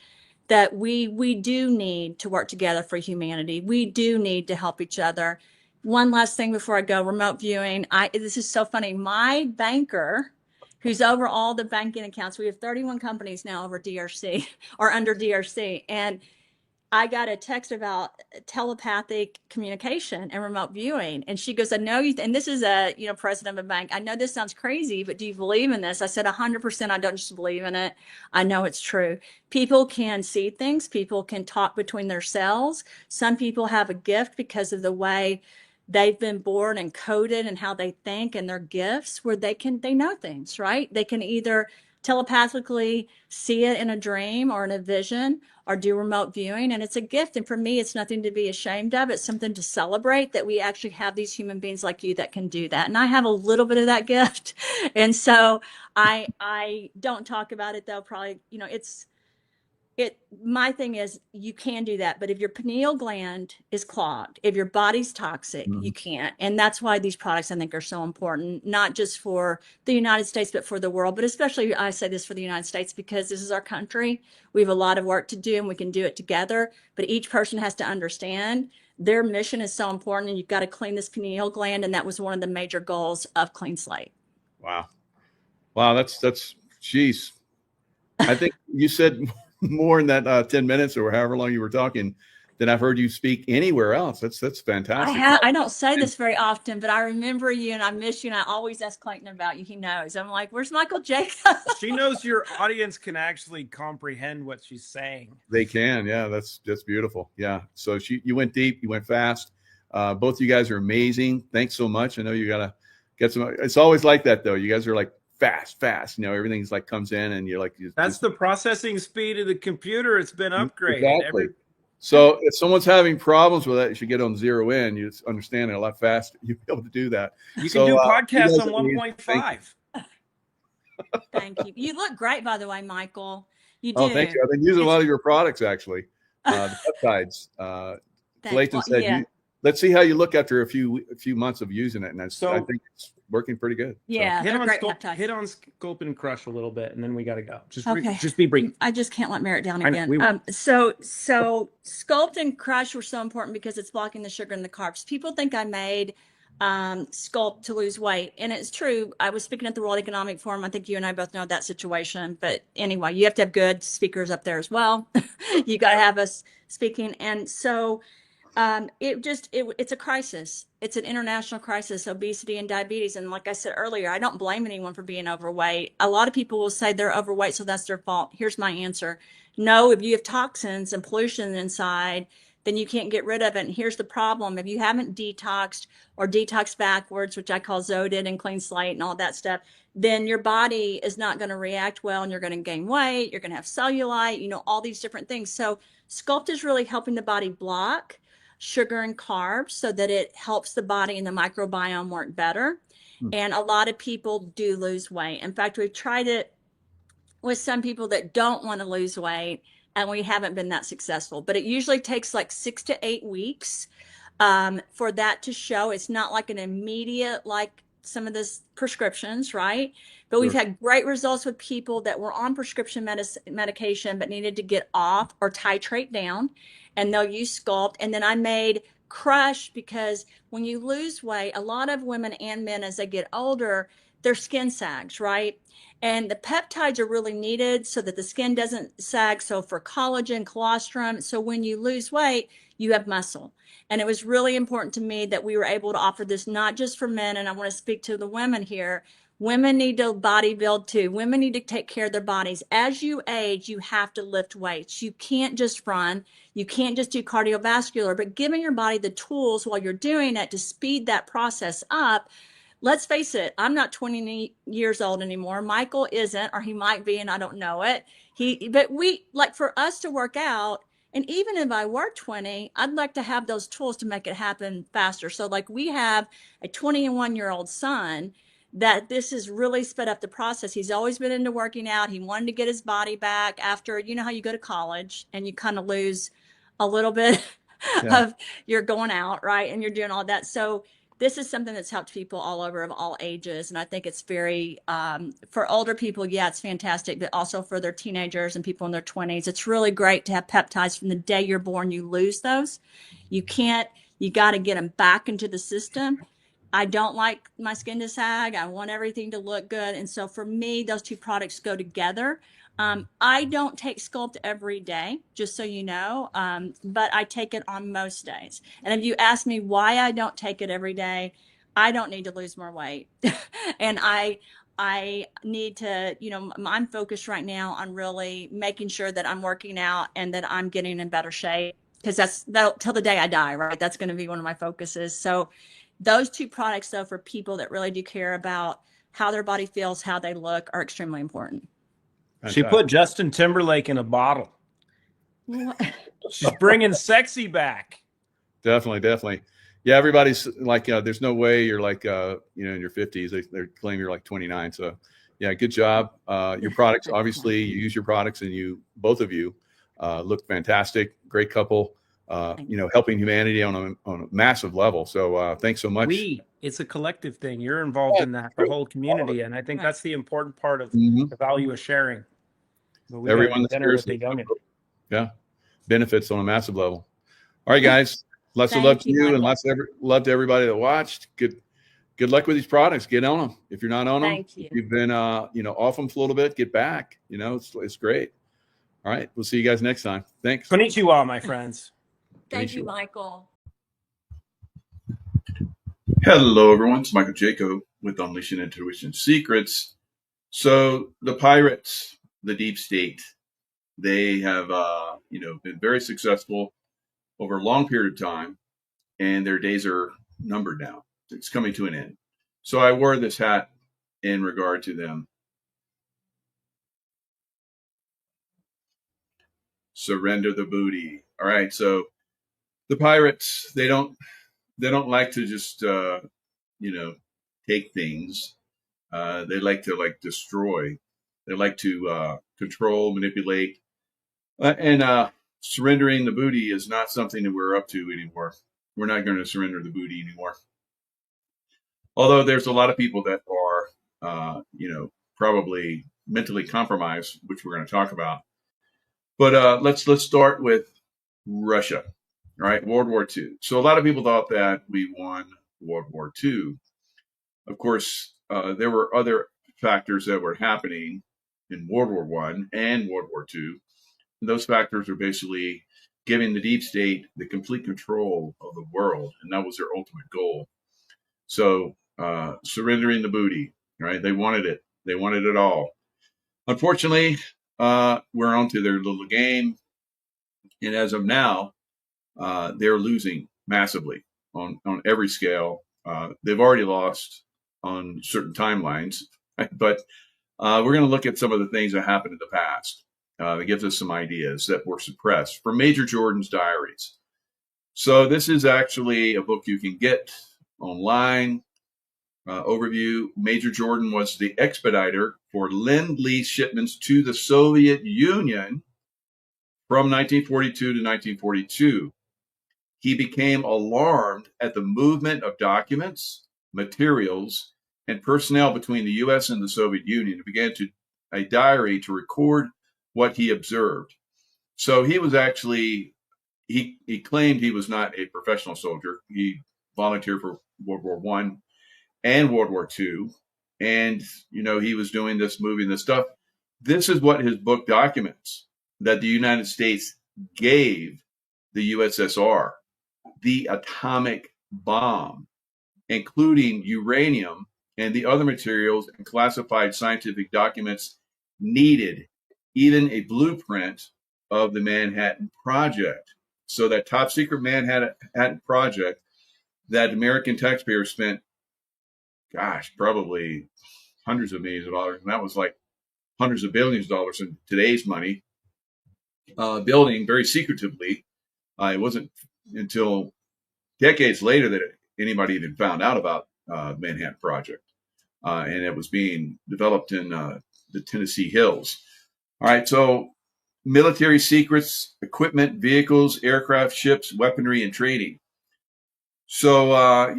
that we do need to work together for humanity. We do need to help each other. One last thing before I go, remote viewing. This is so funny. My banker, who's over all the banking accounts, we have 31 companies now over DRC or under DRC. And I got a text about telepathic communication and remote viewing. And she goes, I know you, and this is a, president of a bank. I know this sounds crazy, but do you believe in this? I said, 100%. I don't just believe in it. I know it's true. People can see things. People can talk between their cells. Some people have a gift because of the way they've been born and coded and how they think and their gifts, where they know things, right? They can either telepathically see it in a dream or in a vision or do remote viewing. And it's a gift. And for me, it's nothing to be ashamed of. It's something to celebrate that we actually have these human beings like you that can do that. And I have a little bit of that gift. And so I don't talk about it though, probably, my thing is you can do that, but if your pineal gland is clogged, if your body's toxic, you can't. And that's why these products I think are so important, not just for the United States, but for the world. But especially I say this for the United States because this is our country. We have a lot of work to do and we can do it together. But each person has to understand their mission is so important, and you've got to clean this pineal gland. And that was one of the major goals of Clean Slate. Wow. That's geez. I think you said more in that 10 minutes or however long you were talking than I've heard you speak anywhere else. That's fantastic. I don't say this very often, but I remember you and I miss you, and I always ask Clayton about you. He knows. I'm like, where's Michael Jaco? She knows your audience can actually comprehend what she's saying. They can. Yeah, that's beautiful. Yeah. So you went deep, you went fast. Both of you guys are amazing. Thanks so much. I know you got to get some. It's always like that, though. You guys are like fast. You know, everything's like comes in and you're like. That's the processing speed of the computer. It's been upgraded. Exactly. So if someone's having problems with that, you should get on 0 in. You just understand it a lot faster. You'll be able to do that. You can do podcasts on 1.5. Thank you. You look great, by the way, Michael. You do. Oh, thank you. I've been using a lot of your products, actually. The peptides. Clayton said, yeah. Let's see how you look after a few months of using it. And I think it's working pretty good. Yeah. So hit on Sculpt and Crush a little bit, and then we got to go. Okay. Just be brief. I just can't let Merritt down again. So Sculpt and Crush were so important because it's blocking the sugar and the carbs. People think I made Sculpt to lose weight, and it's true. I was speaking at the World Economic Forum. I think you and I both know that situation. But anyway, you have to have good speakers up there as well. You got to have us speaking, and so. It's a crisis. It's an international crisis, obesity and diabetes. And like I said earlier, I don't blame anyone for being overweight. A lot of people will say they're overweight, so that's their fault. Here's my answer. No, if you have toxins and pollution inside, then you can't get rid of it. And here's the problem. If you haven't detoxed or detoxed backwards, which I call Zodid and Clean Slate and all that stuff, then your body is not going to react well and you're going to gain weight. You're going to have cellulite, all these different things. So Sculpt is really helping the body block sugar and carbs so that it helps the body and the microbiome work better. And a lot of people do lose weight. In fact, we've tried it with some people that don't want to lose weight, and we haven't been that successful. But it usually takes like 6 to 8 weeks for that to show. It's not like an immediate, like some of this prescriptions, right? But we've had great results with people that were on prescription medication but needed to get off or titrate down, and they'll use Sculpt. And then I made Crush because when you lose weight, a lot of women and men as they get older, their skin sags, right? And the peptides are really needed so that the skin doesn't sag. So for collagen, colostrum. So when you lose weight, you have muscle. And it was really important to me that we were able to offer this not just for men. And I want to speak to the women here. Women need to body build too. Women need to take care of their bodies. As you age, you have to lift weights. You can't just run. You can't just do cardiovascular, but giving your body the tools while you're doing it to speed that process up. Let's face it, I'm not 20 years old anymore. Michael isn't, or he might be, and I don't know it. But we, like for us to work out, and even if I were 20, I'd like to have those tools to make it happen faster. So like we have a 21-year-old son that this has really sped up the process. He's always been into working out. He wanted to get his body back after, how you go to college and you kind of lose a little bit of you're going out, right? And you're doing all that. So this is something that's helped people all over of all ages. And I think it's very, for older people, it's fantastic, but also for their teenagers and people in their 20s. It's really great to have peptides from the day you're born. You lose those. You got to get them back into the system. I don't like my skin to sag. I want everything to look good. And so for me, those two products go together. I don't take Sculpt every day, just so you know, but I take it on most days. And if you ask me why I don't take it every day, I don't need to lose more weight. And I need to, I'm focused right now on really making sure that I'm working out and that I'm getting in better shape, because that'll till the day I die, right? That's going to be one of my focuses. So those two products, though, for people that really do care about how their body feels, how they look, are extremely important. She put Justin Timberlake in a bottle. She's bringing sexy back. Definitely. Yeah, everybody's like, there's no way you're like, in your 50s. They claim you're like 29. So, yeah, good job. Your products, obviously, you use your products, and both of you Look fantastic. Great couple. Helping humanity on a massive level. So thanks so much. It's a collective thing. You're involved in that, the whole community, and I think that's the important part of the value of sharing. But we Everyone got dinner with the youngin. Yeah, benefits on a massive level. All right, guys. Lots of Thank love to you, you, and Michael. lots of love to everybody that watched. Good luck with these products. Get on them. If you're not on them, Thank you. if you've been off them for a little bit, get back. It's great. All right, we'll see you guys next time. Thanks. Konnichiwa, my friends. Thank you, Konnichiwa. Michael. Hello, everyone. It's Michael Jaco with Unleashing Intuition Secrets. So the pirates, the deep state, they have, been very successful over a long period of time, and their days are numbered now. It's coming to an end. So I wore this hat in regard to them. Surrender the booty. All right. So the pirates, they don't like to just, take things. They like to destroy. They like to control, manipulate, and surrendering the booty is not something that we're up to anymore. We're not going to surrender the booty anymore. Although there's a lot of people that are, probably mentally compromised, which we're going to talk about. But let's start with Russia. All right, World War II. So a lot of people thought that we won World War II. Of course, there were other factors that were happening in World War I and World War II. And those factors are basically giving the deep state the complete control of the world, and that was their ultimate goal. So surrendering the booty, right? They wanted it. They wanted it all. Unfortunately, we're onto their little game, and as of now, they're losing massively on every scale. They've already lost on certain timelines, right? But we're going to look at some of the things that happened in the past. It gives us some ideas that were suppressed from Major Jordan's diaries. So this is actually a book you can get online. Overview. Major Jordan was the expediter for Lend-Lease shipments to the Soviet Union from 1942 to 1942. He became alarmed at the movement of documents, materials, and personnel between the U.S. and the Soviet Union and began a diary to record what he observed. So he was actually, he claimed he was not a professional soldier. He volunteered for World War I and World War II. And, he was doing this, moving this stuff. This is what his book documents, that the United States gave the USSR the atomic bomb, including uranium and the other materials and classified scientific documents needed, even a blueprint of the Manhattan Project. So that top secret Manhattan Project that American taxpayers spent, probably hundreds of millions of dollars, and that was like hundreds of billions of dollars in today's money, building very secretively. It wasn't until decades later that anybody even found out about Manhattan Project, and it was being developed in the Tennessee Hills. All right, so military secrets, equipment, vehicles, aircraft, ships, weaponry, and trading. So,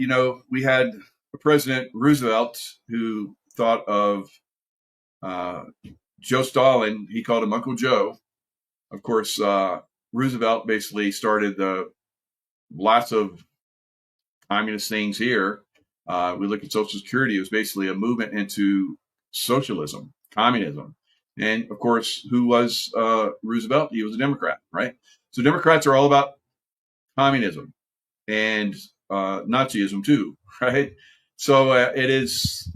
we had President Roosevelt who thought of Joe Stalin. He called him Uncle Joe. Of course, Roosevelt basically started lots of communist things here. We look at Social Security. It was basically a movement into socialism, communism. And of course, who was Roosevelt? He was a Democrat, right? So Democrats are all about communism and Nazism too, right? So it is,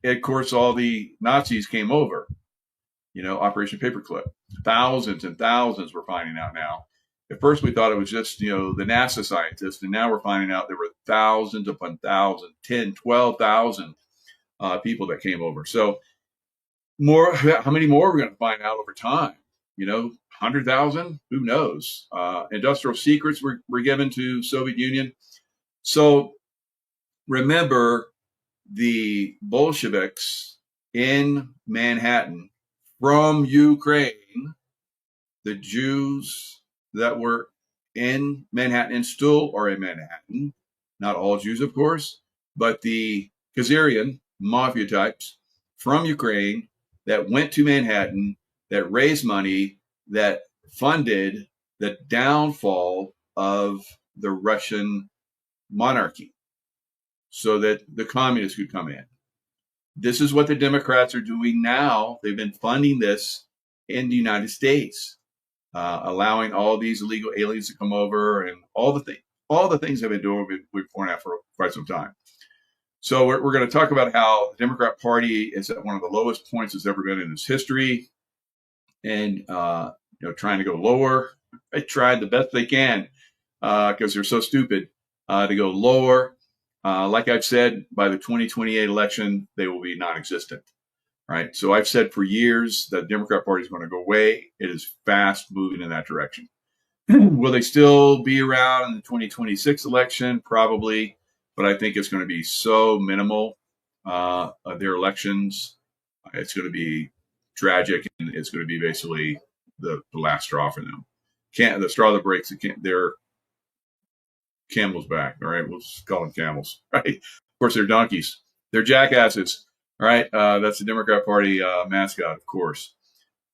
of course, all the Nazis came over, Operation Paperclip. Thousands and thousands we're finding out now. At first, we thought it was just, the NASA scientists, and now we're finding out there were thousands upon thousands, 10, 12,000 people that came over. So how many more are we going to find out over time? 100,000? Who knows? Industrial secrets were given to Soviet Union. So remember, the Bolsheviks in Manhattan from Ukraine the Jews that were in Manhattan and still are in Manhattan, not all Jews, of course, but the Khazarian mafia types from Ukraine that went to Manhattan, that raised money, that funded the downfall of the Russian monarchy so that the communists could come in. This is what the Democrats are doing now. They've been funding this in the United States, allowing all these illegal aliens to come over, and all the things they've been doing. We've pointed out for quite some time. So we're going to talk about how the Democrat Party is at one of the lowest points it's ever been in its history, and trying to go lower. They tried the best they can because they're so stupid to go lower. Like I've said, by the 2028 election, they will be non-existent. Right. So I've said for years that the Democrat Party is going to go away. It is fast moving in that direction. Will they still be around in the 2026 election? Probably. But I think it's going to be so minimal of their elections. It's going to be tragic, and it's going to be basically the last straw for them. The straw that breaks their camel's back. All right. We'll just call them camels. Right. Of course, they're donkeys. They're jackasses. All right, that's the Democrat Party mascot, of course.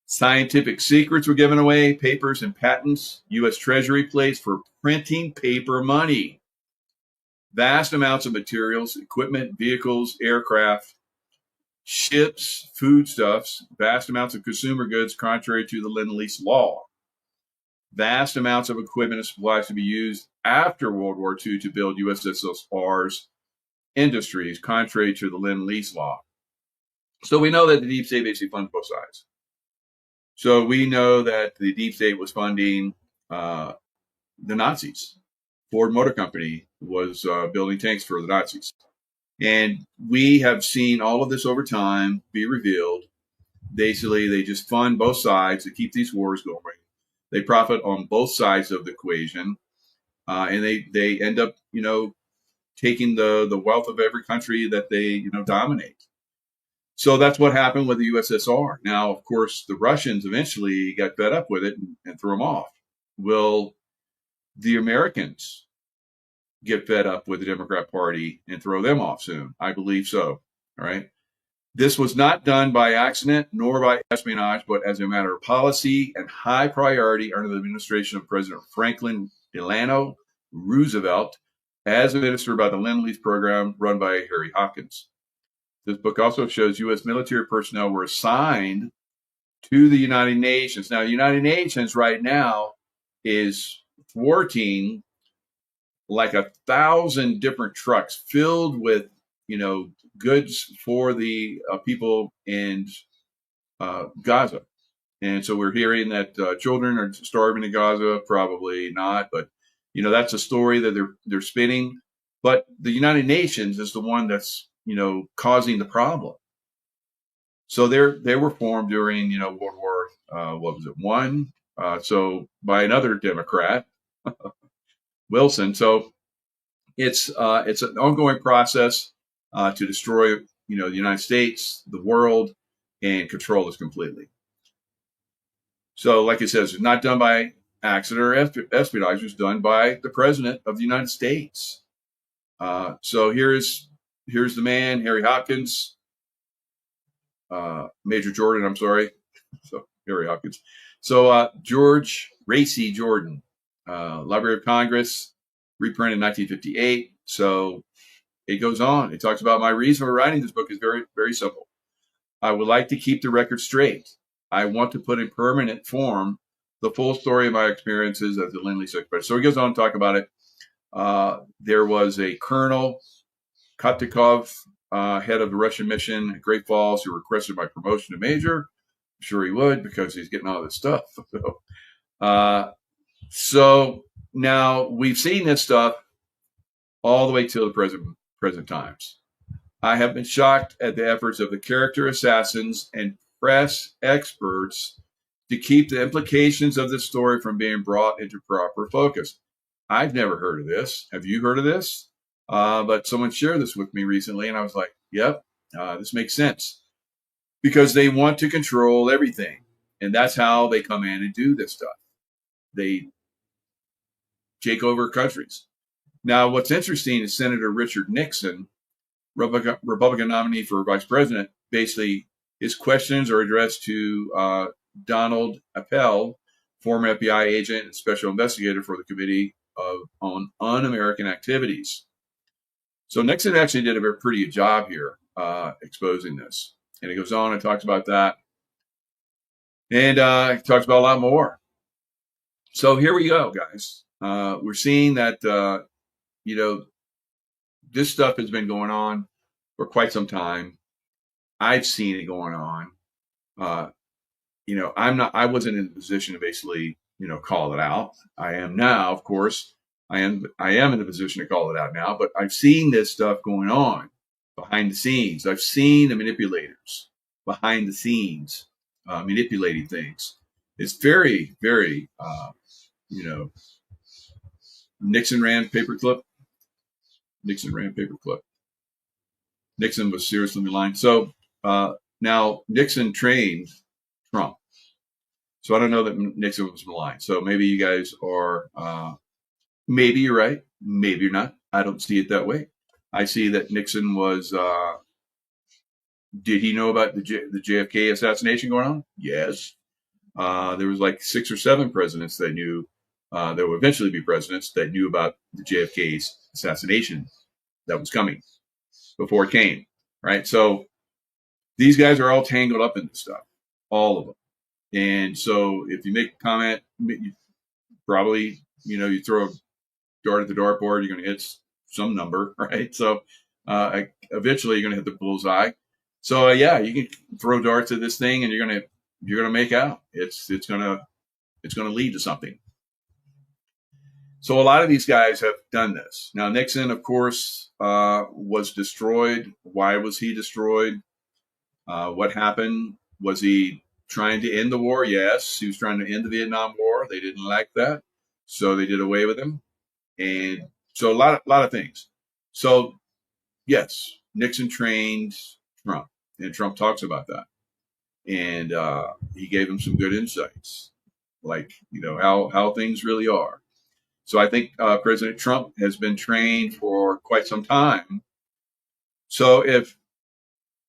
Scientific secrets were given away, papers and patents. U.S. Treasury plays for printing paper money. Vast amounts of materials, equipment, vehicles, aircraft, ships, foodstuffs, vast amounts of consumer goods contrary to the Lend-Lease law. Vast amounts of equipment and supplies to be used after World War II to build USSR's industries contrary to the Lend-Lease law. So we know that the deep state basically funds both sides. So we know that the deep state was funding the Nazis. Ford Motor Company was building tanks for the Nazis. And we have seen all of this over time be revealed. Basically, they just fund both sides to keep these wars going. They profit on both sides of the equation. And they end up, taking the wealth of every country that they, dominate. So that's what happened with the USSR. Now, of course, the Russians eventually got fed up with it and threw them off. Will the Americans get fed up with the Democrat Party and throw them off soon? I believe so. All right. This was not done by accident nor by espionage, but as a matter of policy and high priority under the administration of President Franklin Delano Roosevelt, as administered by the Lend-Lease program run by Harry Hopkins. This book also shows U.S. military personnel were assigned to the United Nations. Now, the United Nations right now is thwarting like 1,000 different trucks filled with, goods for the people in Gaza. And so we're hearing that children are starving in Gaza. Probably not, but that's a story that they're spinning. But the United Nations is the one that's causing the problem. So they were formed during World War I. So by another Democrat, Wilson. So it's an ongoing process to destroy the United States, the world, and control us completely. So, like it says, it's not done by accident or espionage. It's done by the President of the United States. So here's the man, Harry Hopkins, Major Jordan. I'm sorry, so Harry Hopkins. So George Racy Jordan, Library of Congress, reprinted in 1958. So it goes on. It talks about my reason for writing this book is very, very simple. I would like to keep the record straight. I want to put in permanent form the full story of my experiences as a Lend-Lease expert. So he goes on to talk about it. There was a Colonel Kotikov, head of the Russian mission at Great Falls, who requested my promotion to major. I'm sure he would because he's getting all this stuff. So now we've seen this stuff all the way till the present times. I have been shocked at the efforts of the character assassins and press experts to keep the implications of this story from being brought into proper focus. I've never heard of this. Have you heard of this? But someone shared this with me recently, and I was like, yep, this makes sense. Because they want to control everything. And that's how they come in and do this stuff. They take over countries. Now, what's interesting is Senator Richard Nixon, Republican nominee for vice president, basically his questions are addressed to Donald Appel, former FBI agent and special investigator for the Committee on Un-American Activities. So Nixon actually did a very pretty good job here exposing this. And he goes on and talks about that. And he talks about a lot more. So here we go, guys. We're seeing that, this stuff has been going on for quite some time. I've seen it going on. I wasn't in a position to basically, call it out. I am now, of course. I am in a position to call it out now, but I've seen this stuff going on behind the scenes. I've seen the manipulators behind the scenes manipulating things. It's very, very, Nixon ran paperclip. Nixon was seriously maligned. So now Nixon trained Trump. So I don't know that Nixon was maligned. So maybe you guys are, maybe you're right. Maybe you're not. I don't see it that way. I see that Nixon was, did he know about the JFK assassination going on? Yes. There was like 6 or 7 presidents that knew, that would eventually be presidents that knew about the JFK's assassination that was coming before it came, right? So these guys are all tangled up in this stuff, all of them. And so if you make a comment, you probably, you throw a dart at the dartboard, you're going to hit some number, right? So eventually you're going to hit the bullseye. So yeah, you can throw darts at this thing and you're going to make out. It's going to lead to something. So a lot of these guys have done this. Now, Nixon, of course, was destroyed. Why was he destroyed? What happened? Was he trying to end the war? Yes, he was trying to end the Vietnam War. They didn't like that, so they did away with him. And so a lot of things. So yes, Nixon trained Trump, and Trump talks about that. And he gave him some good insights, like how things really are. So I think President Trump has been trained for quite some time. So if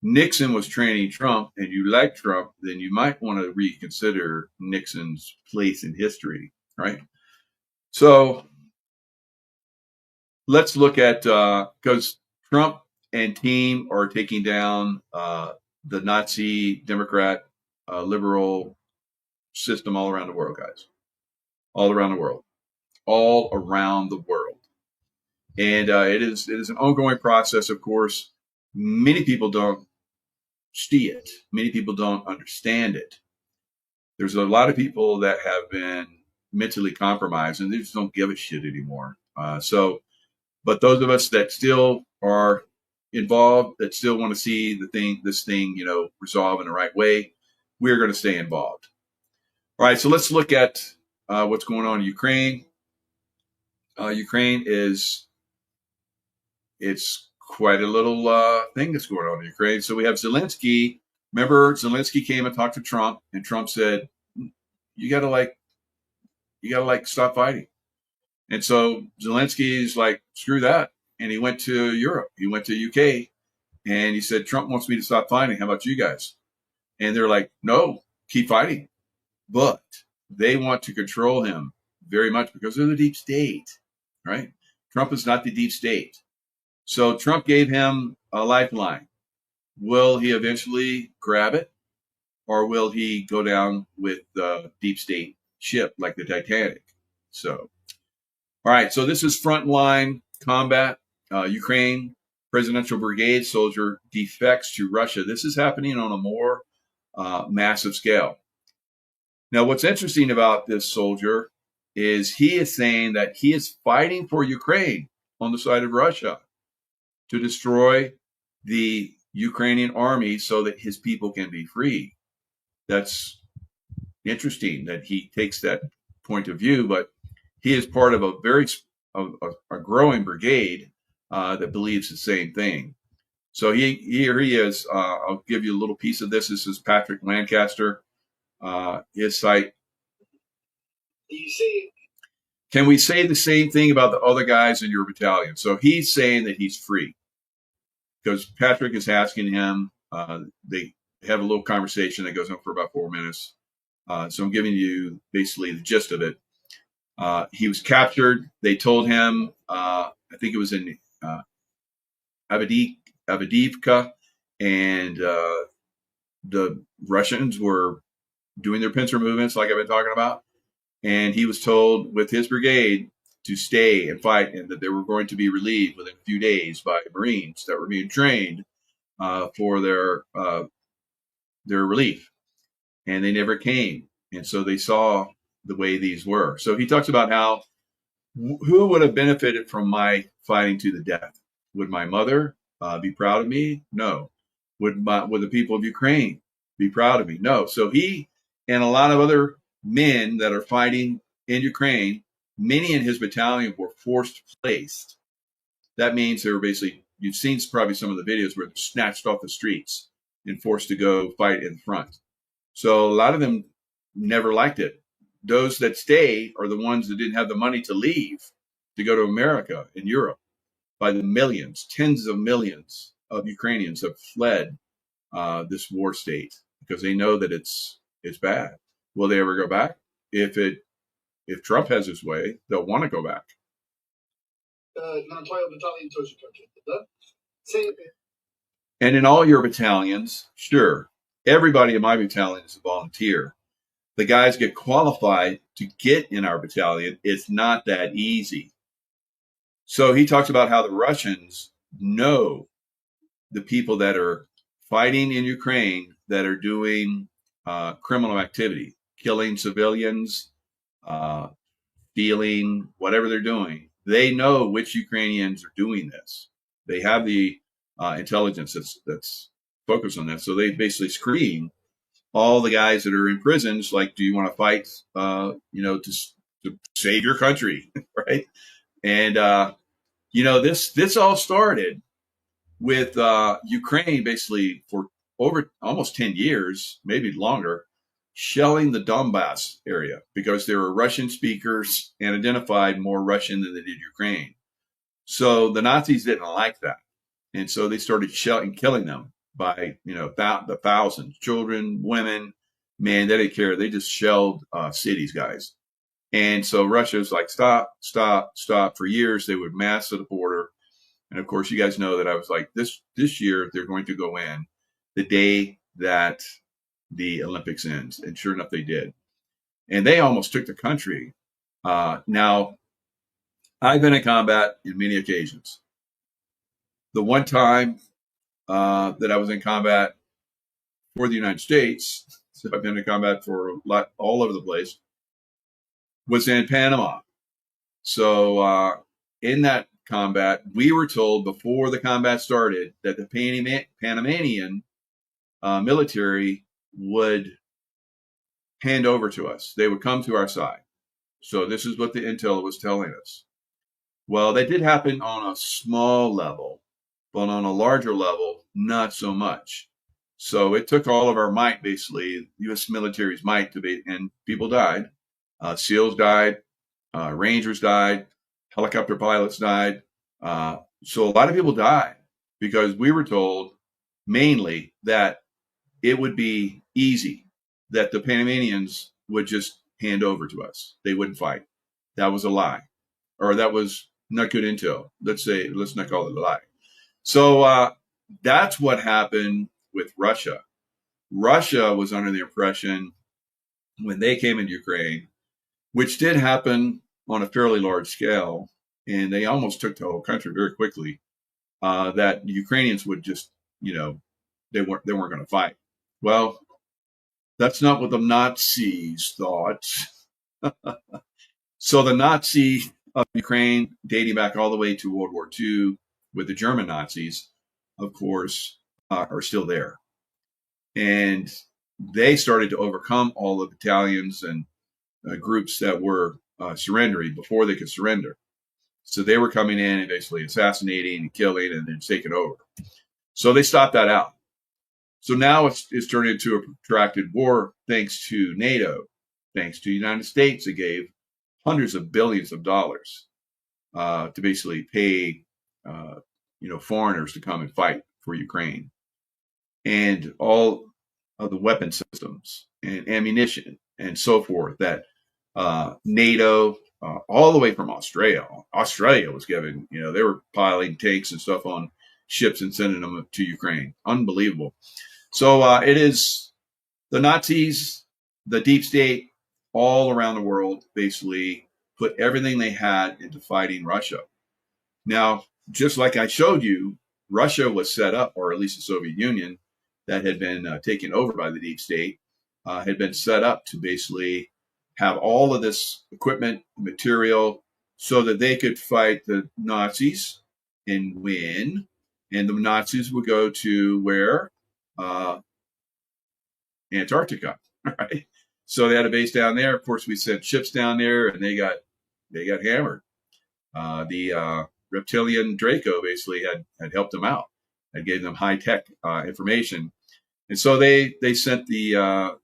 Nixon was training Trump and you like Trump, then you might want to reconsider Nixon's place in history, right? So let's look at, because Trump and team are taking down the Nazi, Democrat, liberal system all around the world, guys. All around the world. All around the world. And it is an ongoing process, of course. Many people don't see it. Many people don't understand it. There's a lot of people that have been mentally compromised and they just don't give a shit anymore. But those of us that still are involved, that still want to see this thing, resolve in the right way, we're going to stay involved. All right, so let's look at what's going on in Ukraine. Ukraine it's quite a little thing that's going on in Ukraine. So we have Zelensky. Remember, Zelensky came and talked to Trump, and Trump said, "You gotta stop fighting." And so Zelensky's like, "Screw that," and he went to Europe. He went to UK, and he said, "Trump wants me to stop fighting. How about you guys?" And they're like, "No, keep fighting," but they want to control him very much because they're the deep state. Right? Trump is not the deep state. So Trump gave him a lifeline. Will he eventually grab it? Or will he go down with the deep state ship like the Titanic? So, all right. So this is frontline combat. Ukraine presidential brigade soldier defects to Russia. This is happening on a more massive scale. Now, what's interesting about this soldier is he is saying that he is fighting for Ukraine on the side of Russia to destroy the Ukrainian army so that his people can be free. That's interesting that he takes that point of view, but he is part of a growing brigade that believes the same thing. So here he is. I'll give you a little piece of this. This is Patrick Lancaster. his site. You see, Can we say the same thing about the other guys in your battalion? So he's saying that he's free because Patrick is asking him. They have a little conversation that goes on for about 4 minutes. So I'm giving you basically the gist of it. He was captured. They told him, I think it was in Avdiivka, and the Russians were doing their pincer movements like I've been talking about. And he was told with his brigade to stay and fight, and that they were going to be relieved within a few days by Marines that were being trained for their relief. And they never came. And so they saw the way these were. So he talks about how who would have benefited from my fighting to the death? Would my mother be proud of me? No. Would the people of Ukraine be proud of me? No. So he and a lot of other men that are fighting in Ukraine, many in his battalion were forced placed. That means they were basically, you've seen probably some of the videos where they're snatched off the streets and forced to go fight in front. So a lot of them never liked it. Those that stay are the ones that didn't have the money to leave to go to America and Europe. By the millions, tens of millions of Ukrainians have fled this war state because they know that it's bad. Will they ever go back? If Trump has his way, they'll want to go back. And in all your battalions, sure, everybody in my battalion is a volunteer. The guys get qualified to get in our battalion. It's not that easy. So he talks about how the Russians know the people that are fighting in Ukraine that are doing criminal activity, killing civilians, stealing, whatever they're doing. They know which Ukrainians are doing this. They have the intelligence that's focused on that. So they basically screen all the guys that are in prisons. Like, do you want to fight, to save your country, right? And this all started with Ukraine basically for over almost 10 years, maybe longer, shelling the Donbass area because there were Russian speakers and identified more Russian than they did Ukraine. So the Nazis didn't like that. And so they started shelling, killing them by, the thousands, children, women, man, they didn't care. They just shelled cities, guys. And so Russia was like, stop. For years, they would mass at the border. And of course, you guys know that I was like, this year, they're going to go in the day that the Olympics ends. And sure enough, they did. And they almost took the country. Now, I've been in combat in many occasions. The one time that I was in combat for the United States, so I've been in combat for a lot all over the place, was in Panama. So in that combat, we were told before the combat started that the Panamanian military would hand over to us. They would come to our side. So this is what the intel was telling us. Well, that did happen on a small level, but on a larger level, not so much. So it took all of our might, basically, U.S. military's might to be, and people died. SEALs died, Rangers died, helicopter pilots died. So a lot of people died because we were told mainly that it would be easy, that the Panamanians would just hand over to us. They wouldn't fight. That was a lie, or that was not good intel. Let's not call it a lie. So that's what happened with Russia. Russia was under the impression when they came into Ukraine, which did happen on a fairly large scale, and they almost took the whole country very quickly, that the Ukrainians would just, they weren't going to fight. Well, that's not what the Nazis thought. So the Nazi of Ukraine, dating back all the way to World War II, with the German Nazis, of course, are still there. And they started to overcome all the battalions and groups that were surrendering before they could surrender. So they were coming in and basically assassinating and killing and then taking over. So they stopped that out. So now it's turned into a protracted war thanks to NATO, thanks to the United States. It gave hundreds of billions of dollars to basically pay, foreigners to come and fight for Ukraine, and all of the weapon systems and ammunition and so forth that NATO, all the way from Australia was given. They were piling tanks and stuff on ships and sending them to Ukraine. Unbelievable. So it is the Nazis, the deep state, all around the world basically put everything they had into fighting Russia. Now, just like I showed you, Russia was set up, or at least the Soviet Union, that had been taken over by the deep state, had been set up to basically have all of this equipment, material, so that they could fight the Nazis and win. And the Nazis would go to where? Antarctica, right? So they had a base down there. Of course, we sent ships down there, and they got hammered. The reptilian Draco basically had helped them out and gave them high tech information, and so they sent the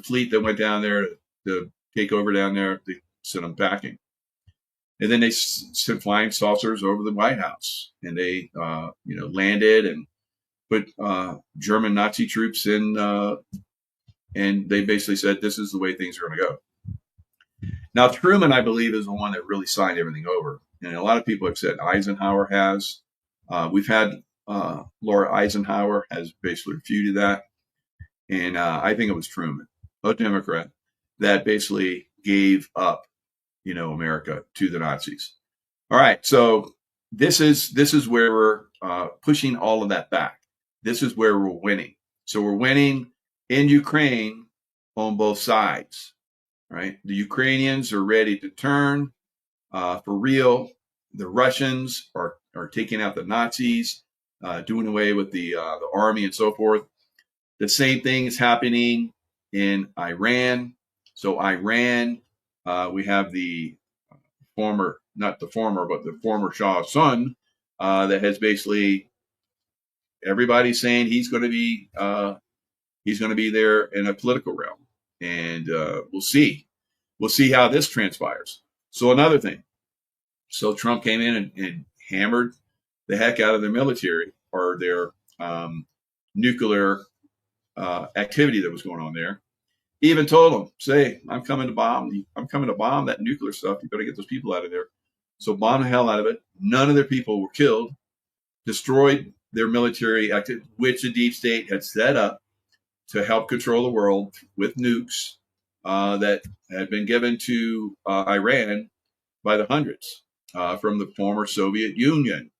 fleet that went down there to take over down there. They sent them packing, and then they sent flying saucers over the White House, and they landed and put German Nazi troops in. And they basically said, this is the way things are going to go. Now, Truman, I believe, is the one that really signed everything over. And a lot of people have said Eisenhower has. We've had Laura Eisenhower has basically refuted that. And I think it was Truman, a Democrat, that basically gave up, America to the Nazis. All right. So this is where we're pushing all of that back. This is where we're winning. So we're winning in Ukraine on both sides, right? The Ukrainians are ready to turn for real. The Russians are taking out the Nazis, doing away with the army and so forth. The same thing is happening in Iran. So Iran, we have the former Shah's son that has basically, everybody's saying he's going to be there in a political realm, and we'll see how this transpires. So another thing, so Trump came in and hammered the heck out of their military, or their nuclear activity that was going on there. He even told them, say, I'm coming to bomb that nuclear stuff. You better get those people out of there. So bomb the hell out of it. None of their people were killed, destroyed their military activity, which the deep state had set up to help control the world with nukes that had been given to Iran by the hundreds from the former Soviet Union,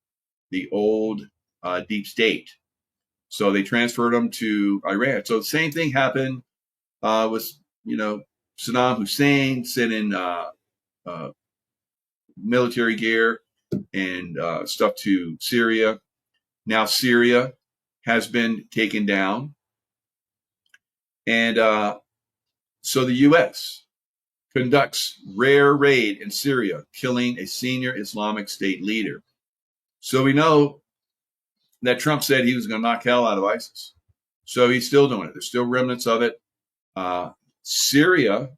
the old deep state. So they transferred them to Iran. So the same thing happened with, Saddam Hussein sending military gear and stuff to Syria. Now Syria has been taken down. And so the U.S. conducts rare raid in Syria, killing a senior Islamic State leader. So we know that Trump said he was going to knock hell out of ISIS. So he's still doing it. There's still remnants of it. Syria,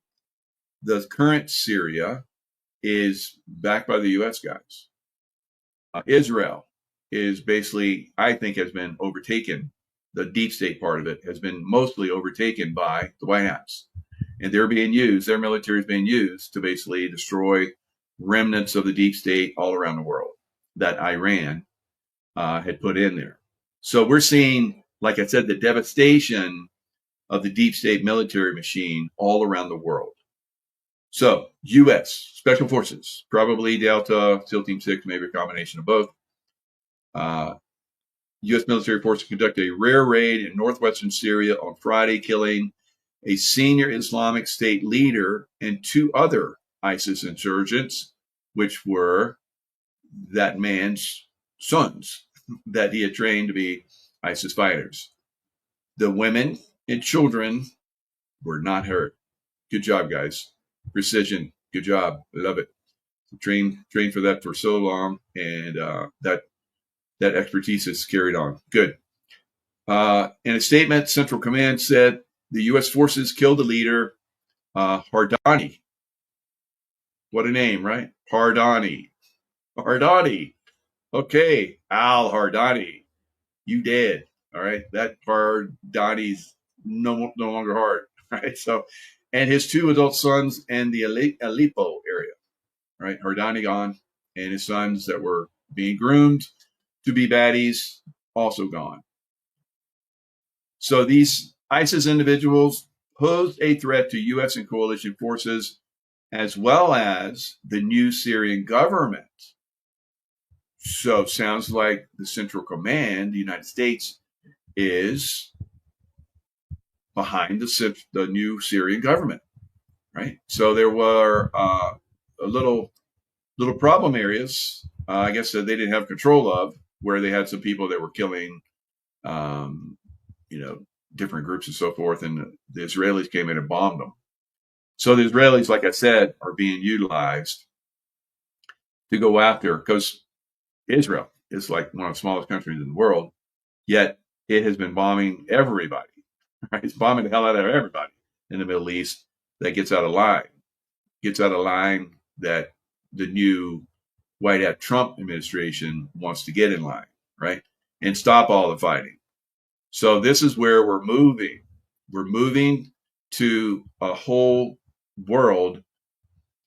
the current Syria, is backed by the U.S. guys. Israel is basically, I think, has been overtaken. The deep state part of it has been mostly overtaken by the White House. And their military is being used to basically destroy remnants of the deep state all around the world that Iran had put in there. So we're seeing, like I said, the devastation of the deep state military machine all around the world. So U.S. Special Forces, probably Delta, SEAL Team 6, maybe a combination of both. U.S. military forces conducted a rare raid in northwestern Syria on Friday, killing a senior Islamic State leader and 2 other ISIS insurgents, which were that man's sons that he had trained to be ISIS fighters. The women and children were not hurt. Good job, guys. Precision. Good job. I love it. Trained for that for so long, and that expertise is carried on. Good. In a statement, Central Command said the U.S. forces killed the leader, Hardani. What a name, right? Hardani. Hardani. Okay, Al Hardani, you dead. All right, that Hardani's no longer hard. Right. So, and his 2 adult sons in the Aleppo area. Right, Hardani gone, and his sons that were being groomed to be baddies also gone. So these ISIS individuals posed a threat to U.S. and coalition forces, as well as the new Syrian government. So it sounds like the Central Command, the United States, is behind the new Syrian government, right? So there were little problem areas, I guess, that they didn't have control of, where they had some people that were killing, different groups and so forth, and the Israelis came in and bombed them. So the Israelis, like I said, are being utilized to go after, because Israel is like one of the smallest countries in the world, yet it has been bombing everybody. Right? It's bombing the hell out of everybody in the Middle East that gets out of line. That the new White Hat Trump administration wants to get in line, right? And stop all the fighting. So this is where we're moving. We're moving to a whole world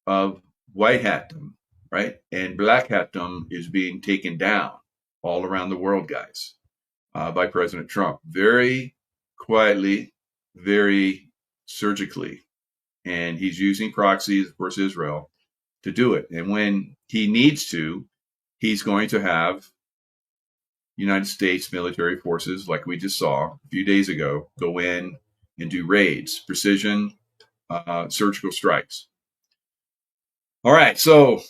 of white hatdom, right? And black hatdom is being taken down all around the world, guys, by President Trump. Very quietly, very surgically. And he's using proxies, of course, Israel, to do it. And when he needs to, he's going to have United States military forces, like we just saw a few days ago, go in and do raids, precision surgical strikes. All right. So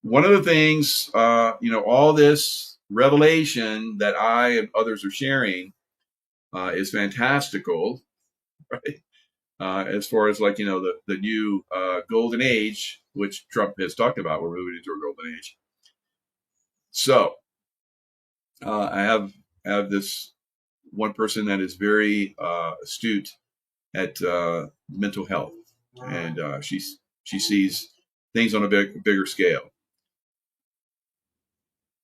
one of the things, all this revelation that I and others are sharing is fantastical, right? As far as the new golden age, which Trump has talked about, we're moving into a golden age. So I have this one person that is very astute at mental health, and she sees things on a bigger scale.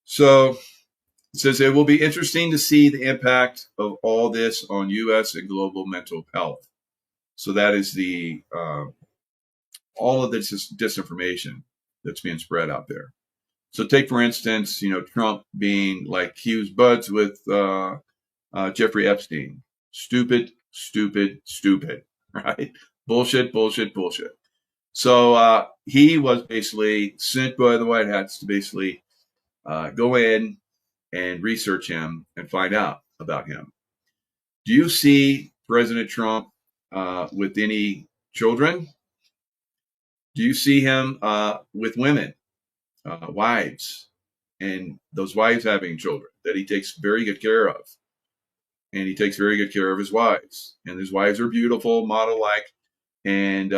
So it says it will be interesting to see the impact of all this on U.S. and global mental health. So that is the all of this disinformation that's being spread out there. So take, for instance, Trump being like he was buds with Jeffrey Epstein. Stupid, right? Bullshit. So he was basically sent by the White Hats to basically go in and research him and find out about him. Do you see President Trump with any children? Do you see him with women, wives, and those wives having children that he takes very good care of? And he takes very good care of his wives. And his wives are beautiful, model-like, and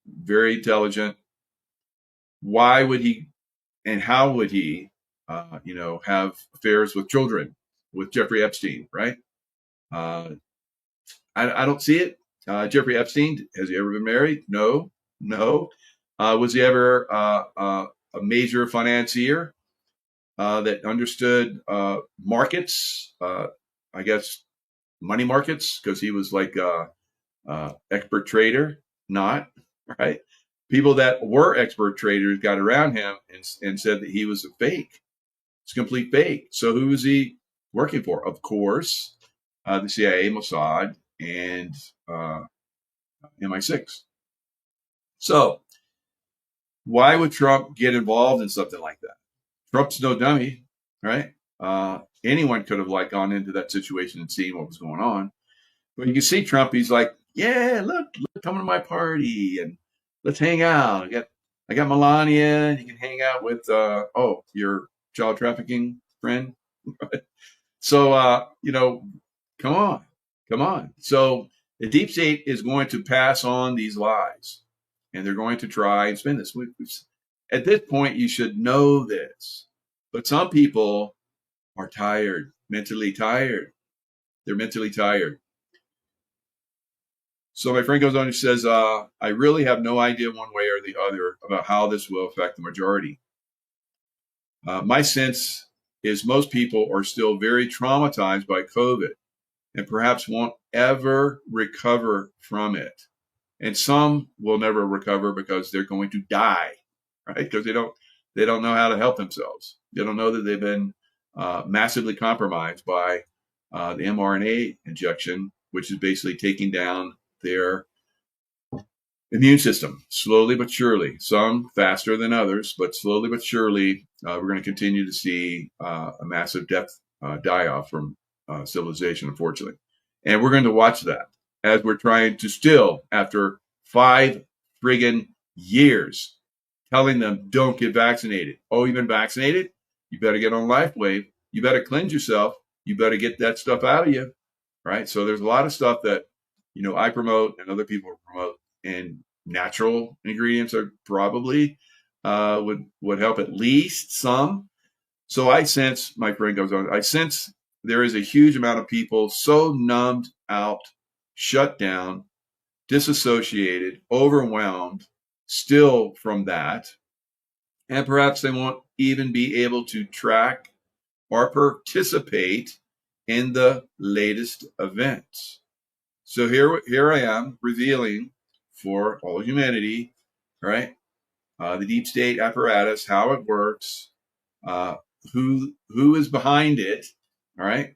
very intelligent. Why would he and how would he, have affairs with children with Jeffrey Epstein, right? I don't see it. Jeffrey Epstein, has he ever been married? No. Was he ever a major financier that understood markets? I guess money markets, because he was like expert trader. Not right. People that were expert traders got around him and said that he was a fake. It's a complete fake. So who was he working for? Of course, the CIA, Mossad, and MI6. So why would Trump get involved in something like that? Trump's no dummy, right? Anyone could have gone into that situation and seen what was going on. But you can see Trump, he's like, yeah, look, come to my party and let's hang out. I got Melania, and you can hang out with your child trafficking friend. So come on. So the deep state is going to pass on these lies, and they're going to try and spin this. At this point, you should know this, but some people are tired, mentally tired. They're mentally tired. So my friend goes on and says, I really have no idea one way or the other about how this will affect the majority. My sense is most people are still very traumatized by COVID and perhaps won't ever recover from it. And some will never recover because they're going to die, right? Because they don't know how to help themselves. They don't know that they've been massively compromised by the mRNA injection, which is basically taking down their immune system slowly but surely. Some faster than others, but slowly but surely, we're going to continue to see a massive death die-off from civilization, unfortunately. And we're going to watch that as we're trying to still, after 5 friggin' years, telling them don't get vaccinated. Oh, you've been vaccinated? You better get on LifeWave. You better cleanse yourself. You better get that stuff out of you, right? So there's a lot of stuff that, I promote and other people promote, and natural ingredients are probably would help at least some. So I sense, my friend goes on, I sense there is a huge amount of people so numbed out, shut down, disassociated, overwhelmed still from that. And perhaps they won't even be able to track or participate in the latest events. So here I am revealing for all humanity, right? The deep state apparatus, how it works, who is behind it, all right?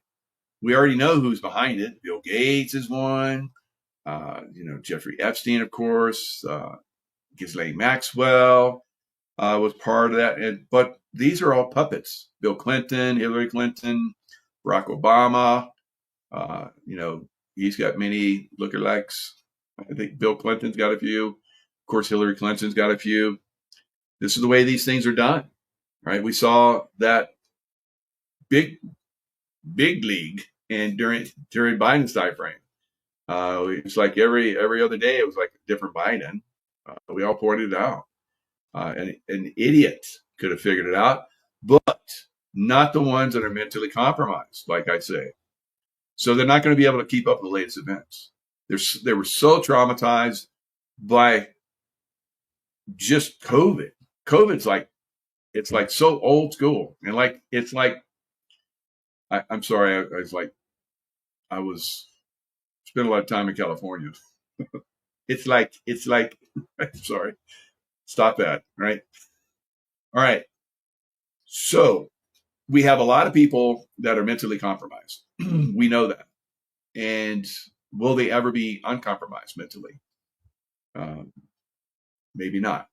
We already know who's behind it. Bill Gates is one. Jeffrey Epstein, of course. Ghislaine Maxwell was part of that. But these are all puppets. Bill Clinton, Hillary Clinton, Barack Obama. He's got many lookalikes. I think Bill Clinton's got a few. Of course, Hillary Clinton's got a few. This is the way these things are done, right? We saw that big league and during Biden's time frame. It's like every other day, it was like a different Biden. We all pointed it out. An idiot could have figured it out, but not the ones that are mentally compromised, like I say. So they're not going to be able to keep up with the latest events. They were so traumatized by just COVID. COVID's it's like so old school, and I'm sorry, I was spent a lot of time in California. it's like sorry, stop that, right? All right. So we have a lot of people that are mentally compromised. We know that. And will they ever be uncompromised mentally? Maybe not,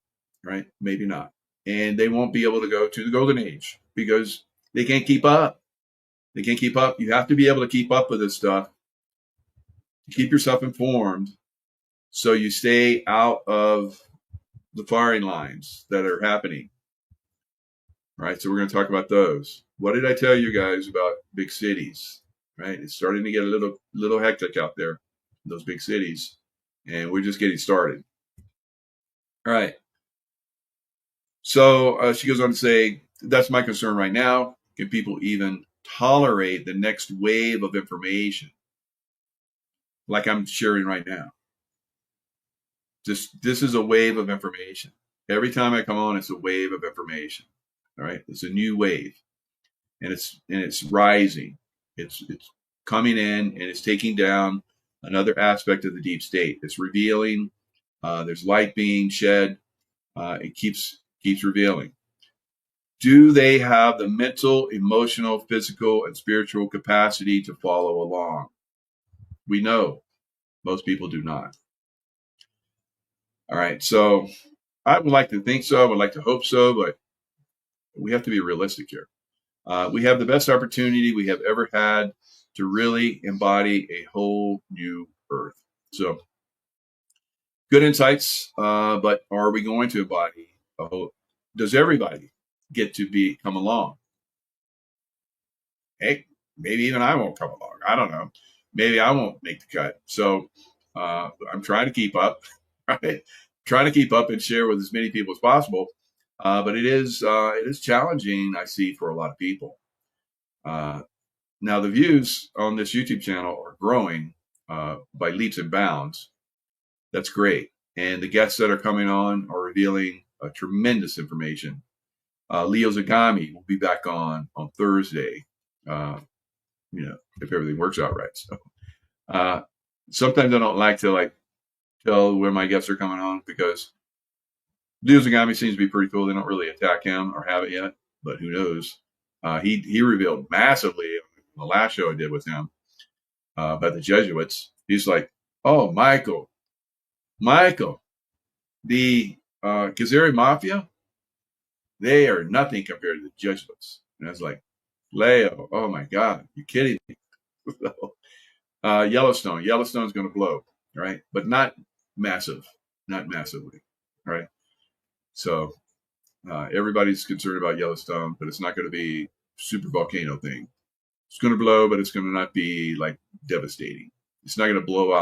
right? Maybe not. And they won't be able to go to the golden age because they can't keep up. They can't keep up. You have to be able to keep up with this stuff. Keep yourself informed so you stay out of the firing lines that are happening. All right, so we're going to talk about those. What did I tell you guys about big cities? Right, it's starting to get a little hectic out there in those big cities, and we're just getting started. All right. So she goes on to say, that's my concern right now. Can people even tolerate the next wave of information like I'm sharing right now? This is a wave of information. Every time I come on, it's a wave of information. All right, it's a new wave, and it's rising. It's coming in, and it's taking down another aspect of the deep state. It's revealing. There's light being shed. It keeps revealing. Do they have the mental, emotional, physical, and spiritual capacity to follow along? We know most people do not. All right, so I would like to think so. I would like to hope so, but we have to be realistic here. We have the best opportunity we have ever had to really embody a whole new earth. So good insights, but are we going to embody a whole? Does everybody get to come along? Hey, maybe even I won't come along. I don't know. Maybe I won't make the cut. So I'm trying to keep up, right? Trying to keep up and share with as many people as possible. But it is challenging, I see, for a lot of people. Now the views on this YouTube channel are growing by leaps and bounds. That's great. And the guests that are coming on are revealing tremendous information. Leo Zagami will be back on Thursday, if everything works out right. So sometimes I don't like to tell where my guests are coming on, because Leo Zagami seems to be pretty cool. They don't really attack him or have it yet, but who knows? He revealed massively on the last show I did with him about the Jesuits. He's like, "Oh, Michael, the Kazari Mafia, they are nothing compared to the Jesuits." And I was like, "Leo, oh my God, you kidding me?" Yellowstone's going to blow, right? But not massively, right? So everybody's concerned about Yellowstone, but it's not going to be super volcano thing. It's going to blow, but it's going to not be like devastating. It's not going to blow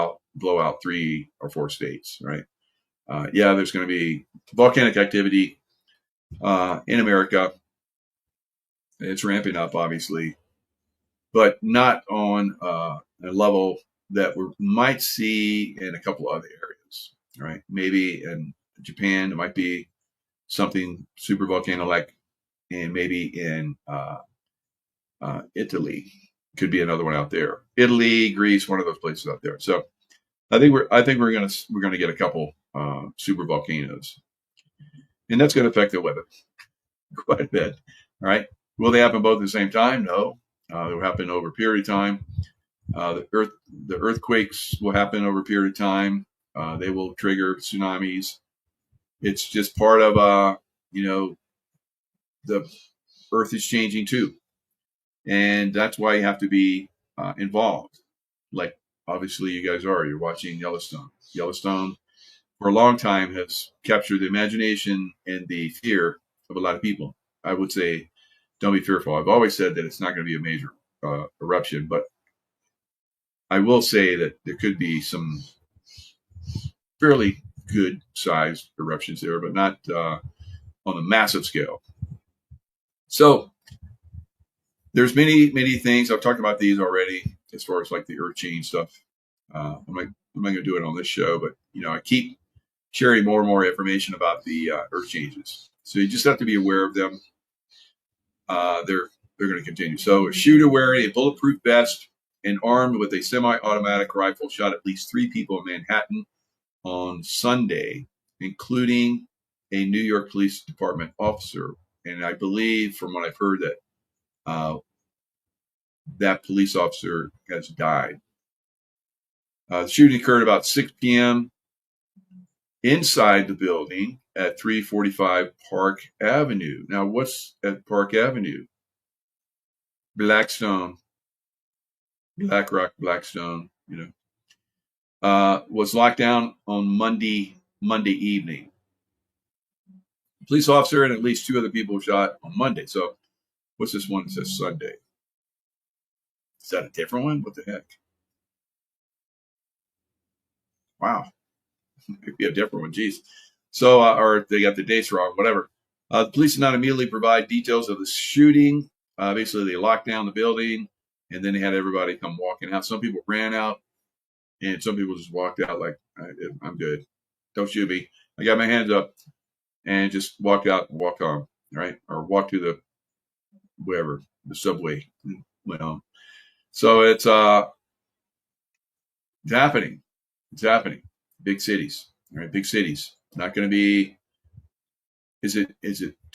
out 3 or 4 states, right? There's going to be volcanic activity in America. It's ramping up, obviously, but not on a level that we might see in a couple other areas, right? Maybe in Japan, it might be something super volcano-like, and maybe in Italy, could be another one out there. Italy, Greece, one of those places out there. So I think we're gonna get a couple super volcanoes, and that's going to affect the weather quite a bit. All right, will they happen both at the same time? No, they'll happen over a period of time. The earthquakes will happen over a period of time. They will trigger tsunamis. It's just part of the Earth is changing too, and that's why you have to be involved. Like obviously you guys are. You're watching Yellowstone. Yellowstone for a long time has captured the imagination and the fear of a lot of people. I would say, don't be fearful. I've always said that it's not going to be a major eruption, but I will say that there could be some fairly good sized eruptions there, but not on a massive scale. So there's many things. I've talked about these already as far as like the earth change stuff. I'm not going to do it on this show, but I keep sharing more and more information about the earth changes. So you just have to be aware of them. They're going to continue. So a shooter wearing a bulletproof vest and armed with a semi-automatic rifle shot at least 3 people in Manhattan on Sunday, including a New York Police Department officer. And I believe, from what I've heard, that that police officer has died. The shooting occurred about 6 p.m. inside the building at 345 Park Avenue. Now, what's at Park Avenue? Blackstone, Black Rock, Blackstone, was locked down on Monday evening. Police officer and at least 2 other people were shot on Monday. So what's this one that says Sunday? Is that a different one? What the heck? Wow. It could be a different one. Geez. So, or they got the dates wrong, whatever. The police did not immediately provide details of the shooting. Basically, they locked down the building, and then they had everybody come walking out. Some people ran out, and some people just walked out like, I'm good. Don't shoot me. I got my hands up and just walked out and walked on, right? Or walked to the, wherever, the subway, went on. So it's happening. It's happening. Big cities, right? Big cities. Not going to be, is it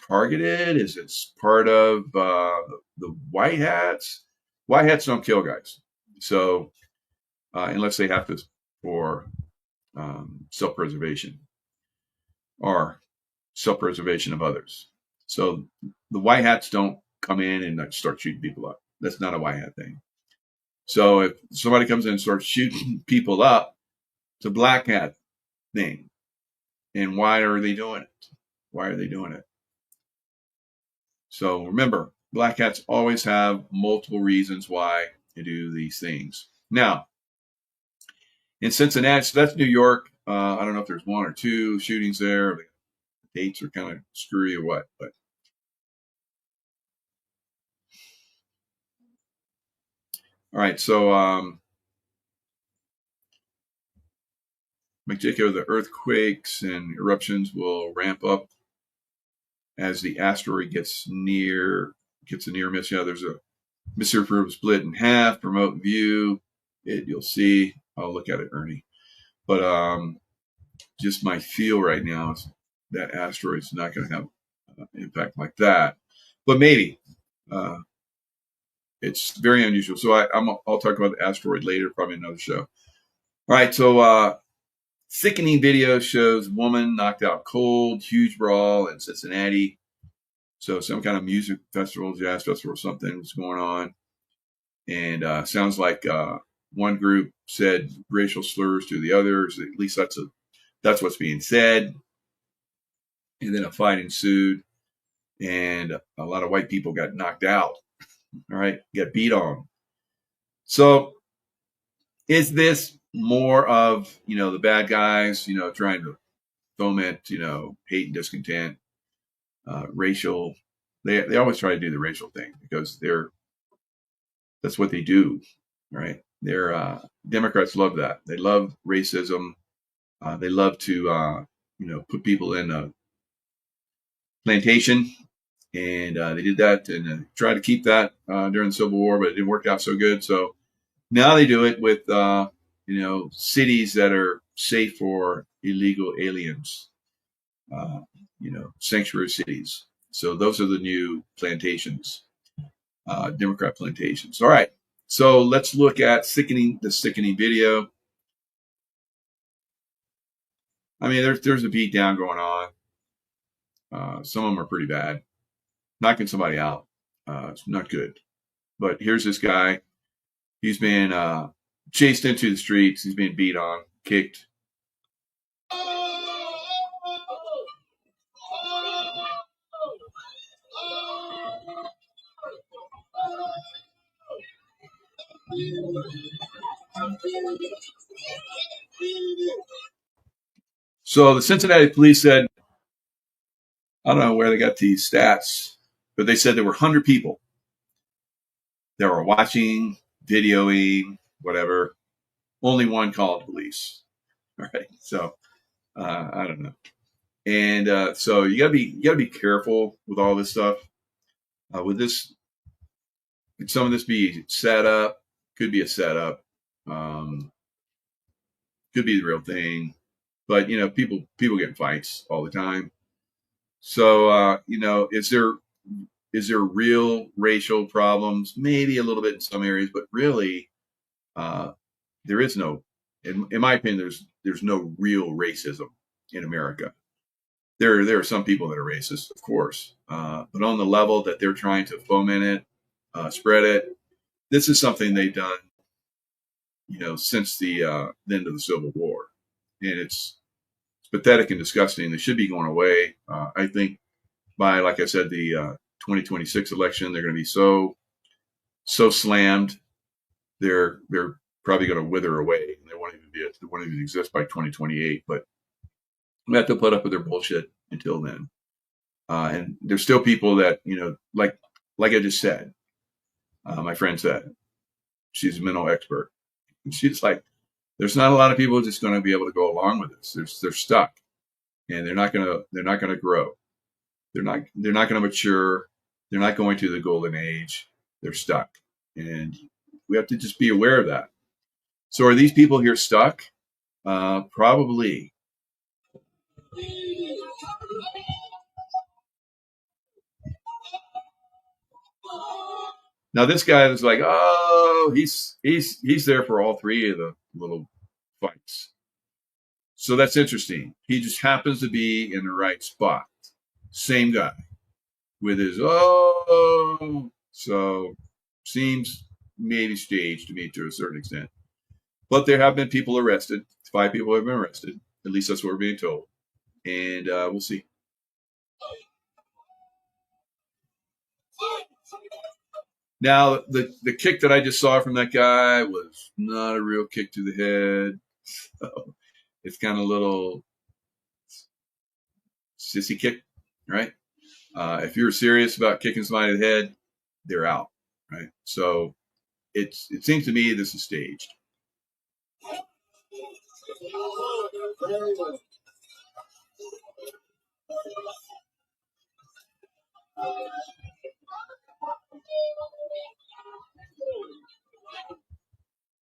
targeted? Is it part of the white hats? White hats don't kill guys. So unless they have to for self-preservation or self-preservation of others. So the white hats don't come in and start shooting people up. That's not a white hat thing. So if somebody comes in and starts shooting people up, it's a black hat thing. And why are they doing it? Why are they doing it? So remember, black hats always have multiple reasons why to do these things. Now, in Cincinnati, so that's New York. I don't know if there's 1 or 2 shootings there. The dates are kind of screwy or what, but All right, so Jaco, the earthquakes and eruptions will ramp up as the asteroid gets a near miss. There's a Mr. split in half, remote view. You'll see. I'll look at it, Ernie. But just my feel right now is that asteroid's not going to have an impact like that. But maybe. It's very unusual. So I'll talk about the asteroid later, probably another show. All right, so sickening video shows woman knocked out cold, huge brawl in Cincinnati. So some kind of music festival, jazz festival or something was going on. And sounds like one group said racial slurs to the others. At least that's what's being said. And then a fight ensued. And a lot of white people got knocked out. All right, got beat on. So is this more of, the bad guys, trying to foment, hate and discontent, racial? They always try to do the racial thing because that's what they do, right? Democrats love that. They love racism. They love to, put people in a plantation. And they did that and tried to keep that during the Civil War, but it didn't work out so good. So now they do it with, cities that are safe for illegal aliens, sanctuary cities. So those are the new plantations, Democrat plantations. All right. So let's look at the sickening video. I mean, there's a beat down going on. Some of them are pretty bad. Knocking somebody out. It's not good. But here's this guy. He's been chased into the streets. He's being beat on, kicked. So the Cincinnati police said, I don't know where they got these stats, but they said there were 100 people that were watching, videoing, whatever. Only one called police. All right. So I don't know. And so you gotta be careful with all this stuff. With this, could some of this be set up? Could be a setup. Could be the real thing. But people get in fights all the time. So is there real racial problems? Maybe a little bit in some areas, but really, there is no. In my opinion, there's no real racism in America. There are some people that are racist, of course, but on the level that they're trying to foment it, spread it, this is something they've done, since the end of the Civil War, and it's pathetic and disgusting. They should be going away. I think by, like I said, the 2026 election, they're going to be so slammed. They're probably going to wither away. They won't even exist by 2028. But we have to put up with their bullshit until then. And there's still people that like I just said. My friend said she's a mental expert. And she's like, there's not a lot of people just going to be able to go along with this. They're stuck, and they're not going to grow. They're not going to mature. They're not going to the golden age. They're stuck, and we have to just be aware of that. So are these people here stuck? Probably. Now this guy is like, oh, he's there for all three of the little fights. So that's interesting. He just happens to be in the right spot. Same guy with his so seems maybe staged to me to a certain extent. But there have been people arrested. 5 people have been arrested. At least that's what we're being told. And we'll see. Now, the kick that I just saw from that guy was not a real kick to the head. So it's kind of a little sissy kick, right? If you're serious about kicking somebody in the head, they're out, right? So it seems to me this is staged.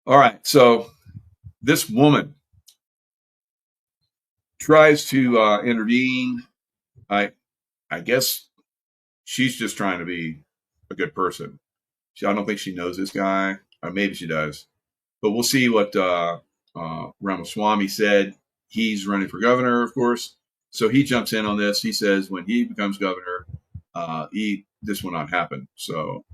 All right, so this woman tries to intervene. I guess she's just trying to be a good person. I don't think she knows this guy, or maybe she does. But we'll see what Ramaswamy said. He's running for governor, of course. So he jumps in on this. He says when he becomes governor, this will not happen. So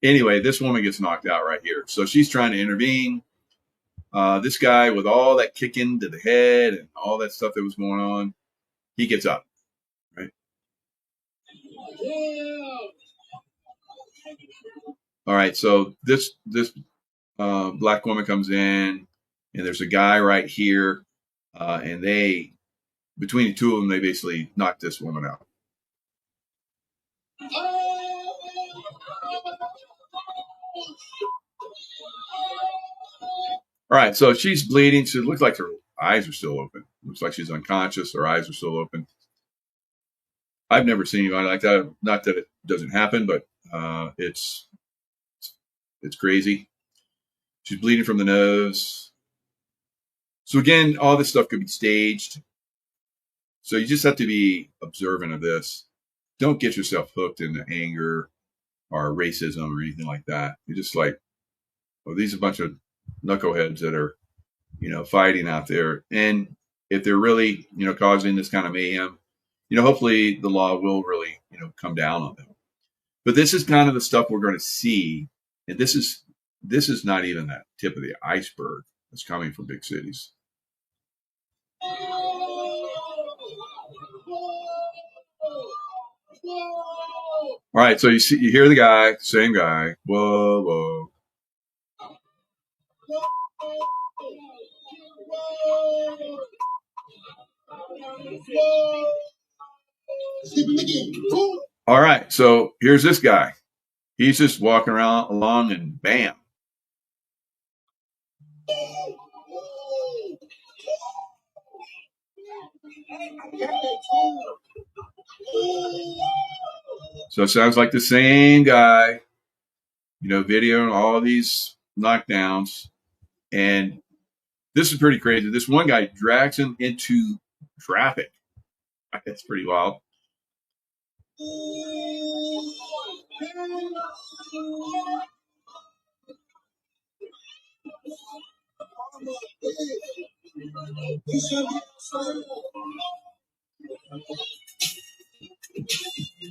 anyway, this woman gets knocked out right here. So she's trying to intervene. This guy with all that kicking to the head and all that stuff that was going on, he gets up, right? All right, so this black woman comes in, and there's a guy right here, and they, between the two of them, they basically knock this woman out. All right, so she's bleeding. She looks like her eyes are still open. Looks like she's unconscious. Her eyes are still open. I've never seen anybody like that. Not that it doesn't happen, but it's crazy. She's bleeding from the nose. So again, all this stuff could be staged. So you just have to be observant of this. Don't get yourself hooked into anger or racism or anything like that. You're just like, well, these are a bunch of knuckleheads that are, fighting out there. And if they're really, causing this kind of mayhem, hopefully the law will really, come down on them. But this is kind of the stuff we're going to see. And this is not even that tip of the iceberg that's coming from big cities. All right, so you hear the guy, same guy. Whoa, whoa. All right, so here's this guy. He's just walking around along and bam. So it sounds like the same guy, videoing all these knockdowns. And this is pretty crazy. This one guy drags him into traffic. That's pretty wild.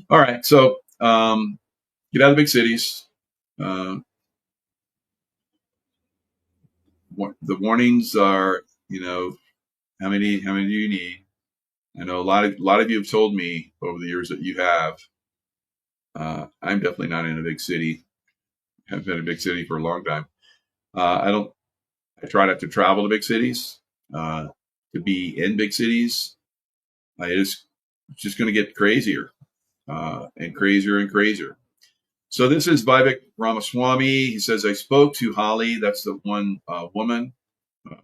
All right, so get out of the big cities. The warnings are, how many do you need? I know a lot of you have told me over the years that you have. I'm definitely not in a big city. I haven't been in a big city for a long time. I try not to travel to big cities. To be in big cities, it's just going to get crazier and crazier and crazier. So this is Vivek Ramaswamy. He says, I spoke to Holly. That's the one woman.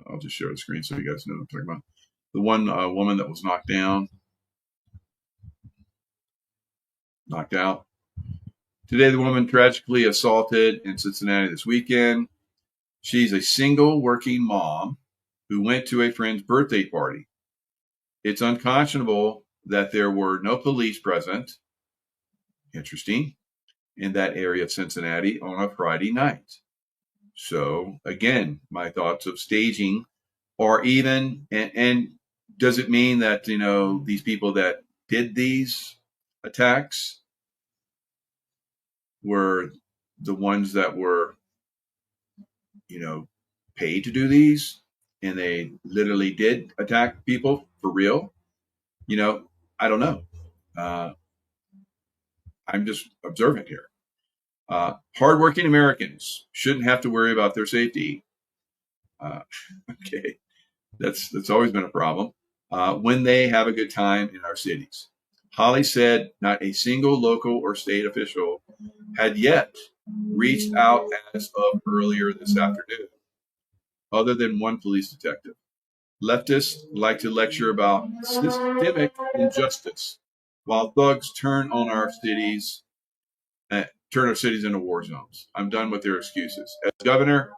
I'll just share the screen so you guys know what I'm talking about. The one woman that was knocked out. Today, the woman tragically assaulted in Cincinnati this weekend. She's a single working mom who went to a friend's birthday party. It's unconscionable that there were no police present. Interesting. In that area of Cincinnati on a Friday night. So again, my thoughts of staging, or even, and does it mean that, these people that did these attacks were the ones that were, paid to do these, and they literally did attack people for real? I don't know. I'm just observant here. Hardworking Americans shouldn't have to worry about their safety. Okay, that's always been a problem. When they have a good time in our cities. Holly said not a single local or state official had yet reached out as of earlier this afternoon, other than one police detective. Leftists like to lecture about systemic injustice, while thugs turn our cities into war zones. I'm done with their excuses. As governor,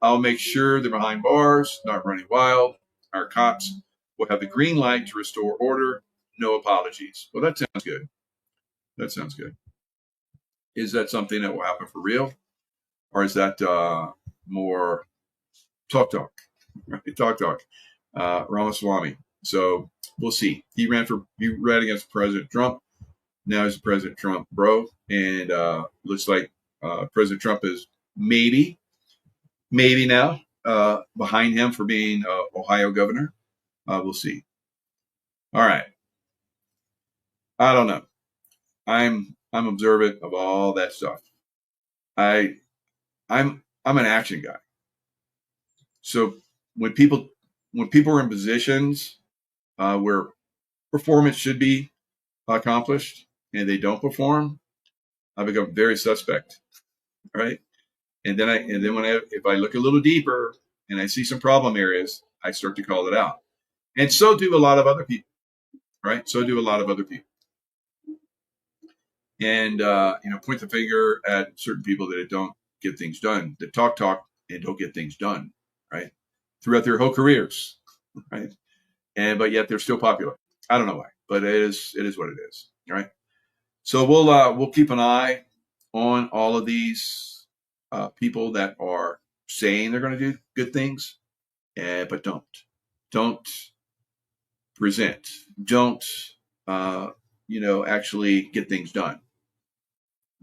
I'll make sure they're behind bars, not running wild. Our cops will have the green light to restore order. No apologies. Well, that sounds good. That sounds good. Is that something that will happen for real? Or is that more talk? Right? Talk. Ramaswamy. So we'll see. He ran against President Trump. Now he's President Trump bro. And looks like President Trump is maybe now behind him for being Ohio governor. We'll see. All right. I don't know. I'm observant of all that stuff. I'm an action guy. So when people are in positions where performance should be accomplished and they don't perform, I become very suspect. Right. And then if I look a little deeper and I see some problem areas, I start to call it out. And so do a lot of other people. Right. So do a lot of other people. And, point the finger at certain people that don't get things done, that talk and don't get things done, right? Throughout their whole careers, right? But yet they're still popular. I don't know why, but it is what it is, right? So we'll keep an eye on all of these people that are saying they're going to do good things, but don't present, don't actually get things done.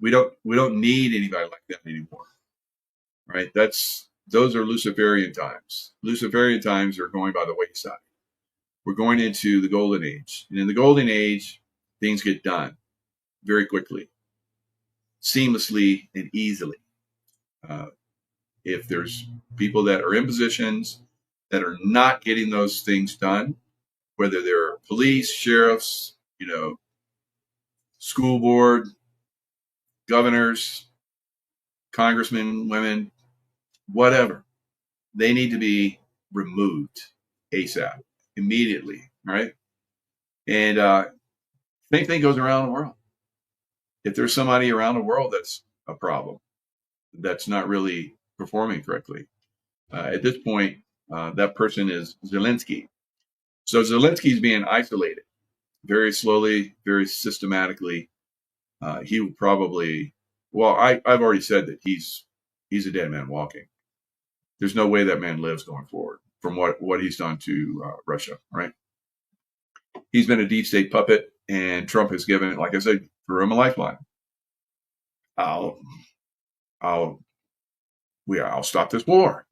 We don't need anybody like that anymore, right? Those are Luciferian times. Luciferian times are going by the wayside. We're going into the golden age, and in the golden age, things get done very quickly, seamlessly, and easily. If there's people that are in positions that are not getting those things done, whether they're police, sheriffs, school board, governors, congressmen, women, whatever, they need to be removed ASAP, immediately, right? And same thing goes around the world. If there's somebody around the world that's a problem, that's not really performing correctly, at this point, that person is Zelensky. So Zelensky's being isolated very slowly, very systematically. He will probably, I've already said that he's a dead man walking. There's no way that man lives going forward from what he's done to Russia, right? He's been a deep state puppet, and Trump has given, like I said, threw him a lifeline. I'll stop this war.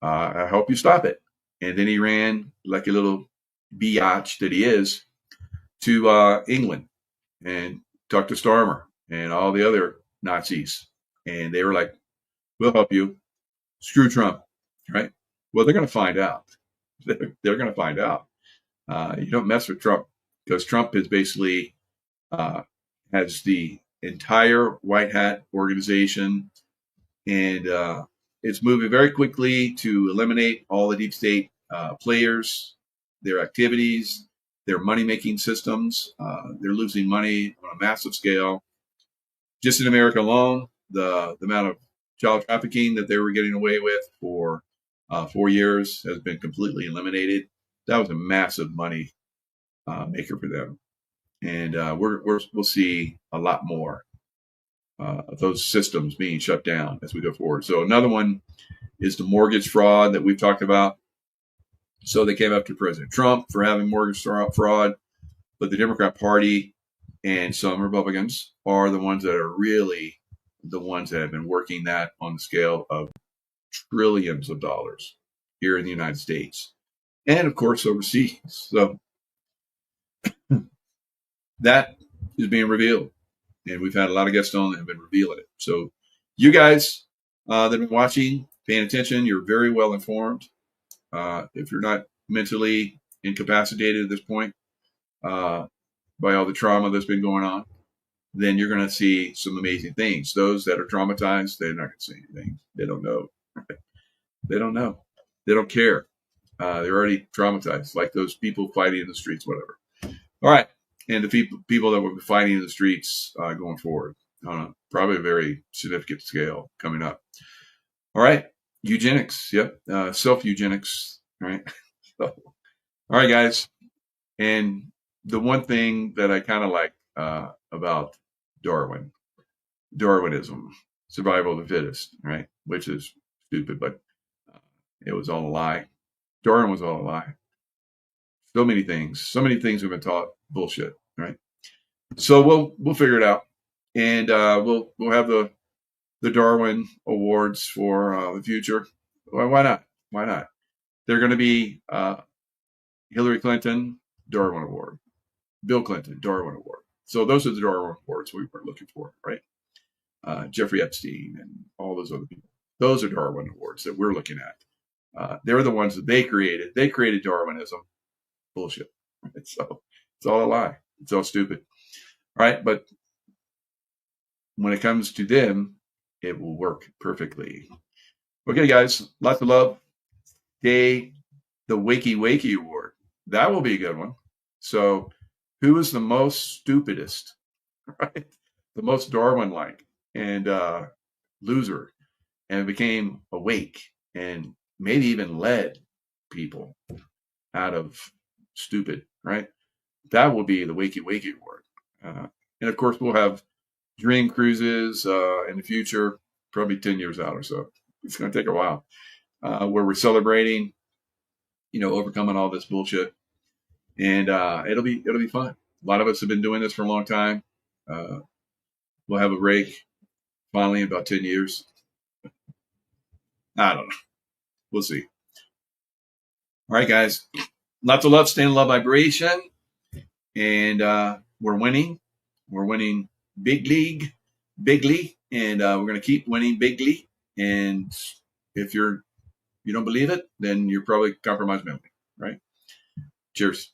I help you stop it. And then he ran like a little biatch that he is to England and talked to Starmer and all the other Nazis. And they were like, we'll help you. Screw Trump, right? Well, they're going to find out. They're going to find out. You don't mess with Trump, because Trump is basically has the entire white hat organization, and it's moving very quickly to eliminate all the deep state players, their activities, their money-making systems. They're losing money on a massive scale. Just in America alone, the amount of child trafficking that they were getting away with for 4 years has been completely eliminated. That was a massive money maker for them. And we'll see a lot more of those systems being shut down as we go forward. So another one is the mortgage fraud that we've talked about. So they came after President Trump for having mortgage fraud, but the Democrat Party and some Republicans are the ones that are really the ones that have been working that on the scale of trillions of dollars here in the United States and, of course, overseas. So that is being revealed, and we've had a lot of guests on that have been revealing it. So you guys that have been watching, paying attention, you're very well informed. If you're not mentally incapacitated at this point by all the trauma that's been going on, then you're going to see some amazing things. Those that are traumatized, they're not going to see anything. They don't know. They don't know. They don't care. They're already traumatized, like those people fighting in the streets, whatever. All right. And the people that will be fighting in the streets going forward on a probably a very significant scale coming up. All right. Eugenics. Yep. Self-eugenics. All right. All right, guys. And the one thing that I kind of like about Darwinism, survival of the fittest, right? Which is stupid, but it was all a lie. Darwin was all a lie. So many things we've been taught bullshit, right? So we'll figure it out, and we'll have the Darwin Awards for the future. Well, why not? Why not? They're going to be Hillary Clinton, Darwin Award. Bill Clinton, Darwin Award. So those are the Darwin Awards we were looking for, right? Jeffrey Epstein and all those other people. Those are Darwin Awards that we're looking at. They're the ones that they created. They created Darwinism. Bullshit. So it's all a lie. It's all stupid. All right. But when it comes to them, it will work perfectly. Okay, guys. Lots of love. The Wakey Award. That will be a good one. So who is the most stupidest, right? The most Darwin-like and loser, and became awake and maybe even led people out of stupid, right? That will be the Wakey Award. And of course, we'll have dream cruises in the future, probably 10 years out or so. It's going to take a while, where we're celebrating, overcoming all this bullshit. And it'll be fun. A lot of us have been doing this for a long time. We'll have a break finally in about 10 years. I don't know. We'll see. All right, guys. Lots of love. Stay in love vibration. And we're winning. We're winning bigly. And we're going to keep winning bigly. And if you don't believe it, then you're probably compromised mentally, right? Cheers.